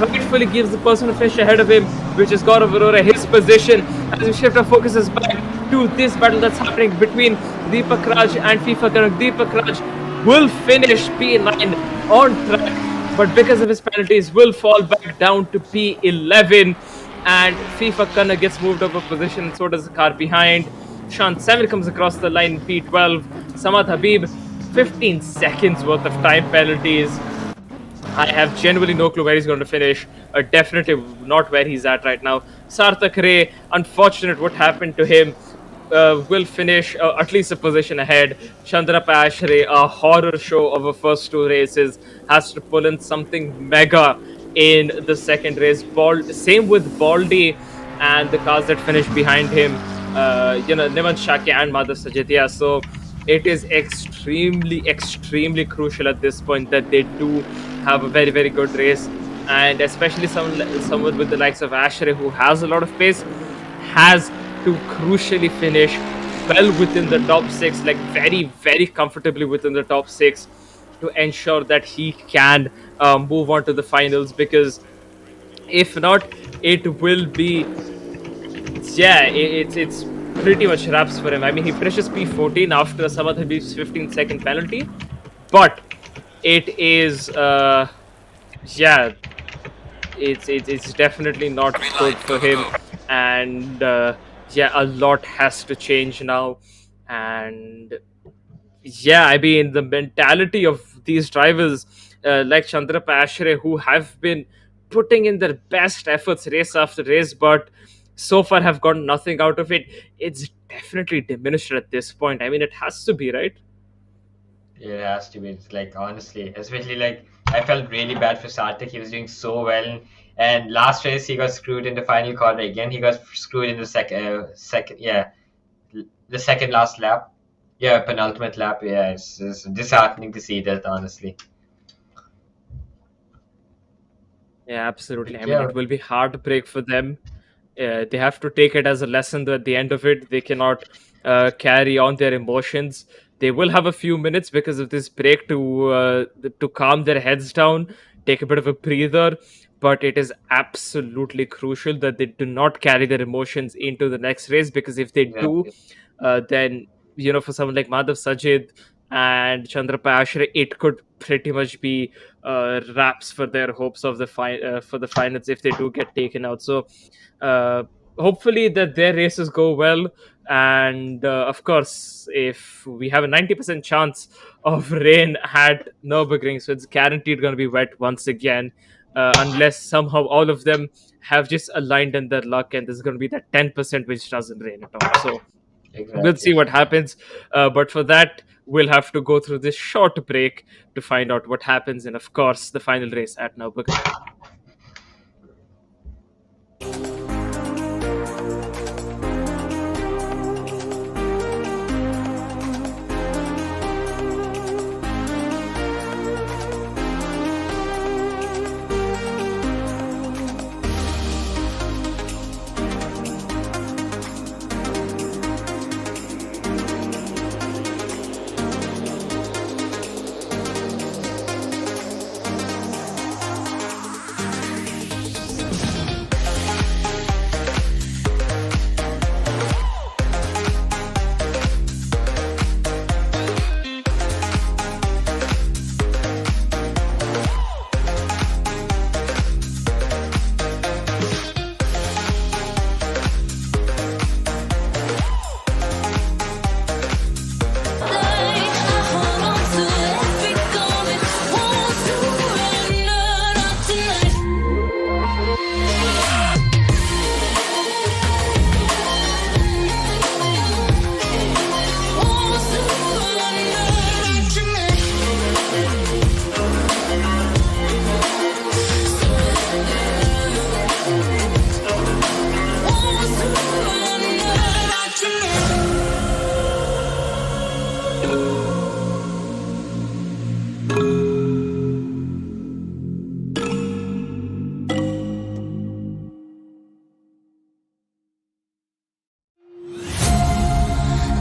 rightfully gives the person to finish ahead of him, which is Gaurav Arora, his position. As we shift our focuses back to this battle that's happening between Deepak Raj and FIFA Kanak. Deepak Raj will finish P9 on track, but because of his penalties will fall back down to P11, and FIFA Kanak gets moved up a position, and so does the car behind. Shan 7 comes across the line in P12. Samad Habib, 15 seconds worth of time penalties. I have genuinely no clue where he's going to finish. Definitely not where he's at right now. Sarthak Ray, unfortunate what happened to him, will finish at least a position ahead. Chandra Ray, a horror show of the first two races, has to pull in something mega in the second race. Same with Baldy and the cars that finished behind him. Niman Shaki and Madhav Sajidya. So it is extremely crucial at this point that they do have a very, very good race, and especially someone with the likes of Ashray, who has a lot of pace, has to crucially finish well within the top 6, like very, very comfortably within the top 6, to ensure that he can move on to the finals, because if not, it will be, it's pretty much wraps for him. I mean, he finishes P14 after Samad Habib's 15-second penalty, but it is, it's definitely not good for him, and a lot has to change now, and I mean, the mentality of these drivers like Chandra Ashray, who have been putting in their best efforts race after race, but so far have gotten nothing out of it. It's definitely diminished at this point. I mean, it has to be, right? It has to be. It's like, honestly, especially like I felt really bad for Sarthak. He was doing so well, and last race he got screwed in the final corner again. He got screwed in the the second last lap. Yeah, penultimate lap. Yeah, it's disheartening to see that, honestly. Yeah, absolutely. I mean, Yeah, it will be heartbreak for them. They have to take it as a lesson that at the end of it, they cannot carry on their emotions. They will have a few minutes because of this break to calm their heads down, take a bit of a breather. But it is absolutely crucial that they do not carry their emotions into the next race, because if they do, exactly. then for someone like Madhav Sajid and Chandra Ashray, it could pretty much be wraps for their hopes of for the finals if they do get taken out. So uh, hopefully that their races go well, and of course, if we have a 90% chance of rain at Nürburgring, so it's guaranteed going to be wet once again. unless somehow all of them have just aligned in their luck, and there's going to be that 10% which doesn't rain at all. So we'll see what happens. But for that, we'll have to go through this short break to find out what happens, and of course, the final race at Nürburgring.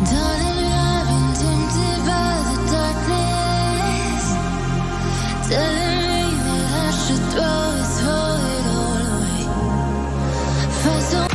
Darling, I've been tempted by the darkness, telling me that I should throw it all away. Find some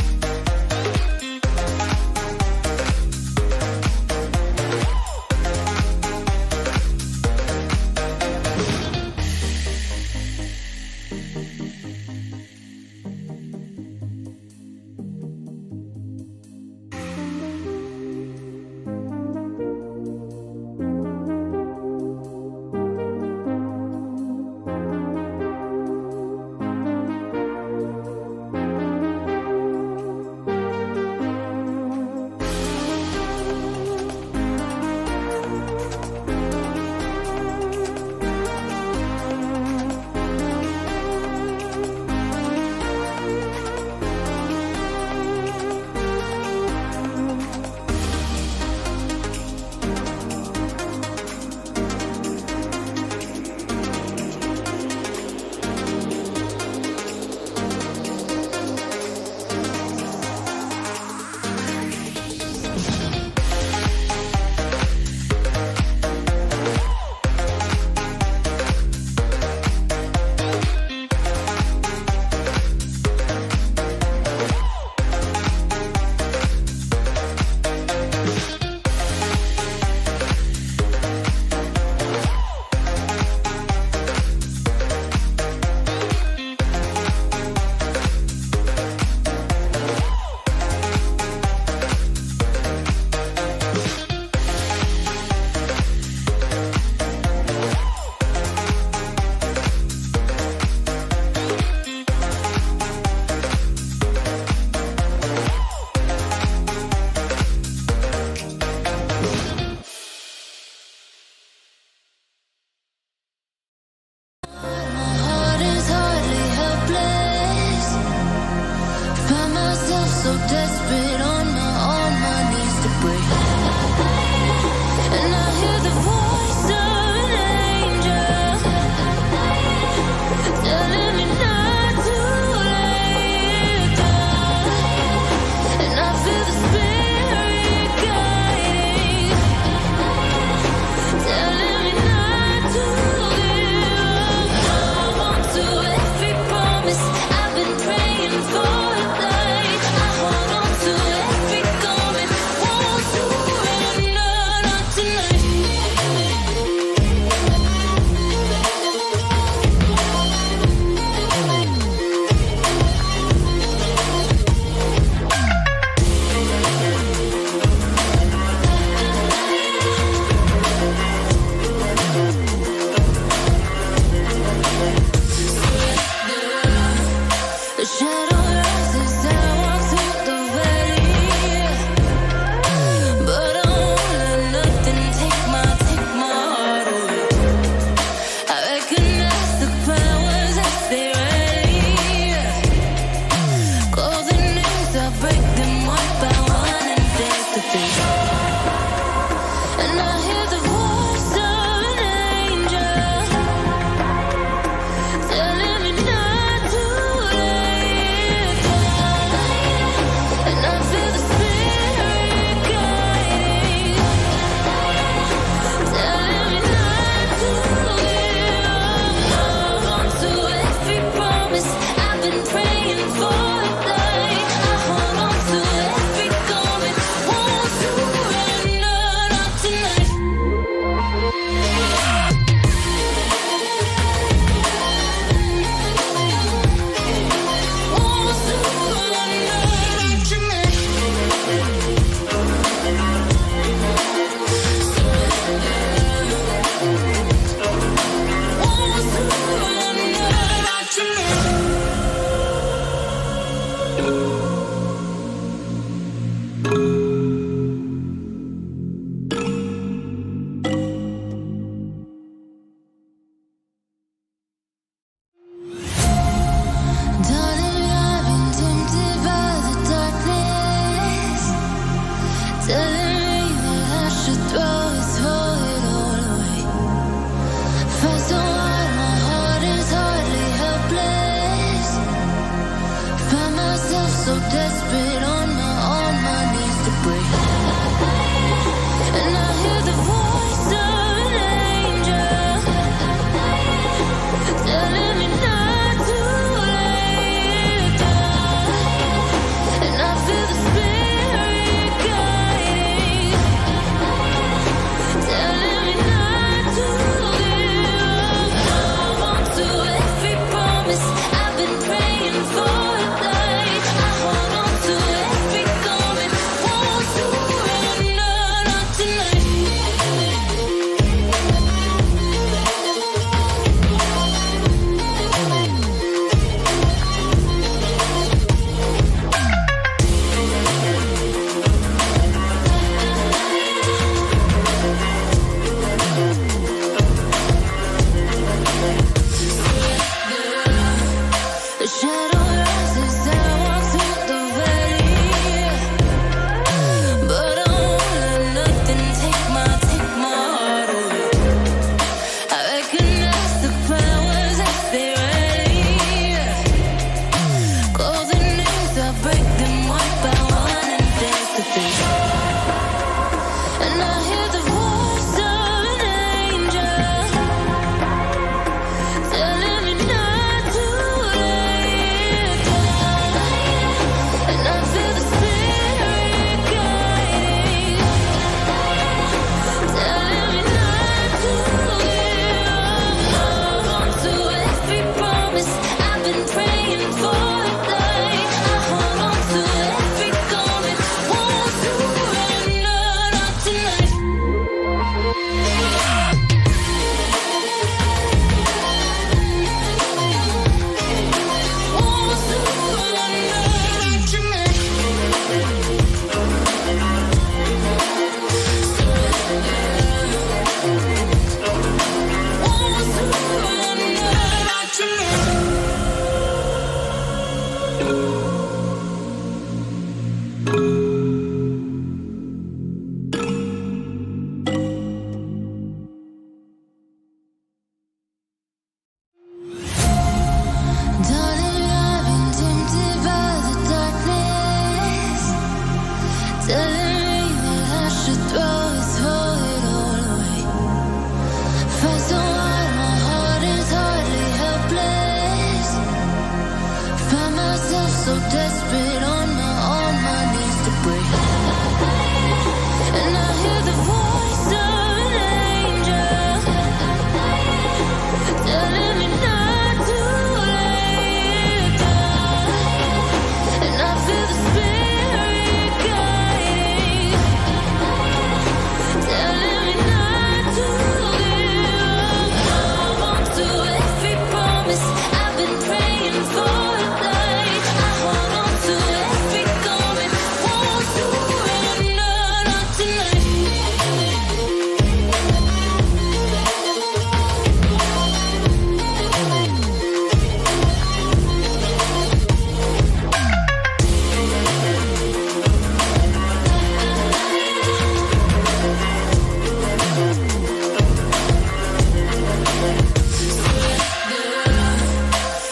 so desperate on my knees to break. And I hear the voice of an angel telling me not to lay it down. And I feel the spirit guiding, telling me not to give up. Hold on to every promise I've been praying for. Hold on to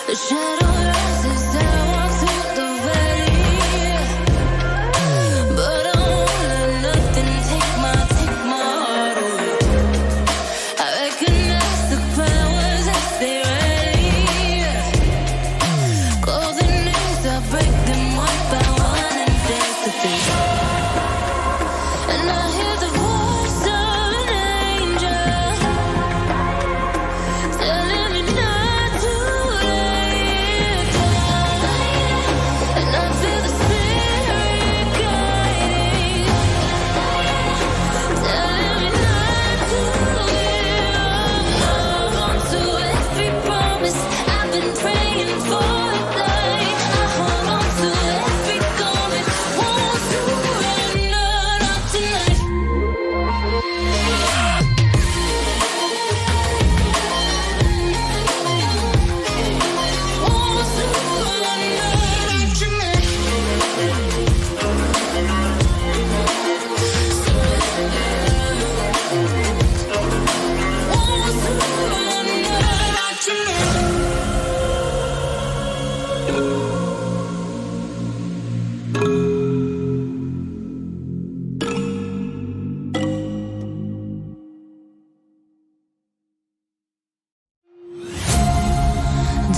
The shadow rises as I walk through the valley, but I won't let nothing take my heart away. I recognize the powers as they rally. Golden names, I break them one by one and dance to face. And I hear the voice of an angel telling me not to lay it down. And I feel the spirit guiding, telling me not to give up. Hold on to every promise I've been praying for tonight. I hold on to every moment, won't surrender, not tonight. Won't surrender, not tonight. Won't surrender, not tonight.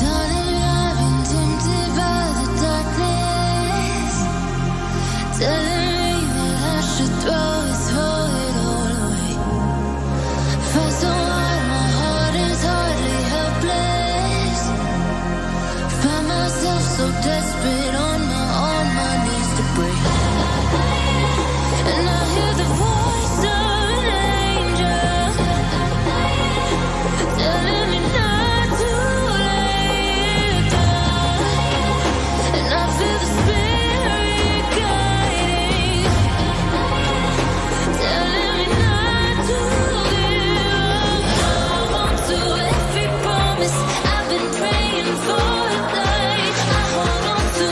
Darling, I've been tempted by the darkness, telling me that I should throw it all away. Fight so hard, my heart is hardly helpless. Find myself so desperate on my knees to break. And I hear the voice of an angel telling me not to lay it down. And I feel the spirit guiding, telling me not to give up. Hold on to every promise I've been praying for tonight. I hold on to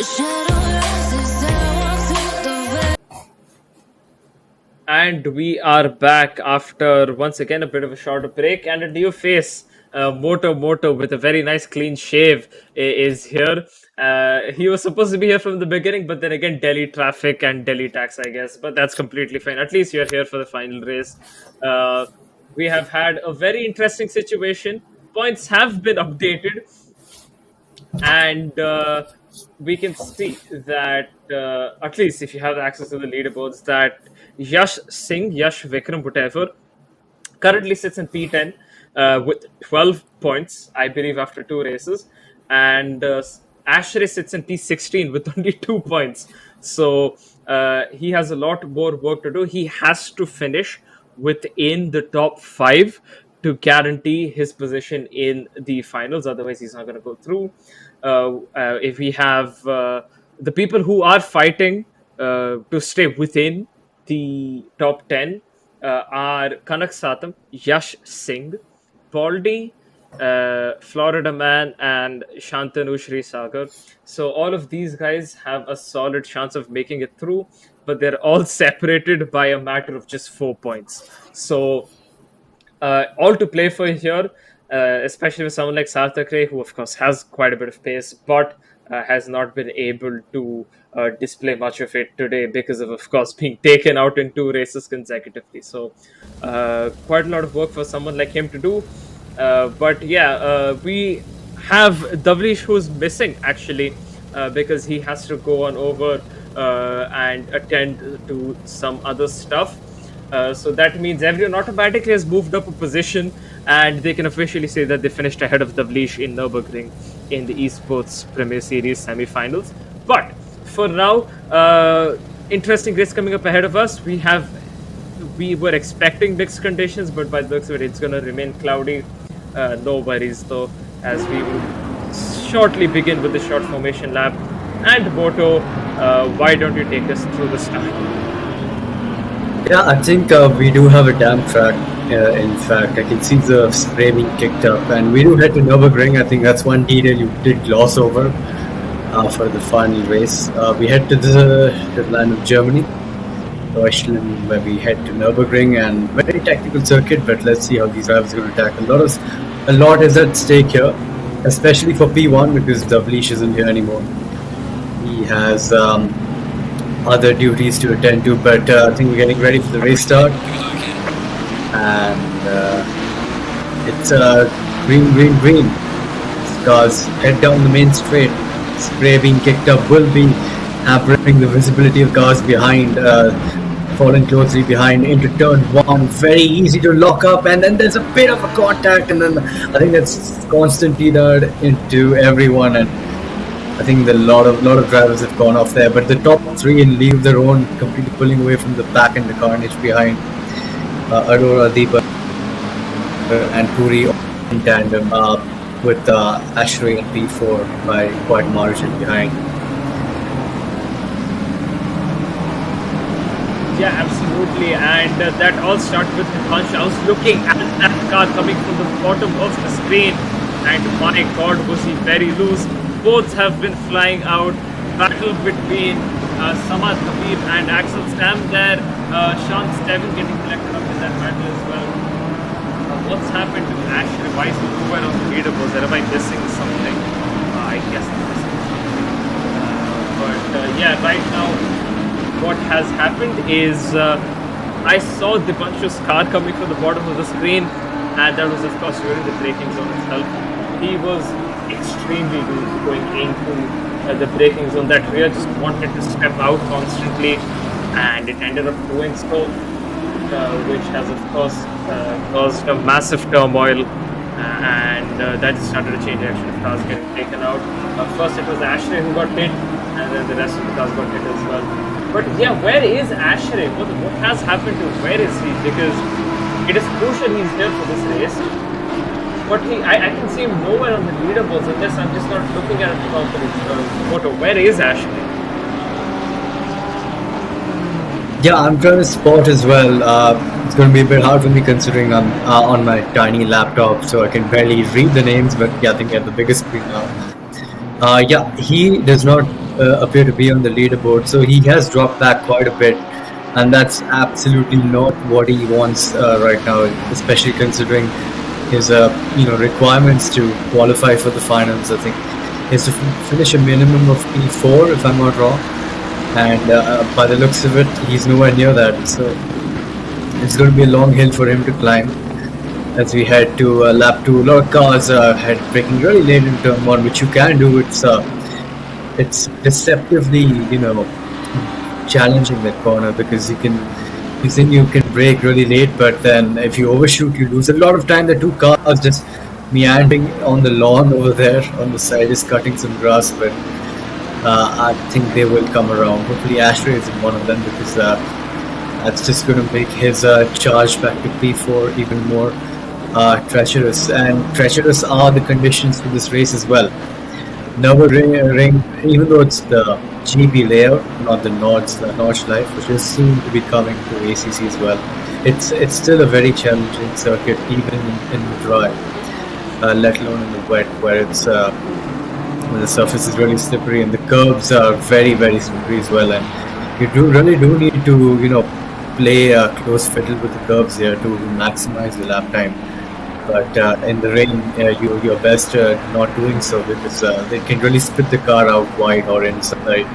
The shadow rises, I walk through the veil. And we are back after once again a bit of a shorter break, and a new face. Moto with a very nice clean shave is here. He was supposed to be here from the beginning, but then again, Delhi traffic and Delhi tax, I guess. But that's completely fine. At least you're here for the final race. Uh, we have had a very interesting situation. Points have been updated, and we can see that at least if you have access to the leaderboards, that Yash Vikram, whatever, currently sits in P10 with 12 points, I believe, after 2 races, and Ashray sits in P16 with only 2 points. So he has a lot more work to do. He has to finish within the top 5 to guarantee his position in the finals. Otherwise, he's not going to go through. If we have the people who are fighting to stay within the top 10 are Kanak Satam, Yash Singh, Baldi, Florida Man, and Shantanu Shri Sagar. So all of these guys have a solid chance of making it through, but they're all separated by a matter of just 4 points. So all to play for here, especially with someone like Sarthak Ray, who of course has quite a bit of pace, but has not been able to display much of it today because of course, being taken out in 2 races consecutively. So quite a lot of work for someone like him to do. But yeah, we have Davlish, who's missing actually, because he has to go on over and attend to some other stuff. So that means everyone automatically has moved up a position, and they can officially say that they finished ahead of Davlish in Nürburgring in the Esportz Premier Series semi-finals. But for now, interesting race coming up ahead of us. We were expecting mixed conditions, but by the looks of it, it's going to remain cloudy. No worries though, as we will shortly begin with the short formation lap. And Moto, why don't you take us through the start? Yeah, I think we do have a damp track. In fact, I can see the spray being kicked up, and we do head to Nürburgring. I think that's one detail you did gloss over for the final race. We head to the land of Germany, Deutschland, where we head to Nürburgring, and very technical circuit. But let's see how these drivers are going to tackle. A lot is at stake here, especially for P1 because Davlish isn't here anymore. He has other duties to attend to, but I think we're getting ready for the race start, and it's green. Cars head down the main straight. Spray being kicked up will be hampering the visibility of cars behind, falling closely behind into turn 1. Very easy to lock up, and then there's a bit of a contact, and then I think that's constantly done into everyone, and I think a lot of drivers have gone off there, but the top 3 in league of their own, completely pulling away from the back and the carnage behind. Aurora, Deepa, and Puri in tandem with Ashray and P4 by quite margin behind. Yeah, absolutely, and that all started with the punch. I was looking at that car coming from the bottom of the screen, and my God, was he very loose. Both have been flying out. Battle between Samad Khabib and Axel Stam there. Sean Steven getting collected up in that battle as well. What's happened to Ashray? Why is he nowhere on the leaderboard? Am I missing something? I guess I'm missing something. But yeah, right now, what has happened is I saw the bunch of Scar coming from the bottom of the screen, and that was of course during the braking zone itself. He was extremely loose going into the braking zone. That rear just wanted to step out constantly, and it ended up doing so, which has of course caused a massive turmoil, and that just started to change direction of cars getting taken out. First it was Ashray who got hit, and then the rest of the cars got hit as well. But yeah, where is Ashray? What has happened to him? Where is he? Because it is crucial he's there for this race. But I can see him nowhere on the leaderboards unless I'm just not looking at it properly. Where is Ashray? Yeah, I'm trying to spot as well. It's going to be a bit hard for me considering I'm on my tiny laptop, so I can barely read the names. But yeah, I think I have the biggest screen now. Yeah, he does not appear to be on the leaderboard. So he has dropped back quite a bit, and that's absolutely not what he wants right now, especially considering his requirements to qualify for the finals. I think he has to finish a minimum of P4 if I'm not wrong, and by the looks of it, he's nowhere near that. So it's going to be a long hill for him to climb as we head to lap 2. A lot of cars head braking really late in turn 1, which you can do. It's deceptively challenging that corner, because you think you can brake really late, but then if you overshoot, you lose a lot of time. The two cars just meandering on the lawn over there on the side, just cutting some grass, but I think they will come around. Hopefully Ashray isn't one of them, because that's just going to make his charge back to P4 even more treacherous. And treacherous are the conditions for this race as well. Nürburgring, even though it's the GB layout, not the Notch Life, which is soon to be coming to ACC as well, it's still a very challenging circuit, even in the dry, let alone in the wet, where it's the surface is really slippery and the curbs are very, very slippery as well. And you really do need to play close fiddle with the curbs here to maximize the lap time. But in the rain, you're best not doing so, because they can really spit the car out wide or inside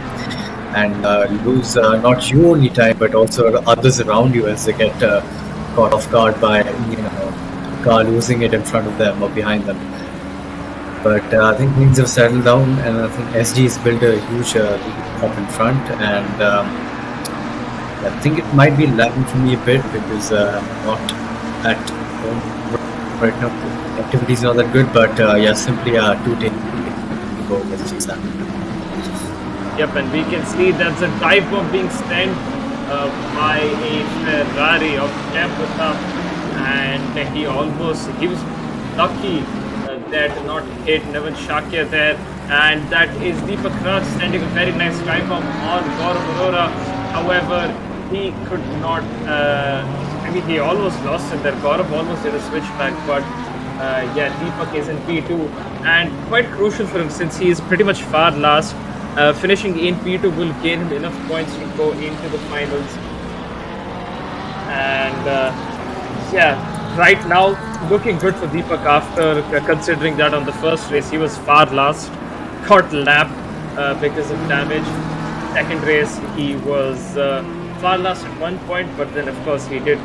and lose not you only time, but also others around you as they get caught off guard by car losing it in front of them or behind them. But I think things have settled down, and I think SG has built a huge lead up in front, and I think it might be lagging for me a bit, because I'm not at home right now. The activity is not that good, but simply 2 days ago, that's just happened. Yep, and we can see that's a dive bomb being sent by a Ferrari of Tempota, and he was lucky there to not hit Nevan Shakya there, and that is Deepak Raj sending a very nice dive bomb on Gaurav Arora. However, he could not, he almost lost it there. Gaurav almost did a switchback, but Deepak is in P2, and quite crucial for him since he is pretty much far last. Finishing in P2 will gain him enough points to go into the finals. And right now, looking good for Deepak after considering that on the first race he was far last, got lapped because of damage. Second race he was far last at one point, but then of course he did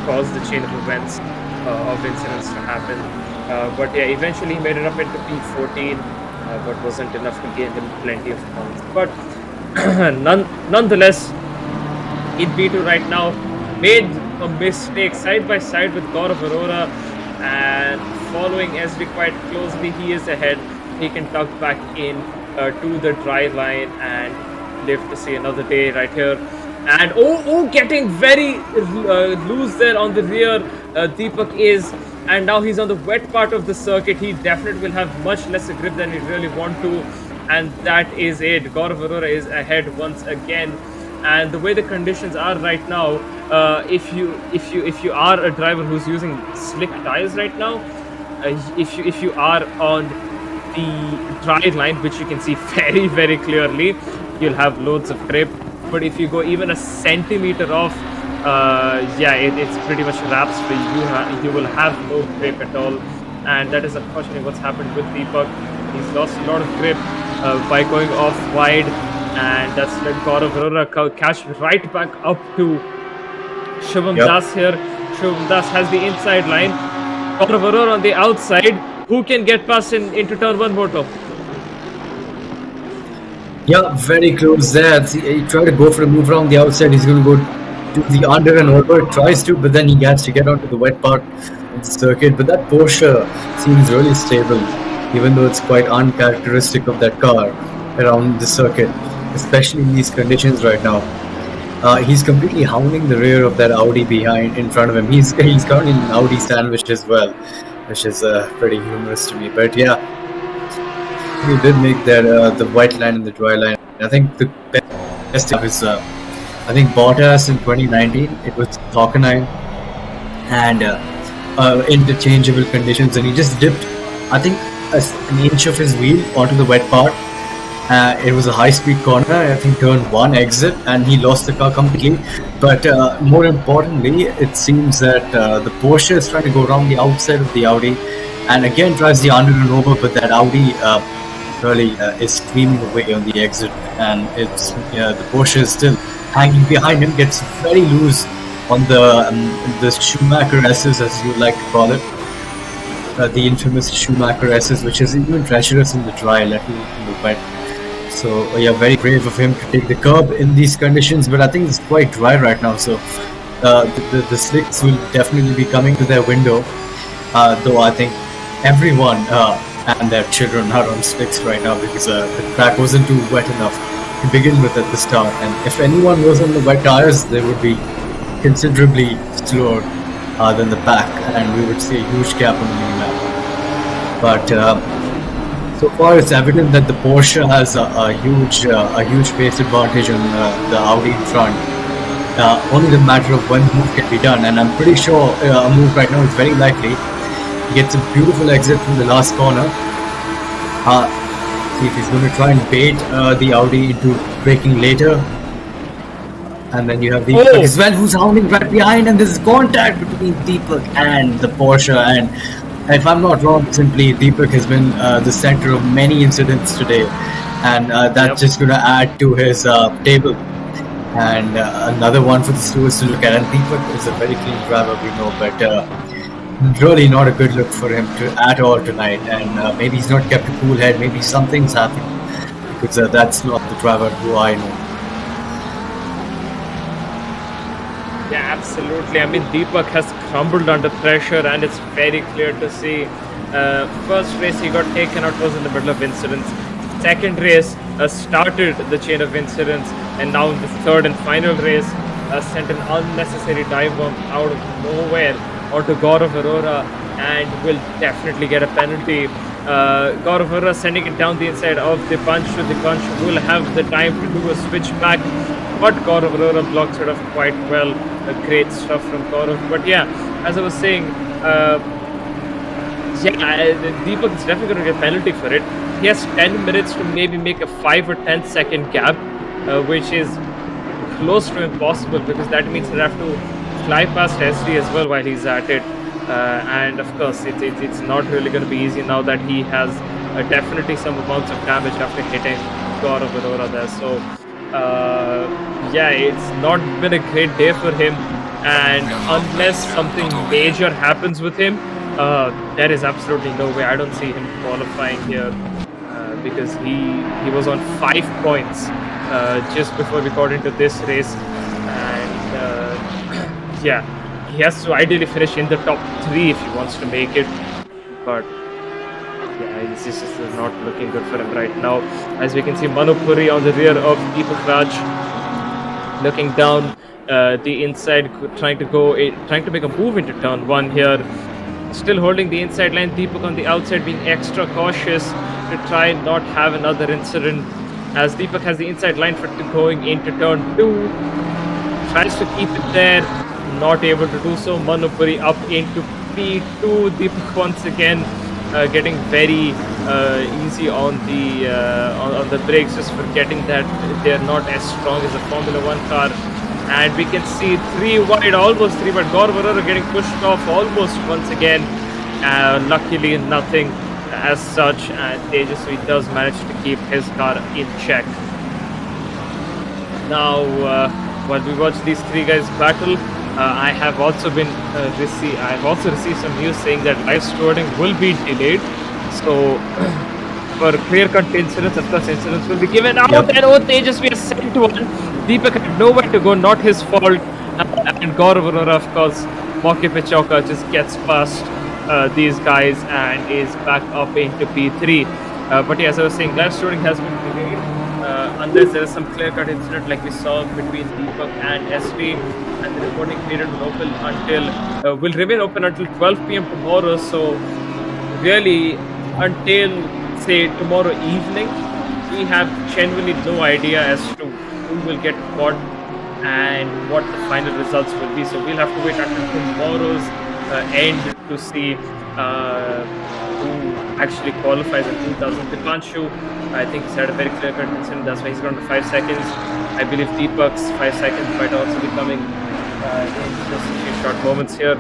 cause the chain of events of incidents to happen. But eventually he made it up into P14, but wasn't enough to gain him plenty of points. But nonetheless, in P2 right now, made a mistake side by side with Gaurav Arora, and following SB quite closely, he is ahead. He can tuck back in to the dry line and live to see another day right here. And getting very loose there on the rear, Deepak is, and now he's on the wet part of the circuit. He definitely will have much lesser grip than he really want to, and that is it. Gaurav Arora is ahead once again. And the way the conditions are right now, if you are a driver who's using slick tires right now, if you are on the dry line, which you can see very, very clearly, you'll have loads of grip. But if you go even a centimeter off, it's pretty much wraps for you. You will have no grip at all, and that is unfortunately what's happened with Deepak. He's lost a lot of grip by going off wide, and that's let Gaurav Arora catch right back up to Shubham Das here. Shubham Das has the inside line. Gaurav Arora on the outside. Who can get past into turn 1 moto? Yeah, very close there. He tried to go for a move around the outside. He's going to go to the under and over. Tries to, but then he gets to get onto the wet part of the circuit. But that Porsche seems really stable, even though it's quite uncharacteristic of that car around the circuit, especially in these conditions right now. He's completely hounding the rear of that Audi in front of him. He's currently in an Audi sandwich as well, which is pretty humorous to me. But yeah, he did make that the white line and the dry line. I think the best is I think Bottas in 2019. It was Hockenheim and interchangeable conditions, and he just dipped, I think, an inch of his wheel onto the wet part, It was a high-speed corner, I think turn 1 exit, and he lost the car completely. But more importantly, it seems that the Porsche is trying to go around the outside of the Audi, and again tries the under and over, but that Audi really is screaming away on the exit, and it's the Porsche is still hanging behind him, gets very loose on the Schumacher S's, as you like to call it. The infamous Schumacher S's, which is even treacherous in the dry, let alone in the wet. So yeah, very brave of him to take the curb in these conditions, but I think it's quite dry right now, so the slicks will definitely be coming to their window, though I think everyone and their children are on slicks right now because the track wasn't too wet enough to begin with at the start, and if anyone was on the wet tires, they would be considerably slower than the pack, and we would see a huge gap on the minimap. But so far, it's evident that the Porsche has a huge pace advantage on the Audi in front. Only the matter of when the move can be done, and I'm pretty sure a move right now is very likely. He gets a beautiful exit from the last corner. See if he's going to try and bait the Audi into braking later. And then you have Deepak as well, who's hounding right behind, and there's contact between Deepak and the Porsche. And if I'm not wrong, simply Deepak has been the center of many incidents today, and that's just going to add to his table. And another one for the stewards to look at. And Deepak is a very clean driver, we know, but really not a good look for him at all tonight. And maybe he's not kept a cool head. Maybe something's happened, because that's not the driver who I know. Yeah, absolutely. I mean, Deepak has crumbled under pressure, and it's very clear to see. First race he got taken out was in the middle of incidents. Second race started the chain of incidents, and now in the third and final race sent an unnecessary dive bomb out of nowhere onto Gaurav Arora, and will definitely get a penalty. Gaurav Arora sending it down the inside of the punch to the punch will have the time to do a switch back, but Gaurav Arora blocks it off quite well. Great stuff from Gaurav. But yeah, as I was saying, Deepak is definitely going to get a penalty for it. He has 10 minutes to maybe make a 5 or 10 second gap, which is close to impossible, because that means he'll have to fly past SD as well while he's at it. And of course, it's not really going to be easy now that he has definitely some amounts of damage after hitting Gaurav Arora there. So yeah, it's not been a great day for him, and unless something major happens with him, there is absolutely no way. I don't see him qualifying here, because he was on 5 points just before we got into this race, and yeah, he has to ideally finish in the top 3 if he wants to make it, but yeah, it's just not looking good for him right now. As we can see, Manu Puri on the rear of Deepak Raj, looking down the inside, trying to make a move into turn 1 here. Still holding the inside line. Deepak on the outside, being extra cautious to try and not have another incident. As Deepak has the inside line for going into turn 2, tries to keep it there, not able to do so. Manu Puri up into P2. Deepak once again getting very easy on the brakes, just forgetting that they're not as strong as a Formula 1 car. And we can see 3 wide, almost 3, but Gaurav Arora getting pushed off almost once again. Luckily nothing as such, and Tejasvi does manage to keep his car in check. Now, while we watch these 3 guys battle, I have also received some news saying that live stewarding will be delayed. So for clear-cut incidents, of course, incidents will be given out. Yep. And Tejasvi is sent to one. Deepak had nowhere to go, not his fault. And Gaurav Arora, of course, Mauke Pe Chauka, just gets past these guys and is back up into P3. But yeah, as I was saying, live stewarding has been delayed. Unless there is some clear-cut incident like we saw between Deepak and SV, and the reporting period will remain open until 12 p.m. tomorrow. So really, until say tomorrow evening, we have genuinely no idea as to who will get what and what the final results will be. So we'll have to wait until tomorrow's end to see who actually qualifies in 2000. Dipanshu, I think he's had a very clear-cut incident. That's why he's gone to 5 seconds. I believe Deepak's 5 seconds might also be coming in just a few short moments here,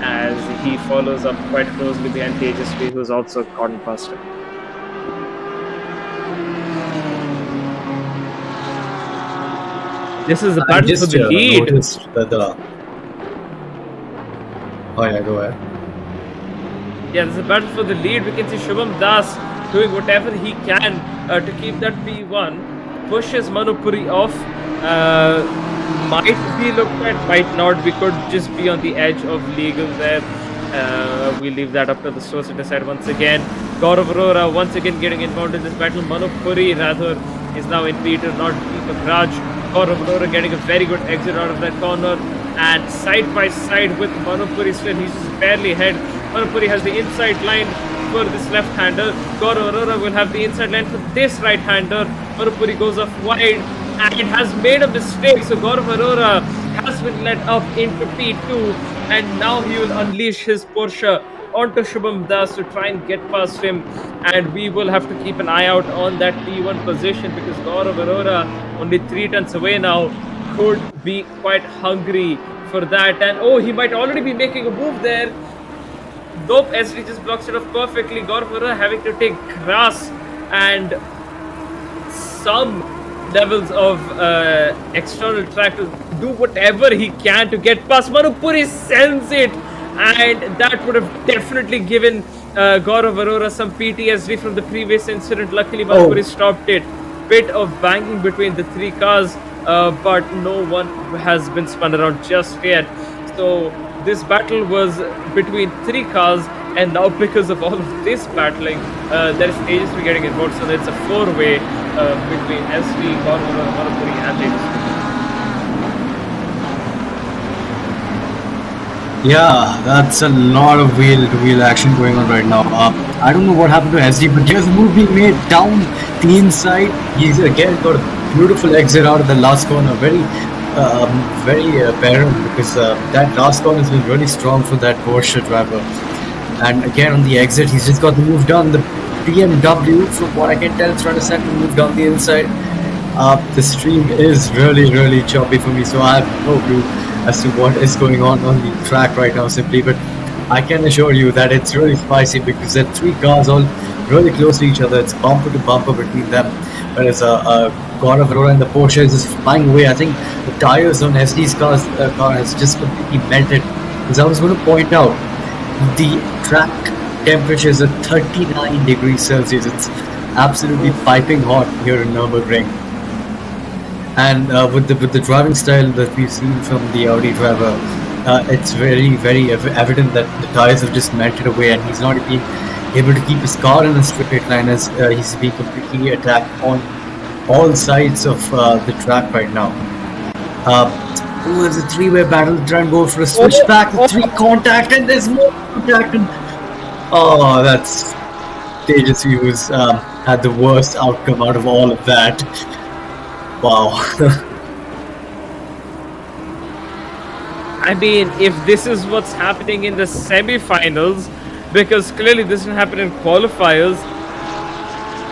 as he follows up quite closely behind Tejasvi, who's also gotten past him. This is the battle for the lead. Noticed that Oh yeah, go ahead. Yeah, this is a battle for the lead. We can see Shubham Das doing whatever he can to keep that P1. Pushes Manupuri off. Might be looked at, might not. We could just be on the edge of legal there. We leave that up to the source to decide once again. Gaurav Arora once again getting involved in this battle. Manupuri rather is now in P2, not Deepak Raj. Gaurav Arora getting a very good exit out of that corner. And side by side with Manupuri still, he's just barely ahead. Manupuri has the inside line for this left-hander. Gaurav Arora will have the inside line for this right-hander. Manupuri goes off wide and it has made a mistake. So Gaurav Arora has been let up into P2 and now he will unleash his Porsche onto Shubham Das to try and get past him. And we will have to keep an eye out on that P1 position because Gaurav Arora, only 3 turns away now, could be quite hungry for that. And oh, he might already be making a move there. Dope SD just blocks it off perfectly. Gaurav Arora having to take grass and some levels of external track to do whatever he can to get past. Manupuri sends it, and that would have definitely given Gaurav Arora some PTSD from the previous incident. Luckily, Manupuri stopped it. Bit of banging between the 3 cars, but no one has been spun around just yet. So this battle was between 3 cars, and now because of all of this battling, there is Tejasvi getting involved. So it's a 4-way between SV, Gaurav Arora, Manupuri, and Tejasvi. Yeah, that's a lot of wheel-to-wheel action going on right now. I don't know what happened to SD, but there's a move being made down the inside. He's again got a beautiful exit out of the last corner. Very apparent because that last corner has been really strong for that Porsche driver. And again on the exit, he's just got the move down. The BMW, from what I can tell, is trying to set the move down the inside. The stream is really choppy for me, so I have no clue as to what is going on the track right now simply, but I can assure you that it's really spicy because there are 3 cars all really close to each other. It's bumper to bumper between them, whereas Gaurav Arora and the Porsche is just flying away. I think the tires on SD's car has just completely melted, because I was going to point out the track temperature is at 39 degrees Celsius. It's absolutely piping hot here in Nürburgring. And with the driving style that we've seen from the Audi driver, it's very evident that the tires have just melted away, and he's not being able to keep his car in a straight line as he's being completely attacked on all sides of the track right now. There's a 3-way battle to try and go for a switchback, 3 contact, and there's more contact. And, that's Tejasvi, who's had the worst outcome out of all of that. Wow. I mean, if this is what's happening in the semi-finals, because clearly this didn't happen in qualifiers,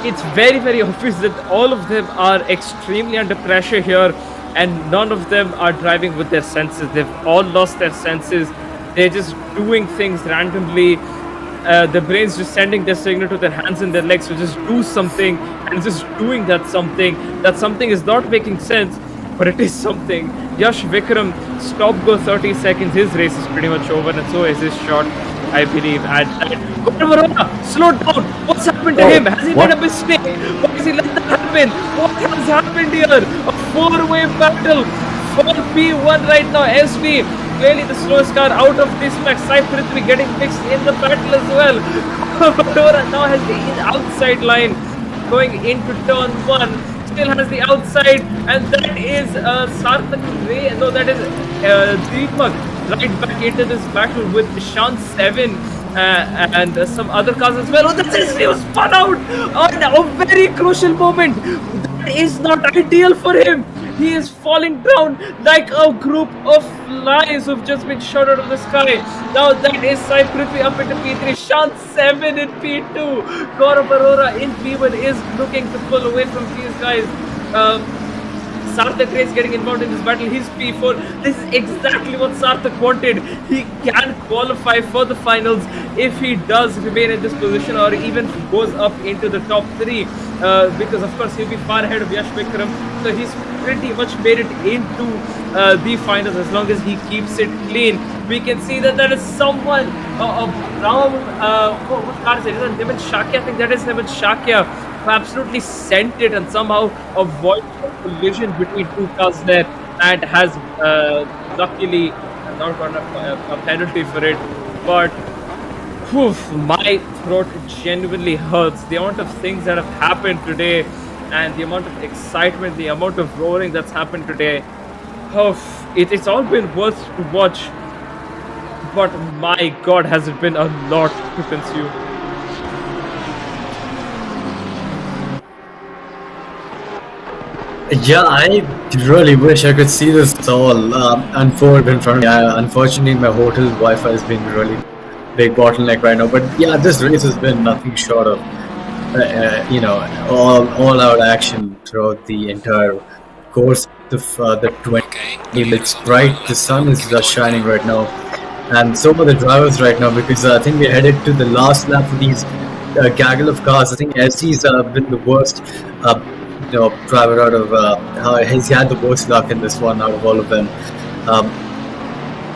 it's very obvious that all of them are extremely under pressure here, and none of them are driving with their senses. They've all lost their senses. They're just doing things randomly. The brain's just sending their signal to their hands and their legs to just do something, and just doing that something. That something is not making sense, but it is something. Yash Vikram stopped go 30 seconds. His race is pretty much over, and so is his shot, I believe. And Gaurav Arora, slow down. What's happened to him? Has he made a mistake? Why has he let that happen? What has happened here? A 4-way battle for P1 right now. SV, clearly the slowest car out of this match. Sai Prithvi getting fixed in the battle as well. Arora now has the outside line going into turn 1. Still has the outside, and that is Sarthak Ray. No, that is Deepak right back into this battle with Shan 7 and some other cars as well. Oh, that's his new spun out on a very crucial moment. That is not ideal for him. He is falling down like a group of flies who've just been shot out of the sky. Now that is Sai Prithvi up into P3, Shant 7 in P2. Gaurav Arora in P1 is looking to pull away from these guys. Sarthak Ray is getting involved in this battle. He's P4. This is exactly what Sarthak wanted. He can qualify for the finals if he does remain in this position or even goes up into the top 3. Because, of course, he'll be far ahead of Yash Vikram. So he's pretty much made it into the finals as long as he keeps it clean. We can see that there is someone, a brown, what car is it? Is it Niman Shakya? I think that is Niman Shakya, who absolutely sent it and somehow avoided a collision between two cars there and has luckily not got a penalty for it. But my throat genuinely hurts. The amount of things that have happened today and the amount of excitement, the amount of roaring that's happened today. It's all been worth to watch. But my God, has it been a lot to consume. Yeah, I really wish I could see this all unfold in front of me. Unfortunately, my hotel Wi-Fi has been really big bottleneck right now. But yeah, this race has been nothing short of, all-out action throughout the entire course of the 20. It's bright. The sun is shining right now, and so are the drivers right now because I think we're headed to the last lap of these gaggle of cars. I think SC's been the worst. Driver out of he's had the worst luck in this one out of all of them.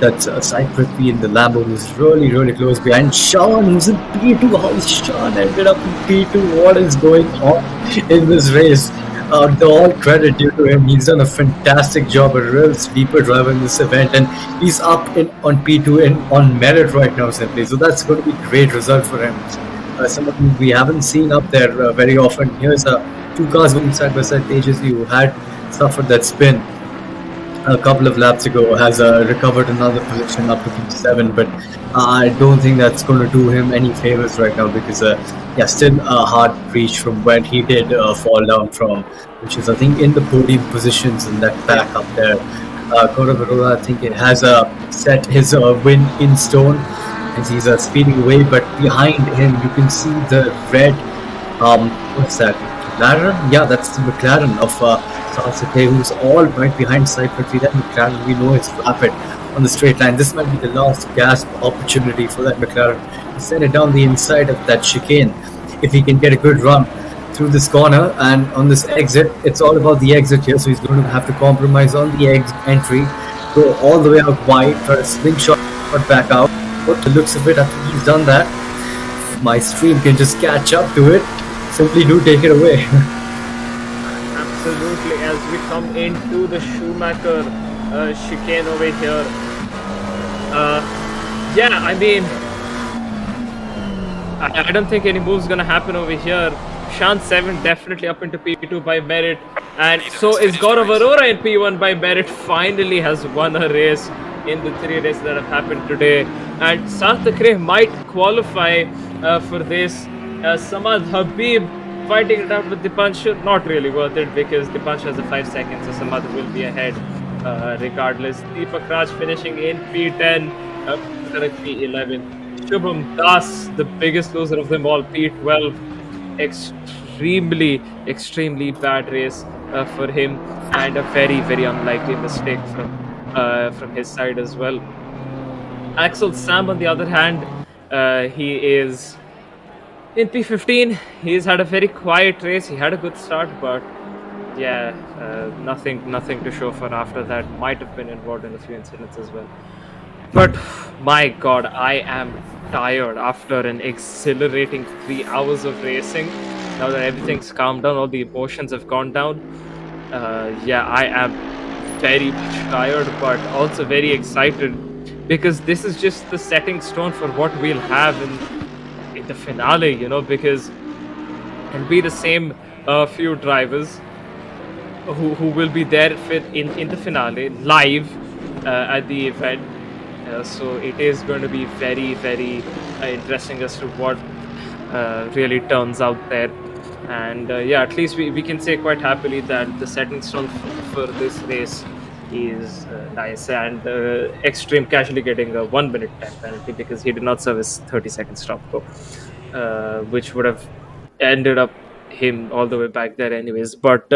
That's Sai Prithvi in the Lambo who's really, really close behind. Sean, who's in P2. How is Sean ended up in P2? What is going on in this race? All credit due to him. He's done a fantastic job, a real sleeper driver in this event, and he's up on P2 and on merit right now simply. So that's going to be a great result for him. Someone who we haven't seen up there very often. Here's two cars going side by side. Tejas, who had suffered that spin a couple of laps ago, has recovered another position up to P7, but I don't think that's going to do him any favors right now because still a hard reach from where he did fall down from, which is I think in the podium positions in that pack up there. Gaurav Arora, I think it has set his win in stone as he's speeding away, but behind him you can see the red what's that, McLaren? Yeah, that's the McLaren of Sarthak, who's all right behind Sai Prithvi. That McLaren we know is rapid on the straight line. This might be the last gasp opportunity for that McLaren to send it down the inside of that chicane if he can get a good run through this corner. And on this exit, it's all about the exit here, so he's going to have to compromise on the entry, go all the way out wide, try to slingshot back out. But the looks of it, I think he's done that. My stream can just catch up to it. Simply do take it away. Absolutely, as we come into the Schumacher chicane over here. I mean, I don't think any move's gonna happen over here. Shant 7 definitely up into P2 by merit, and so is Gaurav Arora in P1 by merit. Finally has won a race in the 3 races that have happened today, and Sarthak Ray might qualify for this. Samad Habib fighting it out with Dipanshu, not really worth it because Dipanshu has a 5 seconds, so Samad will be ahead regardless. Deepak Raj finishing in P10, P11. Shubham Das, the biggest loser of them all, P12. Extremely bad race for him, and a very, very unlikely mistake from his side as well. Axel Sam, on the other hand, he is in P15. He's had a very quiet race. He had a good start, but nothing to show for after that. Might have been involved in a few incidents as well. But my God, I am tired after an exhilarating 3 hours of racing. Now that everything's calmed down, all the emotions have gone down. I am very much tired, but also very excited because this is just the setting stone for what we'll have in the finale, because it'll be the same few drivers who will be there in the finale live at the event. So it is going to be very, very interesting as to what really turns out there. And at least we can say quite happily that the setting stone for this race is nice, and Extreme casually getting a 1 minute time penalty because he did not serve his 30-second stop go, which would have ended up him all the way back there anyways. But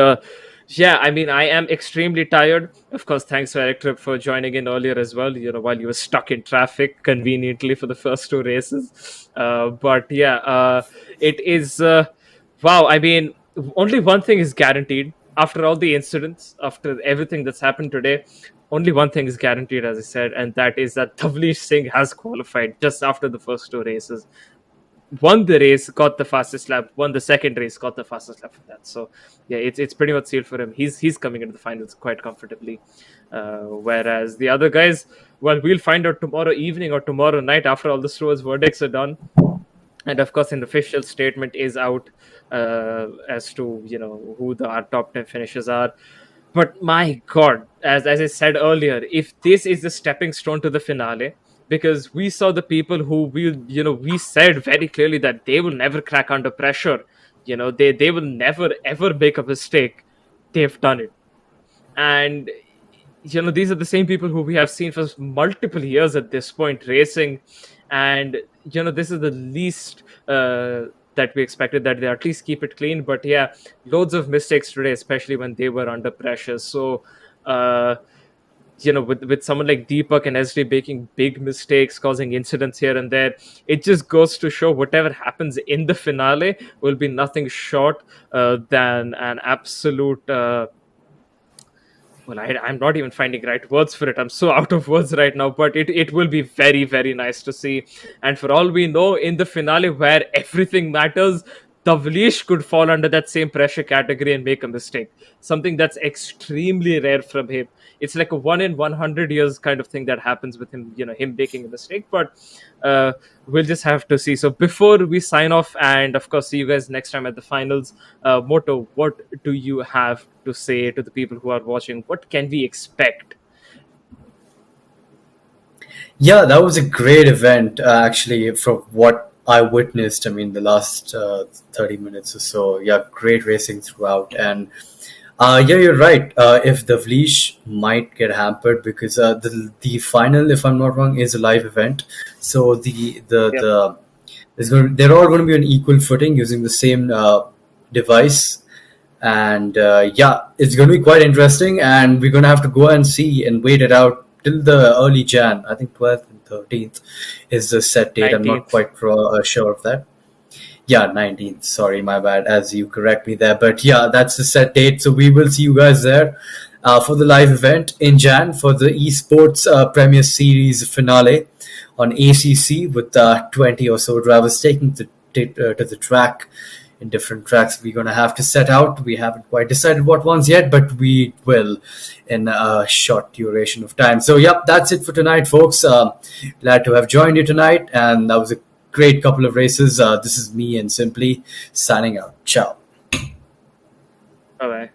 yeah, I mean, I am extremely tired. Of course, thanks to Eric Tripp for joining in earlier as well, while you were stuck in traffic conveniently for the first two races. But yeah, it is, wow, I mean, only one thing is guaranteed. After all the incidents, after everything that's happened today, only one thing is guaranteed, as I said, and that is that Tavleesh Singh has qualified just after the first two races. Won the race, got the fastest lap. Won the second race, got the fastest lap for that. So yeah, it's pretty much sealed for him. He's coming into the finals quite comfortably. Whereas the other guys, well, we'll find out tomorrow evening or tomorrow night after all the stewards' verdicts are done. And of course, an official statement is out as to who our top 10 finishers are. But my God, as I said earlier, if this is the stepping stone to the finale, because we saw the people who we said very clearly that they will never crack under pressure, they will never ever make a mistake. They've done it, and these are the same people who we have seen for multiple years at this point racing, and this is the least that we expected, that they at least keep it clean. But yeah, loads of mistakes today, especially when they were under pressure. So with someone like Deepak and SD making big mistakes, causing incidents here and there, it just goes to show whatever happens in the finale will be nothing short than an absolute I'm not even finding right words for it. I'm so out of words right now, but it will be very, very nice to see. And for all we know, in the finale where everything matters, Tavleesh could fall under that same pressure category and make a mistake. Something that's extremely rare from him. It's like a 1 in 100 years kind of thing that happens with him, him making a mistake. But we'll just have to see. So before we sign off and, of course, see you guys next time at the finals, Moto, what do you have to say to the people who are watching? What can we expect? Yeah, that was a great event, actually, from what I witnessed. I mean, the last 30 minutes or so. Yeah, great racing throughout. And yeah, you're right. If the Vleesh might get hampered because the final, if I'm not wrong, is a live event. So they're all going to be on equal footing using the same device. And yeah, it's going to be quite interesting. And we're going to have to go and see and wait it out till the early Jan. I think 12th and 13th is the set date. 19th. I'm not quite sure of that. Yeah, 19th. Sorry, my bad, as you correct me there. But yeah, that's the set date. So we will see you guys there for the live event in Jan for the Esportz Premier Series finale on ACC with 20 or so drivers taking to the track in different tracks we're going to have to set out. We haven't quite decided what ones yet, but we will in a short duration of time. So, yep, that's it for tonight, folks. Glad to have joined you tonight, and that was a great couple of races. This is me and Simply signing out. Ciao. Bye-bye.